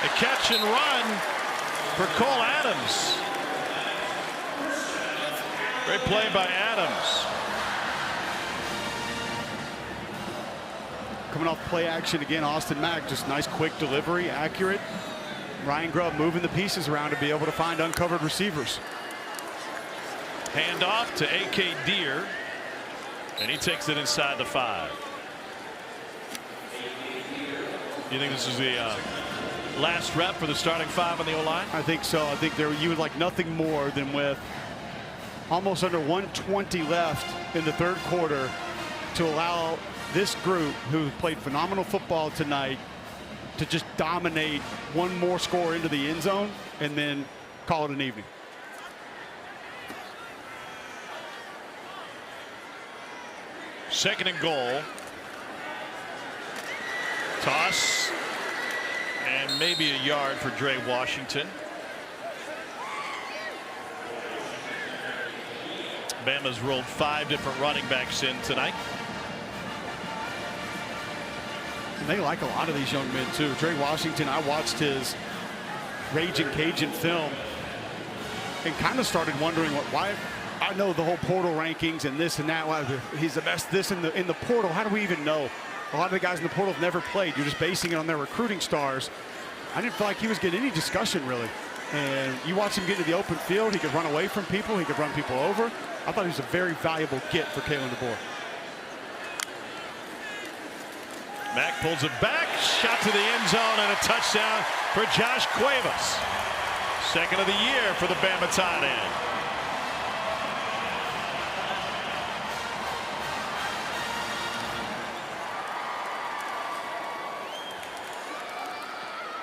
a catch and run for Cole Adams. Great play by Adams. Coming off play action again, Austin Mack, just nice quick delivery, accurate. Ryan Grubb moving the pieces around to be able to find uncovered receivers. Hand off to A.K. Deere, and he takes it inside the 5. You think this is the last rep for the starting 5 on the O-line? I think so. I think you would like nothing more than with almost under 120 left in the third quarter to allow this group, who played phenomenal football tonight, to just dominate one more score into the end zone and then call it an evening. Second and goal. Toss. And maybe a yard for Dre Washington. Bama's rolled 5 different running backs in tonight. And they like a lot of these young men too. Dre Washington, I watched his Raging Cajun film and kind of started wondering why. I know the whole portal rankings and this and that. Why he's the best this in the portal. How do we even know? A lot of the guys in the portal have never played. You're just basing it on their recruiting stars. I didn't feel like he was getting any discussion really. And you watch him get into the open field. He could run away from people. He could run people over. I thought he was a very valuable get for Kalen DeBoer. Mack pulls it back, shot to the end zone, and a touchdown for Josh Cuevas. Second of the year for the Bama tight end.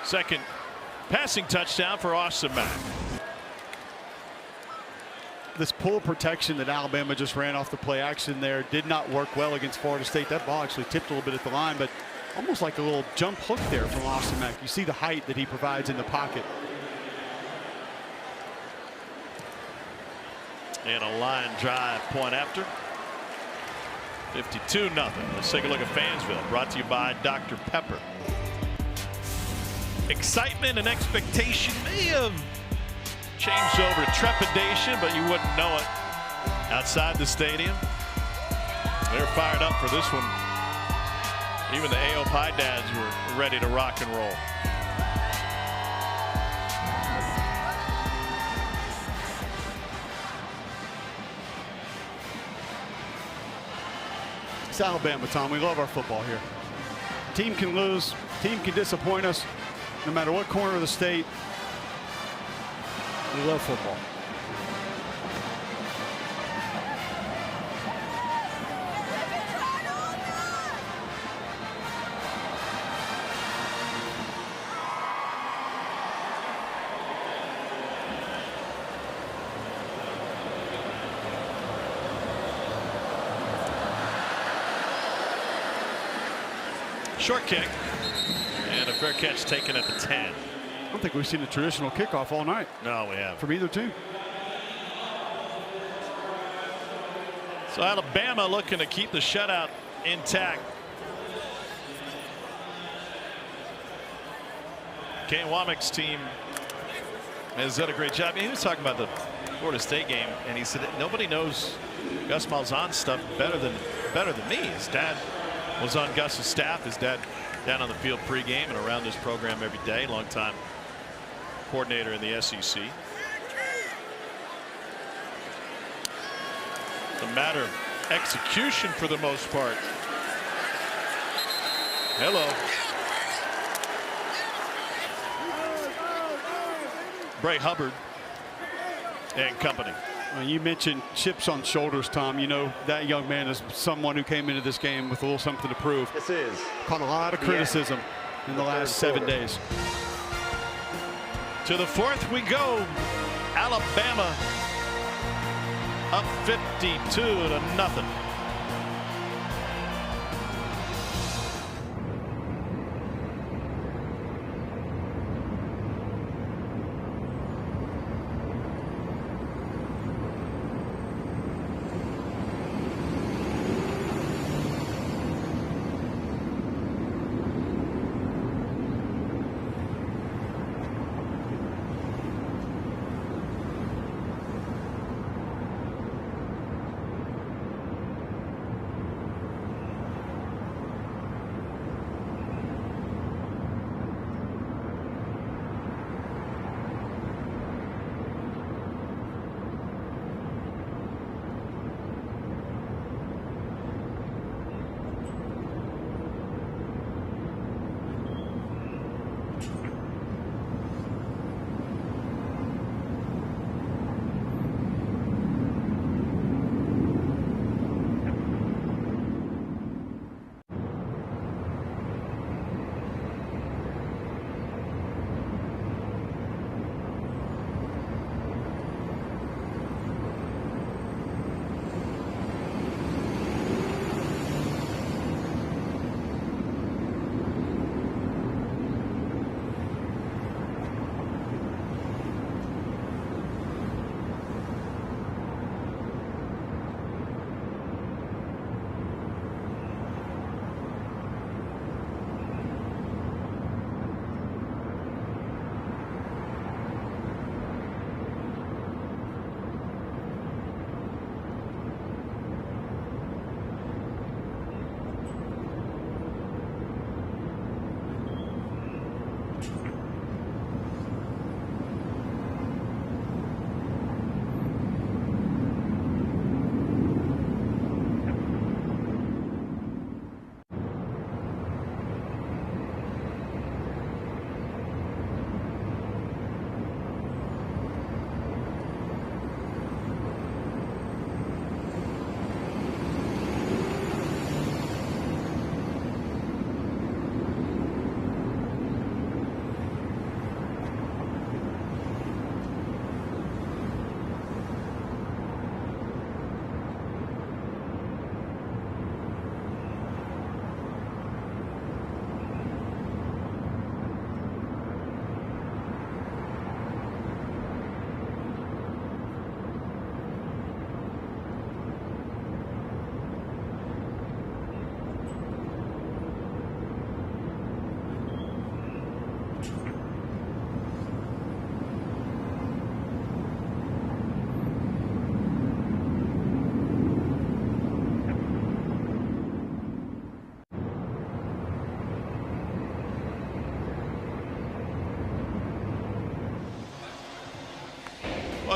Second Passing touchdown for Austin Mack. This pull protection that Alabama just ran off the play action there did not work well against Florida State. That ball actually tipped a little bit at the line, but almost like a little jump hook there from Austin Mack. You see the height that he provides in the pocket. And a line drive point after. 52-0. Let's take a look at Fansville, brought to you by Dr. Pepper. Excitement and expectation may have changed over to trepidation, but you wouldn't know it outside the stadium. They're fired up for this one. Even the AO Pi dads were ready to rock and roll. It's Alabama, Tom. We love our football here. Team can lose, team can disappoint us, no matter what corner of the state. We love football. Short kick, and a fair catch taken at the 10. I don't think we've seen a traditional kickoff all night. No, we haven't. From either team. So Alabama looking to keep the shutout intact. Kane Womack's team has done a great job. He was talking about the Florida State game, and he said that nobody knows Gus Malzahn's stuff better than me. His dad was on Gus's staff. His dad down on the field pregame and around this program every day. Longtime coordinator in the SEC. It's a matter of execution for the most part. Hello. Bray Hubbard and company. Well, you mentioned chips on shoulders, Tom. You know that young man is someone who came into this game with a little something to prove. This is caught a lot of criticism in the last 7 days. To the fourth we go. Alabama up 52-0.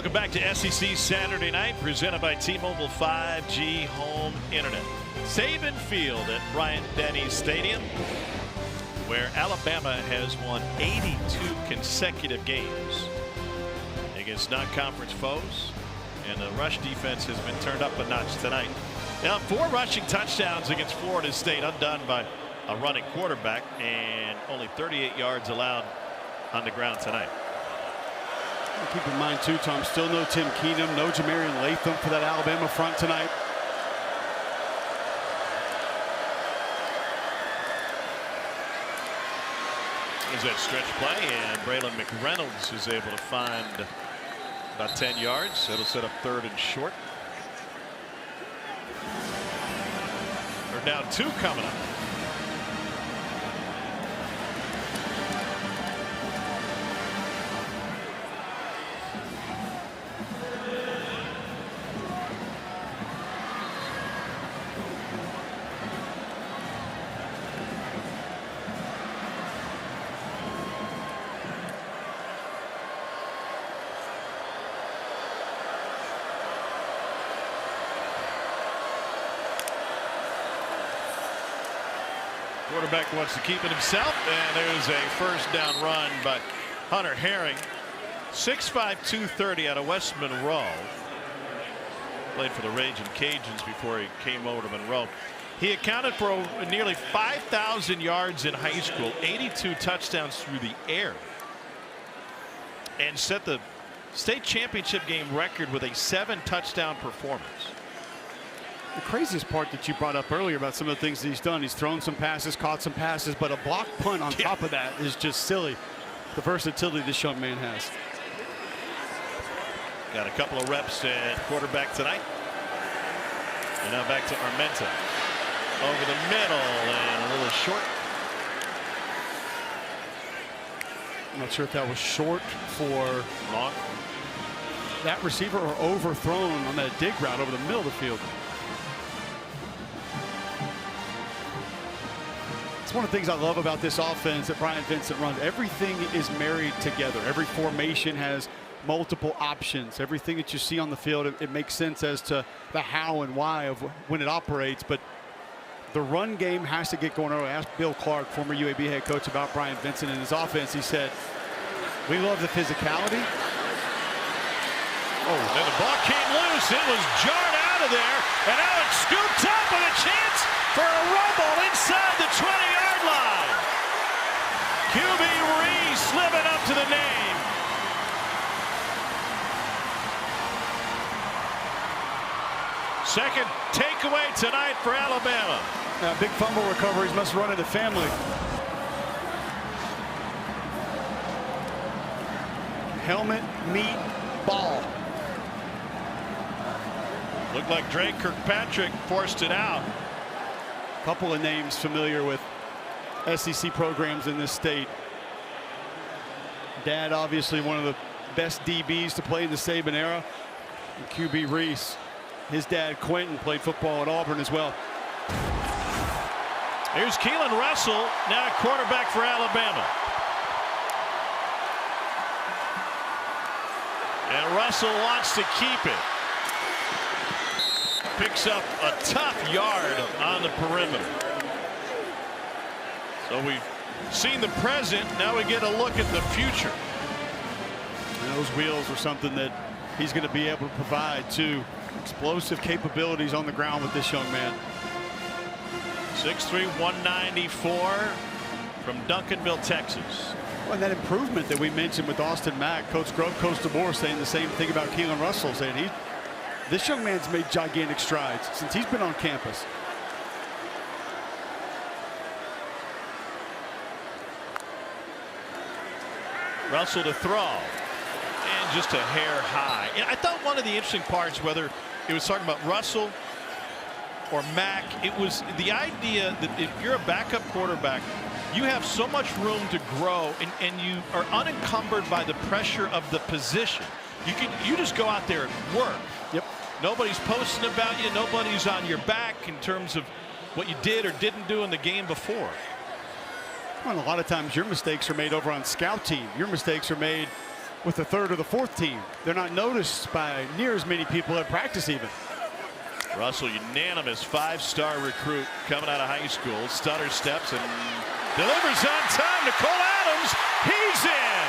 Welcome back to SEC Saturday Night, presented by T-Mobile 5G Home Internet. Saban Field at Bryant-Denny Stadium, where Alabama has won 82 consecutive games against non-conference foes, and the rush defense has been turned up a notch tonight. Now, 4 rushing touchdowns against Florida State, undone by a running quarterback, and only 38 yards allowed on the ground tonight. Keep in mind, too, Tom, still no Tim Keenum, no Jamarian Latham for that Alabama front tonight. There's that stretch play, and Braylon McReynolds is able to find about 10 yards. It'll set up 3rd and short. They're down 2 coming up. Quarterback wants to keep it himself, and there's a first down run by Hunter Herring. 6'5", 230 out of West Monroe. Played for the Raging Cajuns before he came over to Monroe. He accounted for nearly 5,000 yards in high school, 82 touchdowns through the air, and set the state championship game record with a 7-touchdown performance. The craziest part that you brought up earlier about some of the things that he's done, he's thrown some passes, caught some passes, but a block punt on top of that is just silly. The versatility this young man has. Got a couple of reps at quarterback tonight. And now back to Armenta. Over the middle and a little short. I'm not sure if that was short for long. That receiver or overthrown on that dig route over the middle of the field. It's one of the things I love about this offense that Brian Vincent runs. Everything is married together. Every formation has multiple options. Everything that you see on the field, it makes sense as to the how and why of when it operates. But the run game has to get going early. I asked Bill Clark, former UAB head coach, about Brian Vincent and his offense. He said, we love the physicality. Oh, and the ball came loose. It was jarred out of there. And now it's scooped up with a chance for a rumble inside the 20-yard line. QB Reese living up to the name. Second takeaway tonight for Alabama. Big fumble recoveries must run in the family. Helmet, meat, ball. Looked like Drake Kirkpatrick forced it out. A couple of names familiar with SEC programs in this state. Dad, obviously one of the best DBs to play in the Saban era. And QB Reese, his dad Quentin played football at Auburn as well. Here's Keelan Russell, now quarterback for Alabama. And Russell wants to keep it. Picks up a tough yard on the perimeter. So we've seen the present. Now we get a look at the future. And those wheels are something that he's going to be able to provide too. Explosive capabilities on the ground with this young man. 6'3", 194 from Duncanville, Texas. Well, and that improvement that we mentioned with Austin Mack, Coach Grove, Coach DeBoer saying the same thing about Keelan Russell, saying this young man's made gigantic strides since he's been on campus. Russell to throw, and just a hair high. And I thought one of the interesting parts, whether it was talking about Russell or Mack, it was the idea that if you're a backup quarterback, you have so much room to grow, and you are unencumbered by the pressure of the position. You just go out there and work. Yep. Nobody's posting about you. Nobody's on your back in terms of what you did or didn't do in the game before. Well, a lot of times your mistakes are made over on scout team. Your mistakes are made with the third or the fourth team. They're not noticed by near as many people at practice even. Russell, unanimous 5-star recruit coming out of high school, stutter steps and delivers on time to Cole Adams. He's in.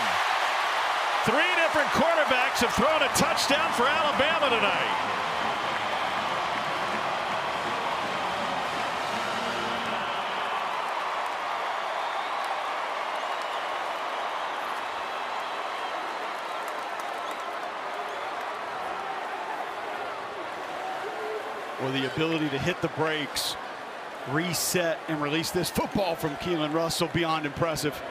3 different quarterbacks have thrown a touchdown for Alabama tonight. Well, the ability to hit the brakes, reset, and release this football from Keelan Russell, beyond impressive.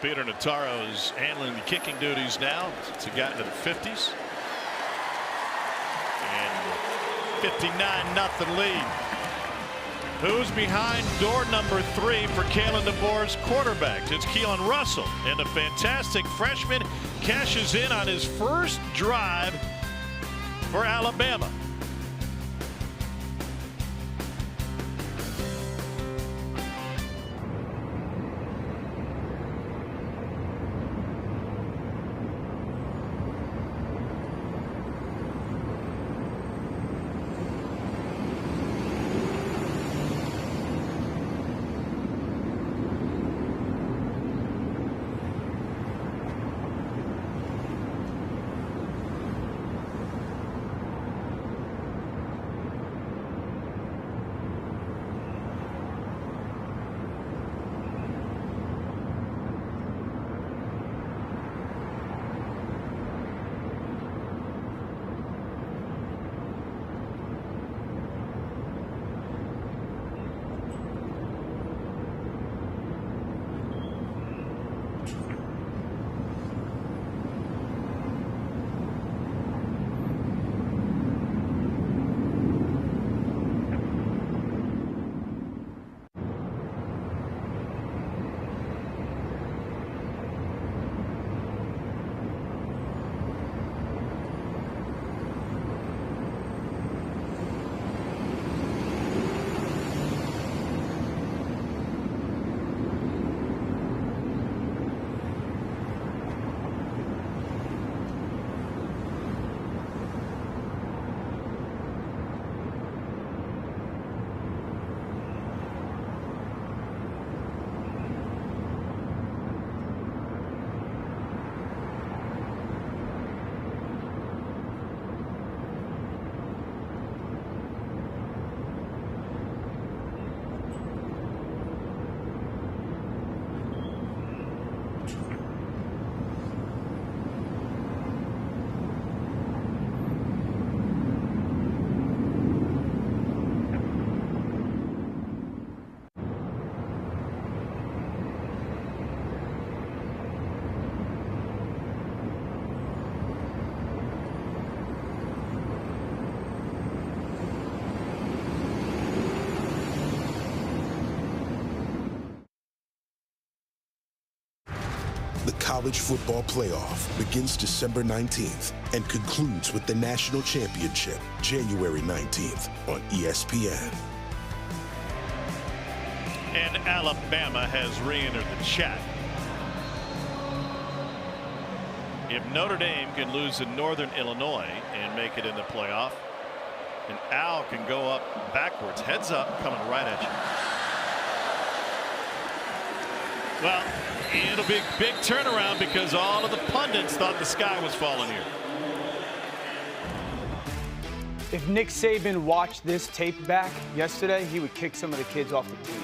Peter Notaro is handling the kicking duties now since he got into the 50s. And 59-0 lead. Who's behind door number 3 for Kalen DeBoer's quarterbacks? It's Keelan Russell, and the fantastic freshman cashes in on his first drive for Alabama. The College Football Playoff begins December 19th and concludes with the National Championship January 19th on ESPN. And Alabama has re-entered the chat. If Notre Dame can lose in Northern Illinois and make it in the playoff, and Al can go up backwards, heads up, coming right at you. Well, it'll be a big turnaround because all of the pundits thought the sky was falling here. If Nick Saban watched this tape back yesterday, he would kick some of the kids off the team.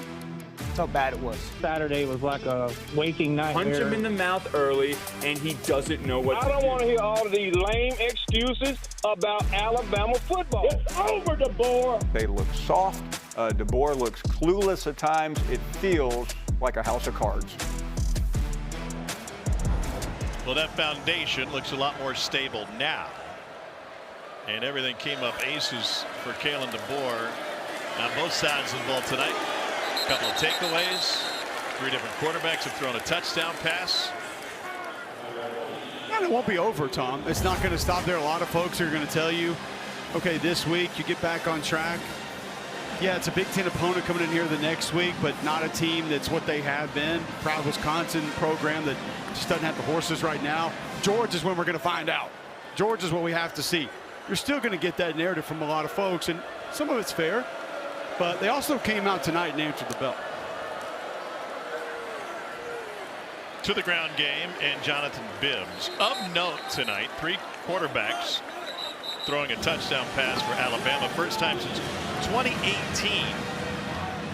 That's how bad it was. Saturday was like a waking nightmare. Punch him in the mouth early, and he doesn't know what to do. I don't want to hear all of these lame excuses about Alabama football. It's over, DeBoer. They look soft. DeBoer looks clueless at times. It feels like a house of cards. Well, that foundation looks a lot more stable now. And everything came up aces for Kalen DeBoer on both sides of the ball tonight. A couple of takeaways. 3 different quarterbacks have thrown a touchdown pass. And it won't be over, Tom. It's not going to stop there. A lot of folks are going to tell you, okay, this week you get back on track. Yeah, it's a Big Ten opponent coming in here the next week, but not a team that's what they have been. Proud Wisconsin program that just doesn't have the horses right now. Georgia is when we're going to find out. Georgia is what we have to see. You're still going to get that narrative from a lot of folks, and some of it's fair, but they also came out tonight and answered the bell. To the ground game, and Jonathan Bibbs. Of note tonight, 3 quarterbacks throwing a touchdown pass for Alabama. First time since 2018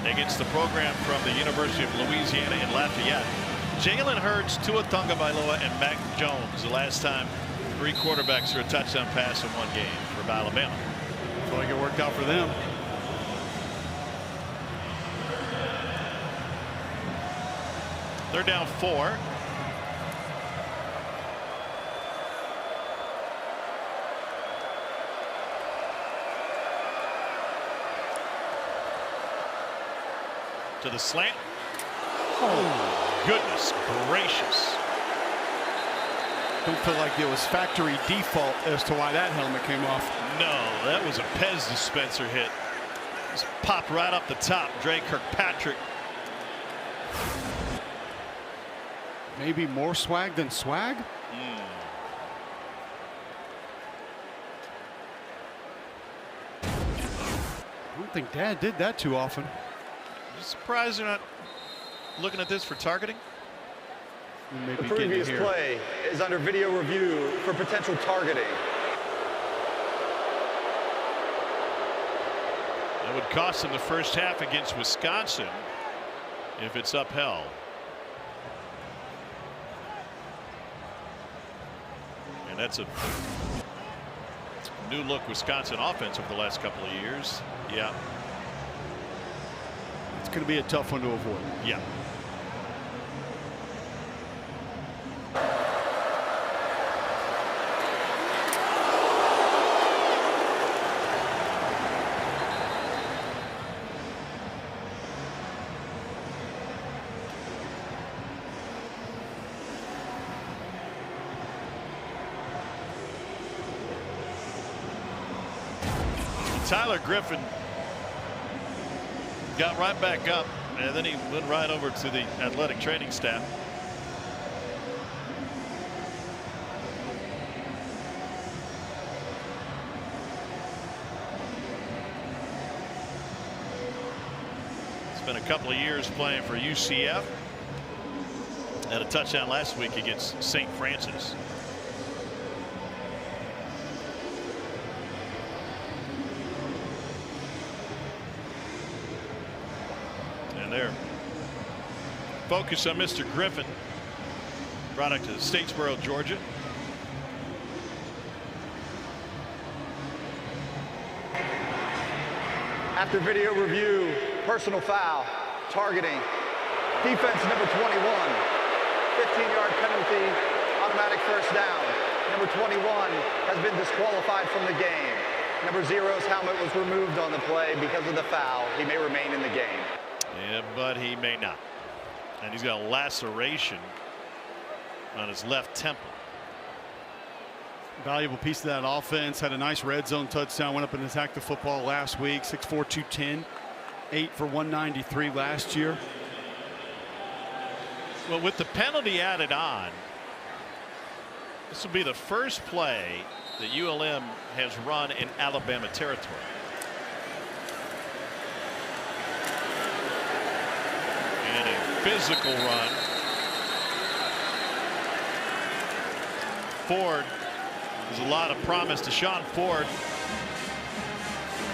against the program from the University of Louisiana in Lafayette. Jalen Hurts, Tua Tagovailoa, and Mac Jones. The last time 3 quarterbacks threw a touchdown pass in one game for Alabama. Looks like it worked out for them. They're down 4. To the slant. Oh, goodness gracious. Don't feel like it was factory default as to why that helmet came off. No, that was a Pez dispenser hit. Just popped right up the top. Dre Kirkpatrick. Maybe more swag than swag? I don't think Dad did that too often. I'm surprised they're not looking at this for targeting. The previous play is under video review for potential targeting. That would cost them the first half against Wisconsin if it's upheld. And that's a new look Wisconsin offense over the last couple of years. Yeah. It's going to be a tough one to avoid. Yeah. Tyler Griffin got right back up, and then he went right over to the athletic training staff. Spent a couple of years playing for UCF. Had a touchdown last week against St. Francis. There. Focus on Mr. Griffin. Product of Statesboro, Georgia. After video review, personal foul, targeting, defense number 21, 15-yard penalty, automatic first down. Number 21 has been disqualified from the game. Number 0's helmet was removed on the play because of the foul. He may remain in the game. Yeah, but he may not. And he's got a laceration on his left temple. Valuable piece of that offense. Had a nice red zone touchdown. Went up and attacked the football last week. 6'4", 210. 8 for 193 last year. Well, with the penalty added on, this will be the first play that ULM has run in Alabama territory. And a physical run. Ford, there's a lot of promise to Sean Ford.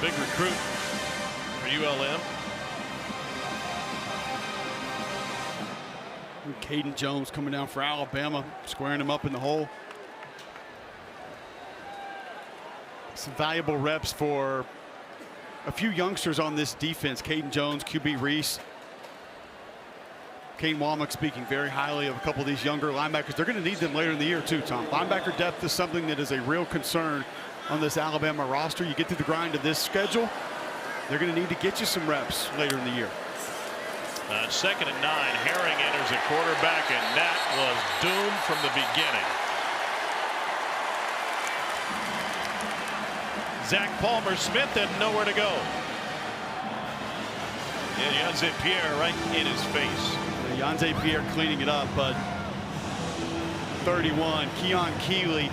Big recruit for ULM. Caden Jones coming down for Alabama, squaring him up in the hole. Some valuable reps for a few youngsters on this defense. Caden Jones, QB Reese. Kane Womack speaking very highly of a couple of these younger linebackers. They're going to need them later in the year too, Tom. Linebacker depth is something that is a real concern on this Alabama roster. You get through the grind of this schedule, they're going to need to get you some reps later in the year. 2nd and 9, Herring enters at quarterback, and that was doomed from the beginning. Zach Palmer Smith had nowhere to go. Yeah, Yanze Pierre right in his face. Yanze Pierre cleaning it up, but 31, Keon Keeley.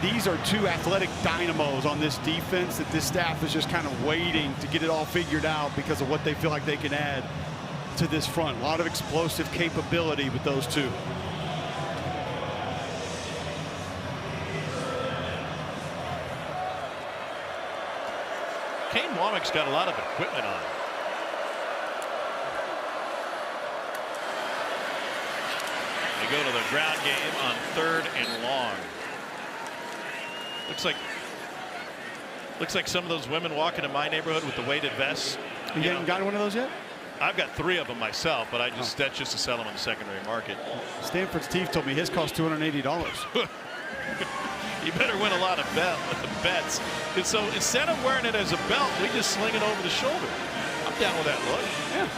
These are two athletic dynamos on this defense that this staff is just kind of waiting to get it all figured out because of what they feel like they can add to this front. A lot of explosive capability with those two. Kane Womack's got a lot of equipment on. They go to the ground game on 3rd and long. Looks like some of those women walking in my neighborhood with the weighted vests. You haven't gotten one of those yet? I've got 3 of them myself, but that's just to sell them on the secondary market. Stanford Steve told me his cost $280. You better win a lot of bets. And so instead of wearing it as a belt, we just sling it over the shoulder. I'm down with that look. Yeah.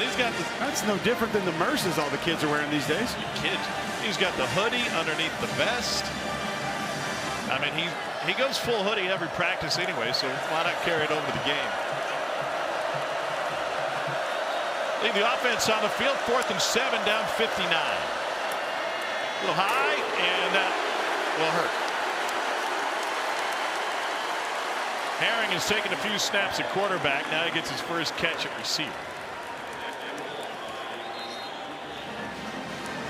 He's got that's no different than the Merces all the kids are wearing these days. Kids. He's got the hoodie underneath the vest. I mean, he goes full hoodie every practice anyway, so why not carry it over the game? Leave the offense on the field, 4th and 7, down 59. A little high, and that will hurt. Herring has taken a few snaps at quarterback. Now he gets his first catch at receiver.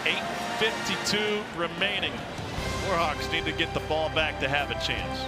8:52 remaining. Warhawks need to get the ball back to have a chance.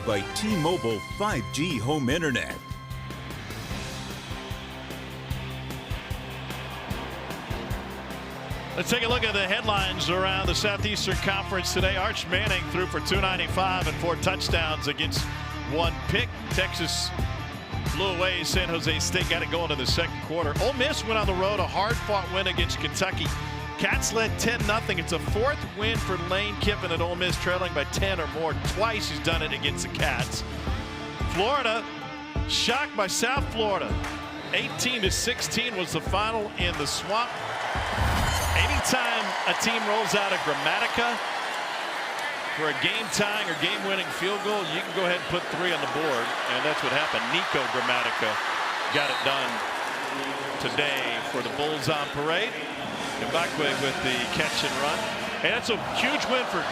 By T-Mobile 5G home internet. Let's take a look at the headlines around the Southeastern Conference today. Arch Manning threw for 295 and 4 touchdowns against 1 pick. Texas blew away San Jose State, got it going in the 2nd quarter. Ole Miss went on the road, a hard-fought win against Kentucky. Cats led 10-0. It's a 4th win for Lane Kiffin at Ole Miss, trailing by 10 or more. Twice he's done it against the Cats. Florida shocked by South Florida. 18-16 was the final in the Swamp. Anytime a team rolls out of Gramatica for a game-tying or game-winning field goal, you can go ahead and put 3 on the board, and that's what happened. Nico Gramatica got it done today for the Bulls on parade. Mbakwe with the catch and run. And that's a huge win for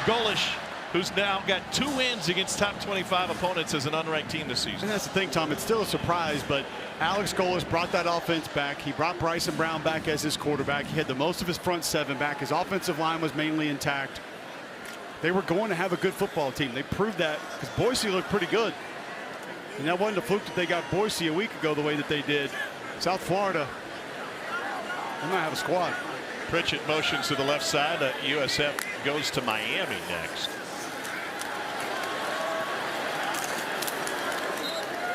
Golish who's now got 2 wins against top 25 opponents as an unranked team this season. And that's the thing, Tom. It's still a surprise, but Alex Golis brought that offense back. He brought Bryson Brown back as his quarterback. He had the most of his front 7 back. His offensive line was mainly intact. They were going to have a good football team. They proved that because Boise looked pretty good. And that wasn't a fluke that they got Boise a week ago the way that they did. South Florida, they might have a squad. Pritchett motions to the left side. USF goes to Miami next.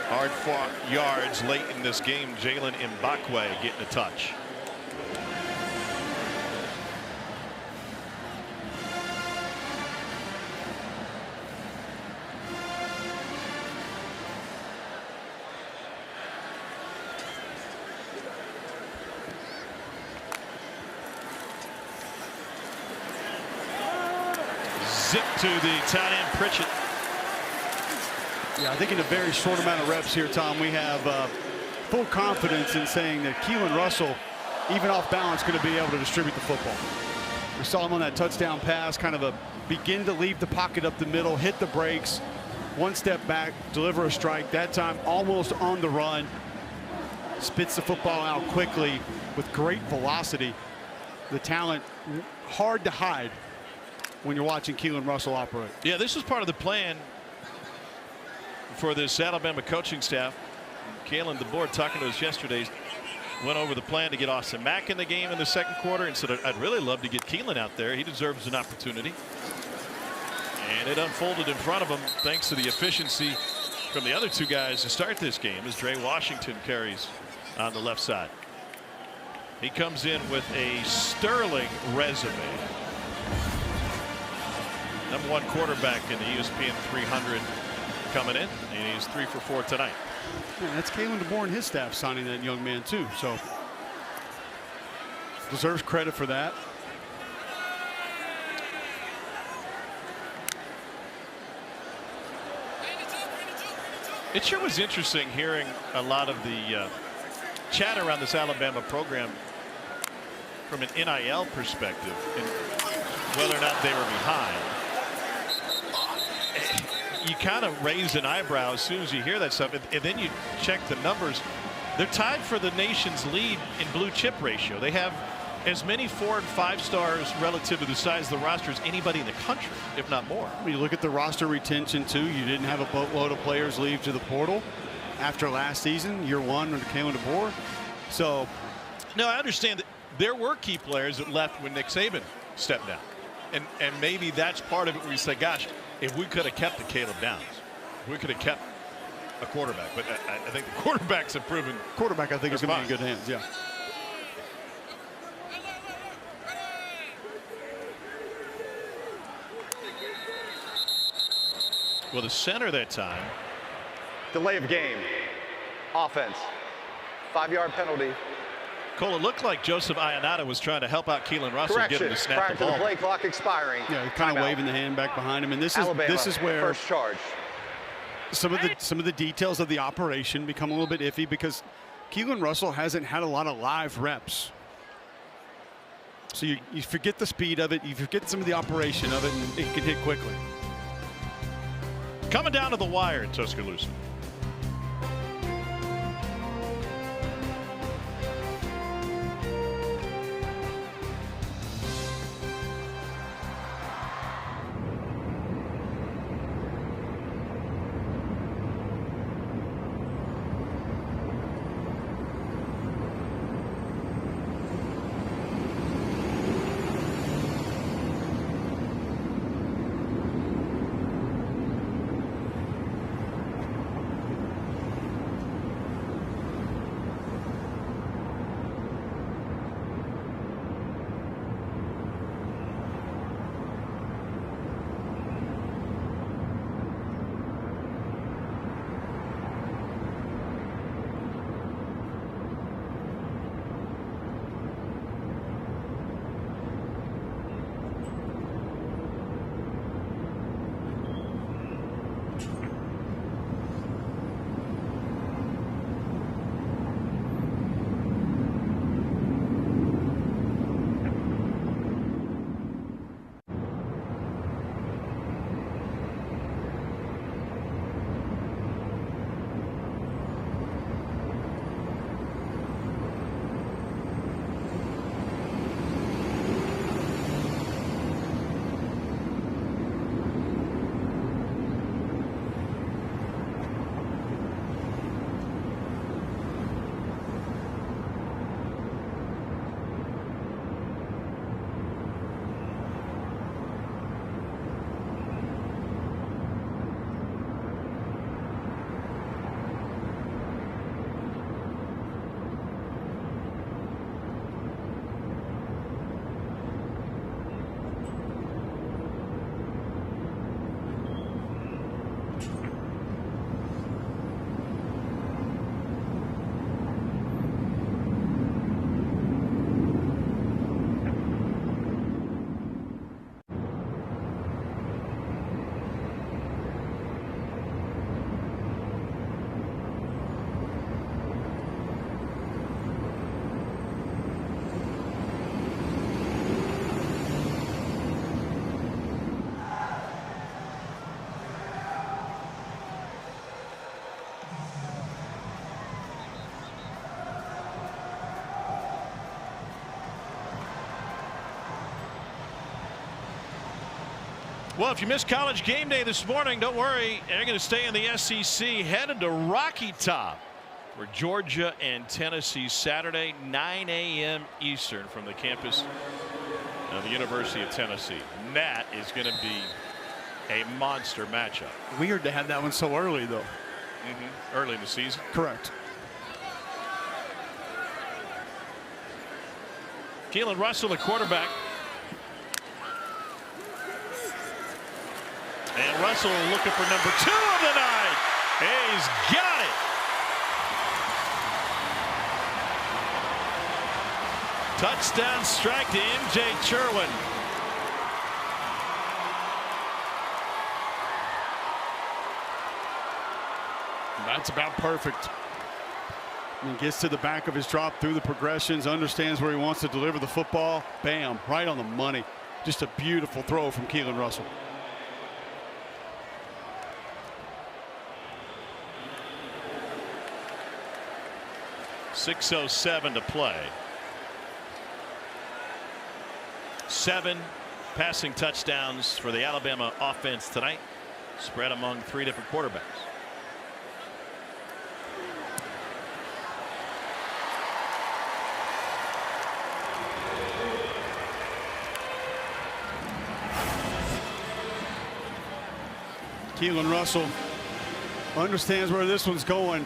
Hard fought yards late in this game. Jalen Mbakwe getting a touch. Zip to the tight end, Pritchett. Yeah, I think in a very short amount of reps here, Tom, we have full confidence in saying that Keelan Russell, even off balance, going to be able to distribute the football. We saw him on that touchdown pass, kind of begin to leave the pocket up the middle, hit the brakes, 1 step back, deliver a strike. That time almost on the run, spits the football out quickly with great velocity. The talent hard to hide when you're watching Keelan Russell operate. Yeah, this was part of the plan for this Alabama coaching staff. Kalen DeBoer, talking to us yesterday, went over the plan to get Austin Mack in the game in the second quarter and said, I'd really love to get Keelan out there. He deserves an opportunity. And it unfolded in front of him thanks to the efficiency from the other 2 guys to start this game as Dre Washington carries on the left side. He comes in with a sterling resume. #1 quarterback in the ESPN 300 coming in, and he's 3 for 4 tonight. Yeah, that's Kalen DeBoer and his staff signing that young man too, so deserves credit for that. It sure was interesting hearing a lot of the chat around this Alabama program from an NIL perspective and whether or not they were behind. You kind of raise an eyebrow as soon as you hear that stuff, and then you check the numbers. They're tied for the nation's lead in blue chip ratio. They have as many 4- and 5-stars relative to the size of the roster as anybody in the country, if not more. When you look at the roster retention too, you didn't have a boatload of players leave to the portal after last season, year 1 under Kalen DeBoer. So, no, I understand that there were key players that left when Nick Saban stepped down, and maybe that's part of it where you say, gosh, if we could have kept the Caleb Downs, we could have kept a quarterback. But I think the quarterbacks have proven. Quarterback, I think, is going to be in good hands. Yeah. Well, the center that time. Delay of game. Offense. 5-yard penalty. Cole, it looked like Joseph Ionata was trying to help out Keelan Russell, get him to snap the ball. Prior to the play clock expiring. Yeah, kind of waving the hand back behind him, and this is where first charge. Some of the details of the operation become a little bit iffy because Keelan Russell hasn't had a lot of live reps. So you forget the speed of it, you forget some of the operation of it, and it can hit quickly. Coming down to the wire in Tuscaloosa. Well, if you missed College Game Day this morning, don't worry. They're going to stay in the SEC, headed to Rocky Top for Georgia and Tennessee Saturday, 9 a.m. Eastern from the campus of the University of Tennessee. And that is going to be a monster matchup. Weird to have that one so early, though. Early in the season. Correct. Keelan Russell, the quarterback. And Russell looking for number 2 of the night. He's got it. Touchdown strike to MJ Sherwin. That's about perfect. He gets to the back of his drop through the progressions, understands where he wants to deliver the football. Bam, right on the money. Just a beautiful throw from Keelan Russell. .607 to play. 7 passing touchdowns for the Alabama offense tonight, spread among 3 different quarterbacks. Keelan Russell understands where this one's going.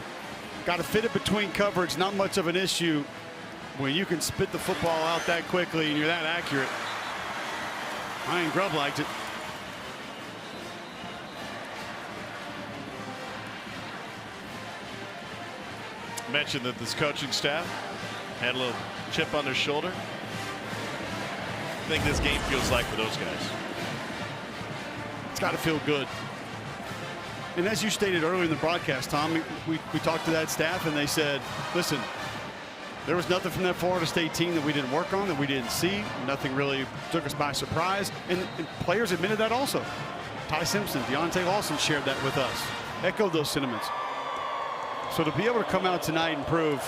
Got to fit it between coverage. Not much of an issue when you can spit the football out that quickly and you're that accurate. Ryan Grubb liked it. Mentioned that this coaching staff had a little chip on their shoulder. I think this game feels like for those guys. It's got to feel good. And as you stated earlier in the broadcast, Tom, we talked to that staff and they said, listen, there was nothing from that Florida State team that we didn't work on, that we didn't see. Nothing really took us by surprise. And players admitted that also. Ty Simpson, Deontay Lawson shared that with us, echoed those sentiments. So to be able to come out tonight and prove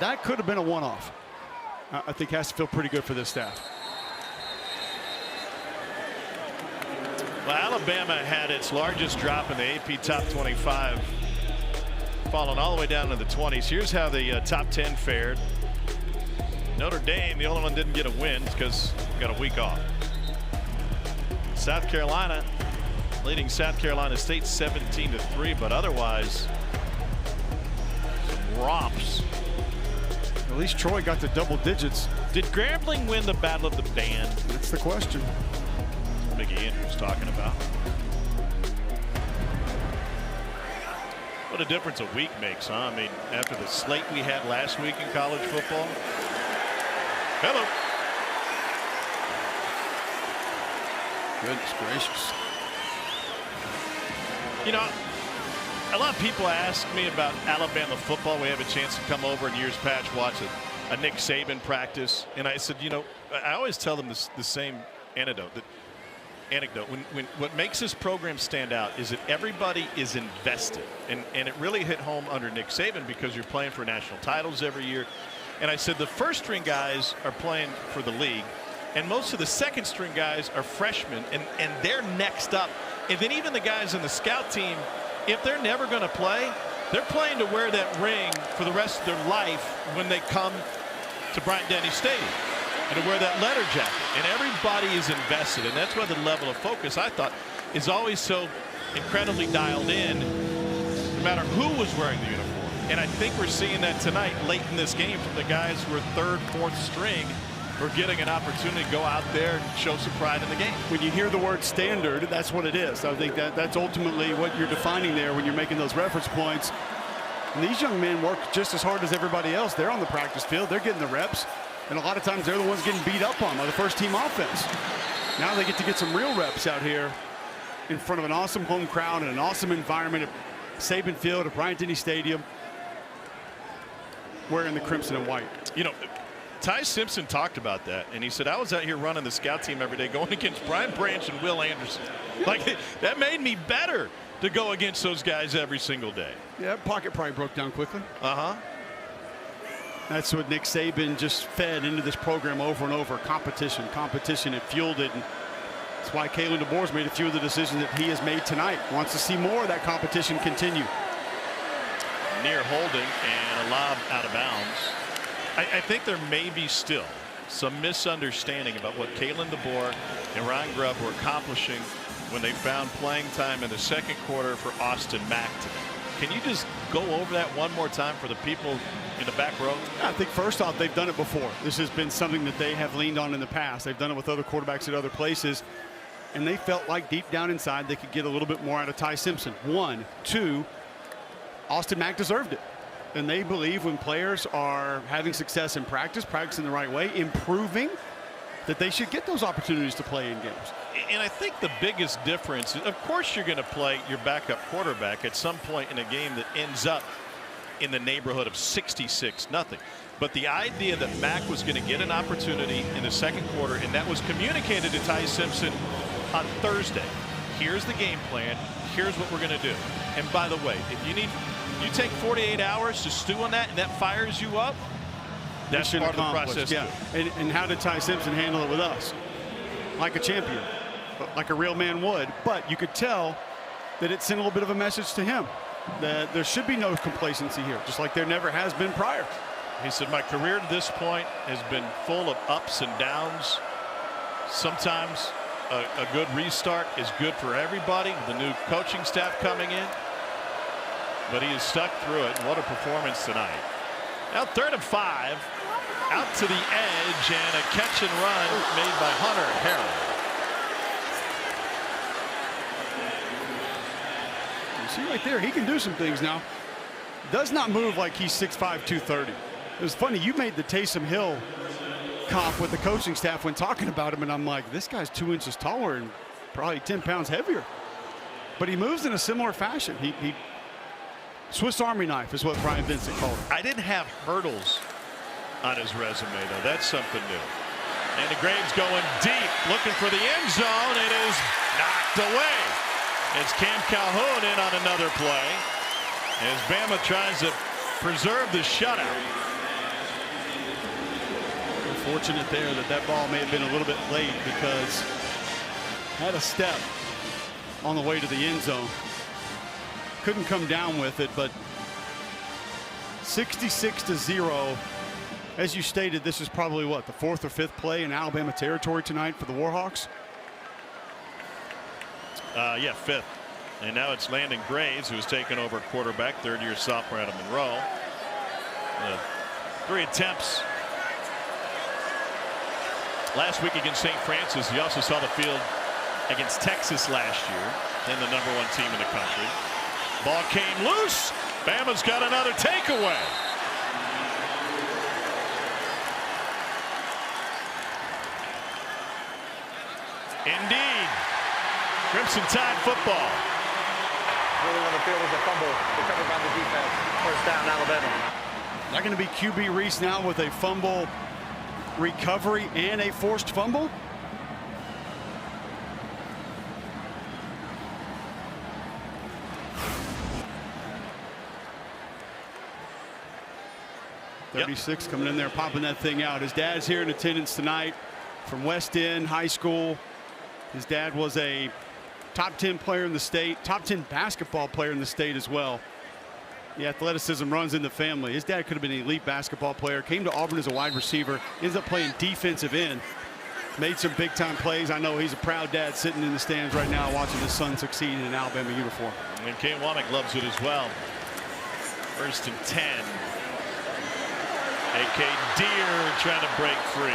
that could have been a one-off, I think has to feel pretty good for this staff. Well, Alabama had its largest drop in the AP top 25, falling all the way down to the 20s. Here's how the top 10 fared. Notre Dame, the only one didn't get a win because got a week off. South Carolina leading South Carolina State 17-3, but otherwise some romps. At least Troy got to double digits. Did Grambling win the Battle of the Band? That's the question. Mickey Andrews talking about. What a difference a week makes, huh? I mean, after the slate we had last week in college football. Hello. Goodness gracious. You know, a lot of people ask me about Alabama football. We have a chance to come over in years past, watch a Nick Saban practice. And I said, you know, I always tell them the same anecdote. What makes this program stand out is that everybody is invested, and it really hit home under Nick Saban because you're playing for national titles every year. And I said the first string guys are playing for the league, and most of the second string guys are freshmen, and they're next up. And then even the guys in the scout team, if they're never going to play, they're playing to wear that ring for the rest of their life when they come to Bryant-Denny Stadium, and to wear that letter jacket. And everybody is invested, and that's why the level of focus, I thought, is always so incredibly dialed in, no matter who was wearing the uniform. And I think we're seeing that tonight late in this game from the guys who are third, fourth string, who are getting an opportunity to go out there and show some pride in the game. When you hear the word standard, that's what it is. I think that's ultimately what you're defining there when you're making those reference points. And these young men work just as hard as everybody else. They're on the practice field. They're getting the reps. And a lot of times they're the ones getting beat up on by the first team offense. Now they get to get some real reps out here in front of an awesome home crowd and an awesome environment at Saban Field, at Bryant-Denny Stadium, wearing the crimson and white. You know, Ty Simpson talked about that, and he said, I was out here running the scout team every day going against Brian Branch and Will Anderson. Like, that made me better to go against those guys every single day. Yeah, pocket probably broke down quickly. Uh-huh. That's what Nick Saban just fed into this program over and over. Competition. It fueled it. And That's why Kalen DeBoer's made a few of the decisions that he has made tonight. Wants to see more of that competition continue. Near holding and a lob out of bounds. I think there may be still some misunderstanding about what Kalen DeBoer and Ryan Grubb were accomplishing when they found playing time in the second quarter for Austin Mack today. Can you just go over that one more time for the people in the back row? I think first off, they've done it before. This has been something that they have leaned on in the past. They've done it with other quarterbacks at other places, and they felt like deep down inside they could get a little bit more out of Ty Simpson. 1, 2, Austin Mack deserved it. And they believe when players are having success in practice, practicing the right way, improving, that they should get those opportunities to play in games. And I think the biggest difference, of course you're going to play your backup quarterback at some point in a game that ends up in the neighborhood of 66-0. But the idea that Mack was going to get an opportunity in the second quarter, and that was communicated to Ty Simpson on Thursday. Here's the game plan. Here's what we're going to do. And by the way, if you take 48 hours to stew on that and that fires you up, that's part of the process. Yeah. And how did Ty Simpson handle it with us? Like a champion, like a real man would. But you could tell that it sent a little bit of a message to him that there should be no complacency here, just like there never has been prior. He said, my career to this point has been full of ups and downs. Sometimes a good restart is good for everybody. The new coaching staff coming in. But he has stuck through it. What a performance tonight. Now 3rd and 5. Out to the edge, and a catch and run made by Hunter Harrell. You see right there, he can do some things now. Does not move like he's 6'5", 230. It was funny, you made the Taysom Hill comp with the coaching staff when talking about him, and I'm like, this guy's 2 inches taller and probably 10 pounds heavier. But he moves in a similar fashion. He Swiss Army knife is what Brian Vincent called it. I didn't have hurdles on his resume, though. That's something new. And the Graves going deep, looking for the end zone. It is knocked away. It's Cam Calhoun in on another play as Bama tries to preserve the shutout. Unfortunate there that ball may have been a little bit late because had a step on the way to the end zone. Couldn't come down with it, but 66-0. As you stated, this is probably what, the 4th or 5th play in Alabama territory tonight for the Warhawks? Yeah, 5th. And now it's Landon Graves, who's taken over quarterback, 3rd-year sophomore out of Monroe. 3 attempts last week against St. Francis. He also saw the field against Texas last year, then the #1 team in the country. Ball came loose. Bama's got another takeaway. Indeed. Crimson Tide football. Rolling on the field was a fumble recovered by the defense. 1st down, Alabama. Not going to be QB Reese now with a fumble recovery and a forced fumble. Yep. 36 coming in there, popping that thing out. His dad's here in attendance tonight from West End High School. His dad was a top 10 player in the state, top 10 basketball player in the state as well. The athleticism runs in the family. His dad could have been an elite basketball player, came to Auburn as a wide receiver, ends up playing defensive end, made some big time plays. I know he's a proud dad sitting in the stands right now watching his son succeed in an Alabama uniform. And Kane Womack loves it as well. 1st and 10. A.K. Deere trying to break free.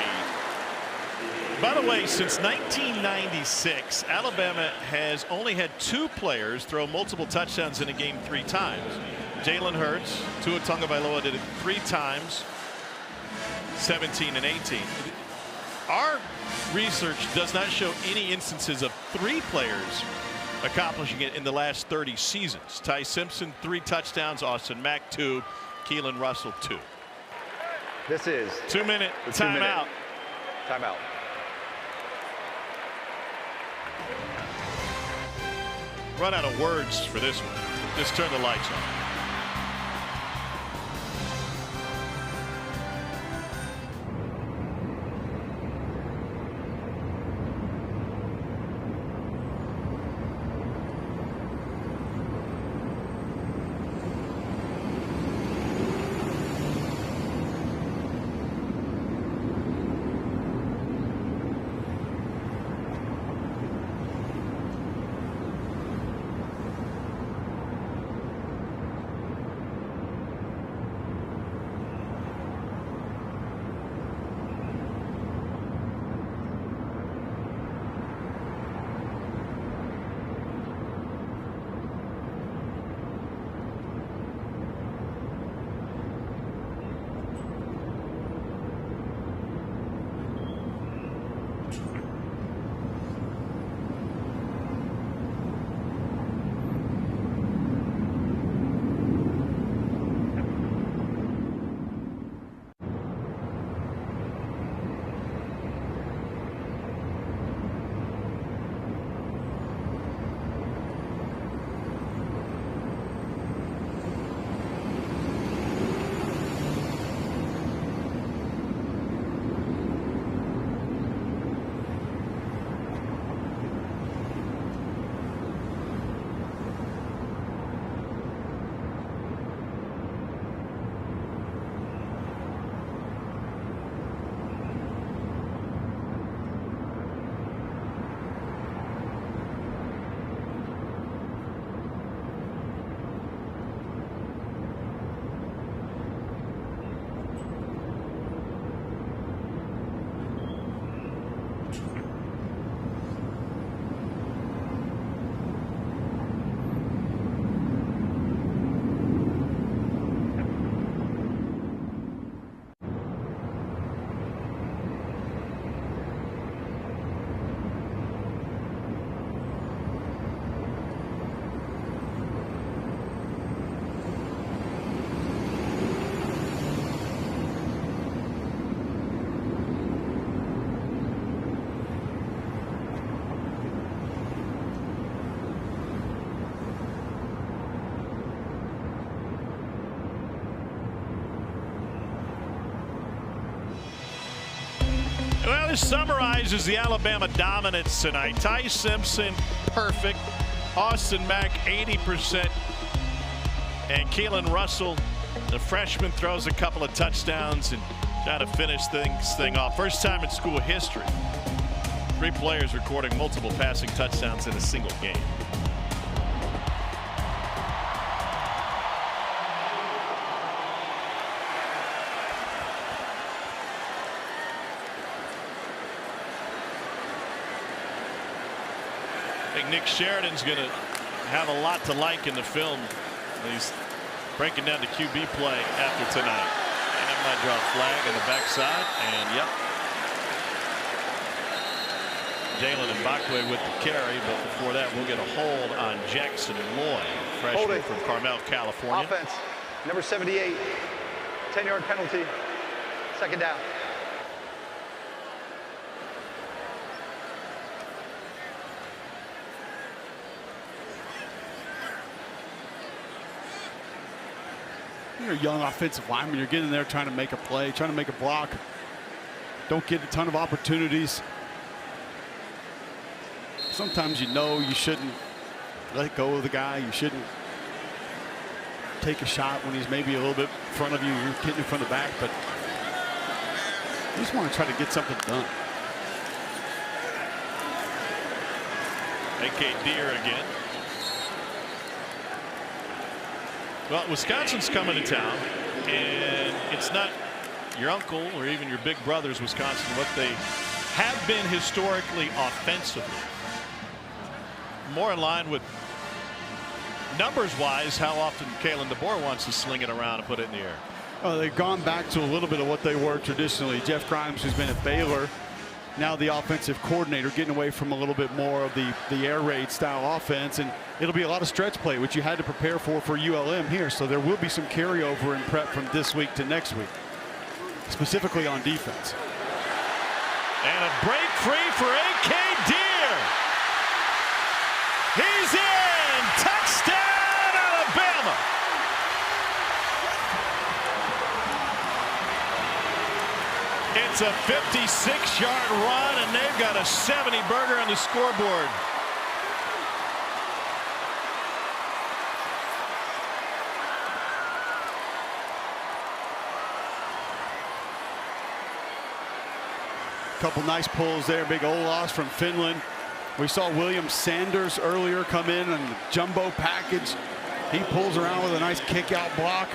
By the way, since 1996, Alabama has only had 2 players throw multiple touchdowns in a game 3 times. Jalen Hurts, Tua Tagovailoa did it 3 times, 17 and 18. Our research does not show any instances of 3 players accomplishing it in the last 30 seasons. Ty Simpson, 3 touchdowns, Austin Mack, 2, Keelan Russell, 2. This is 2-minute timeout. Timeout. Run out of words for this one. Just turn the lights on. of summarizes the Alabama dominance tonight. Ty Simpson, perfect. Austin Mack, 80%. And Keelan Russell, the freshman, throws a couple of touchdowns and try to finish thing off. First time in school history. 3 players recording multiple passing touchdowns in a single game. I think Nick Sheridan's going to have a lot to like in the film. He's breaking down the QB play after tonight. And that might draw a flag on the backside. And yep. Jalen Mbakwe with the carry, but before that we'll get a hold on Jackson Lloyd, freshman from Carmel, California. Offense, number 78, 10-yard penalty, second down. You're a young offensive lineman. You're getting there trying to make a play, trying to make a block. Don't get a ton of opportunities. Sometimes you know you shouldn't let go of the guy. You shouldn't take a shot when he's maybe a little bit in front of you. You're getting in front of the back, but you just want to try to get something done. A.K. Deere again. Well, Wisconsin's coming to town, and it's not your uncle or even your big brother's Wisconsin, what they have been historically offensively. More in line with numbers-wise, how often Kalen DeBoer wants to sling it around and put it in the air. Oh, they've gone back to a little bit of what they were traditionally. Jeff Grimes, who's been at Baylor, now the offensive coordinator, getting away from a little bit more of the air raid style offense, and it'll be a lot of stretch play, which you had to prepare for ULM here. So there will be some carryover in prep from this week to next week, specifically on defense. And a break free for A.K. Deere. He's in. Touchdown, Alabama. It's a 56-yard run, and they've got a 70-burger on the scoreboard. Couple nice pulls there. Big Olas from Finland. We saw William Sanders earlier come in and the jumbo package. He pulls around with a nice kick out block.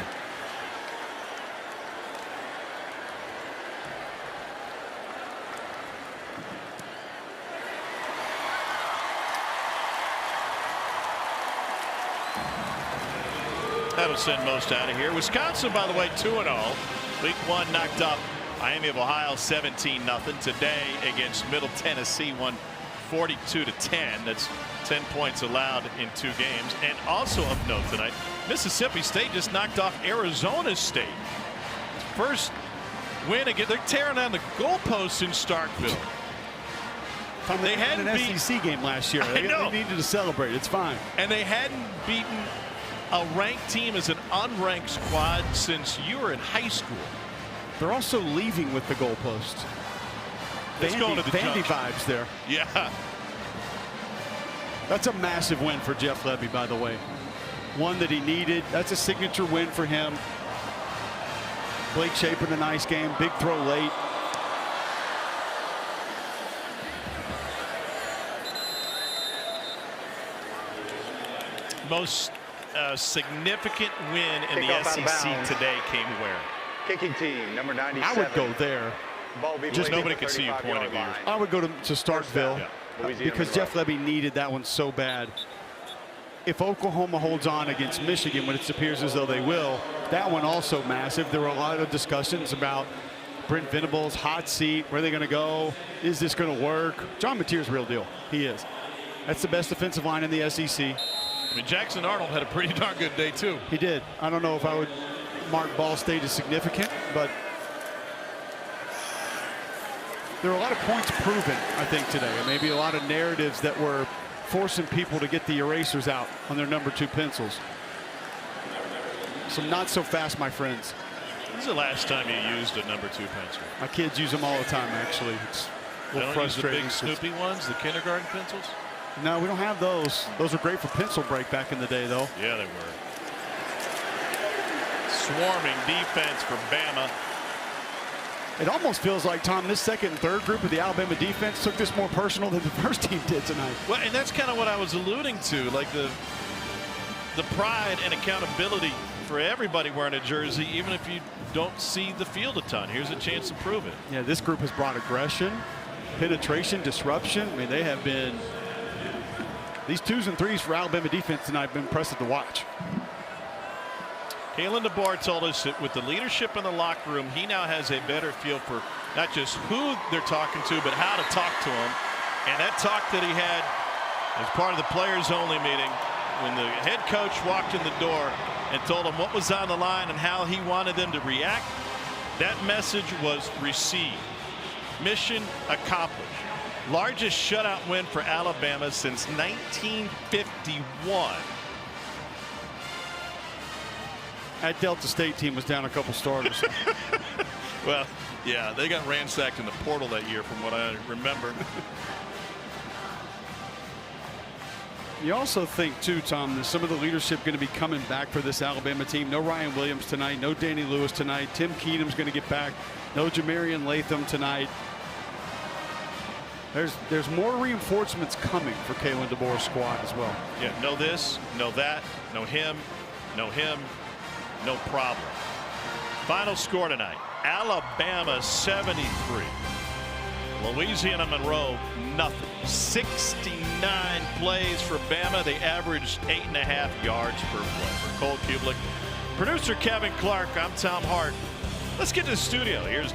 That'll send most out of here. Wisconsin, by the way, 2-0. Week 1 knocked up Miami of Ohio 17-0. Today against Middle Tennessee, won 42-10. That's 10 points allowed in 2 games. And also of note tonight, Mississippi State just knocked off Arizona State. First win again. They're tearing down the goalposts in Starkville. They had an SEC game last year. They needed to celebrate. It's fine. And they hadn't beaten a ranked team as an unranked squad since you were in high school. They're also leaving with the goalpost. Vandy vibes there. Yeah. That's a massive win for Jeff Lebby, by the way. One that he needed. That's a signature win for him. Blake Shapen, a nice game. Big throw late. Most significant win in the SEC today came where? Kicking team, number 97. I would go there. Just nobody can see you pointing. I would go to Starkville because Jeff Lebby needed that one so bad. If Oklahoma holds on against Michigan, when it appears as though they will, that one also massive. There were a lot of discussions about Brent Venables' hot seat. Where are they going to go? Is this going to work? John Mateer's real deal. He is. That's the best defensive line in the SEC. I mean, Jackson Arnold had a pretty darn good day, too. He did. I don't know if I would mark Ball State as significant, but there were a lot of points proven, I think, today. And maybe a lot of narratives that were forcing people to get the erasers out on their number 2 pencils. So not so fast, my friends. When's the last time you used a number 2 pencil? My kids use them all the time, actually. They don't use the big Snoopy ones, the kindergarten pencils? No, we don't have those. Those were great for pencil break back in the day, though. Yeah, they were. Swarming defense for Bama. It almost feels like, Tom, this second and third group of the Alabama defense took this more personal than the first team did tonight. Well, and that's kind of what I was alluding to, like the pride and accountability for everybody wearing a jersey, even if you don't see the field a ton. Here's a chance to prove it. Yeah, this group has brought aggression, penetration, disruption. I mean, they have been, these 2s and 3s for Alabama defense tonight have been impressive to watch. Kalen DeBoer told us that with the leadership in the locker room, he now has a better feel for not just who they're talking to, but how to talk to them. And that talk that he had as part of the players-only meeting, when the head coach walked in the door and told him what was on the line and how he wanted them to react, that message was received. Mission accomplished. Largest shutout win for Alabama since 1951. That Delta State team was down a couple starters. Well, yeah, they got ransacked in the portal that year from what I remember. You also think, too, Tom, that some of the leadership going to be coming back for this Alabama team. No Ryan Williams tonight. No Danny Lewis tonight. Tim Keenum's going to get back. No Jamarian Latham tonight. There's more reinforcements coming for Kalen DeBoer's squad as well. Yeah, know this, know that, know him, no problem. Final score tonight, Alabama 73. Louisiana-Monroe, nothing. 69 plays for Bama. They averaged 8.5 yards per play. For Cole Kublik, producer Kevin Clark, I'm Tom Hart. Let's get to the studio. Here's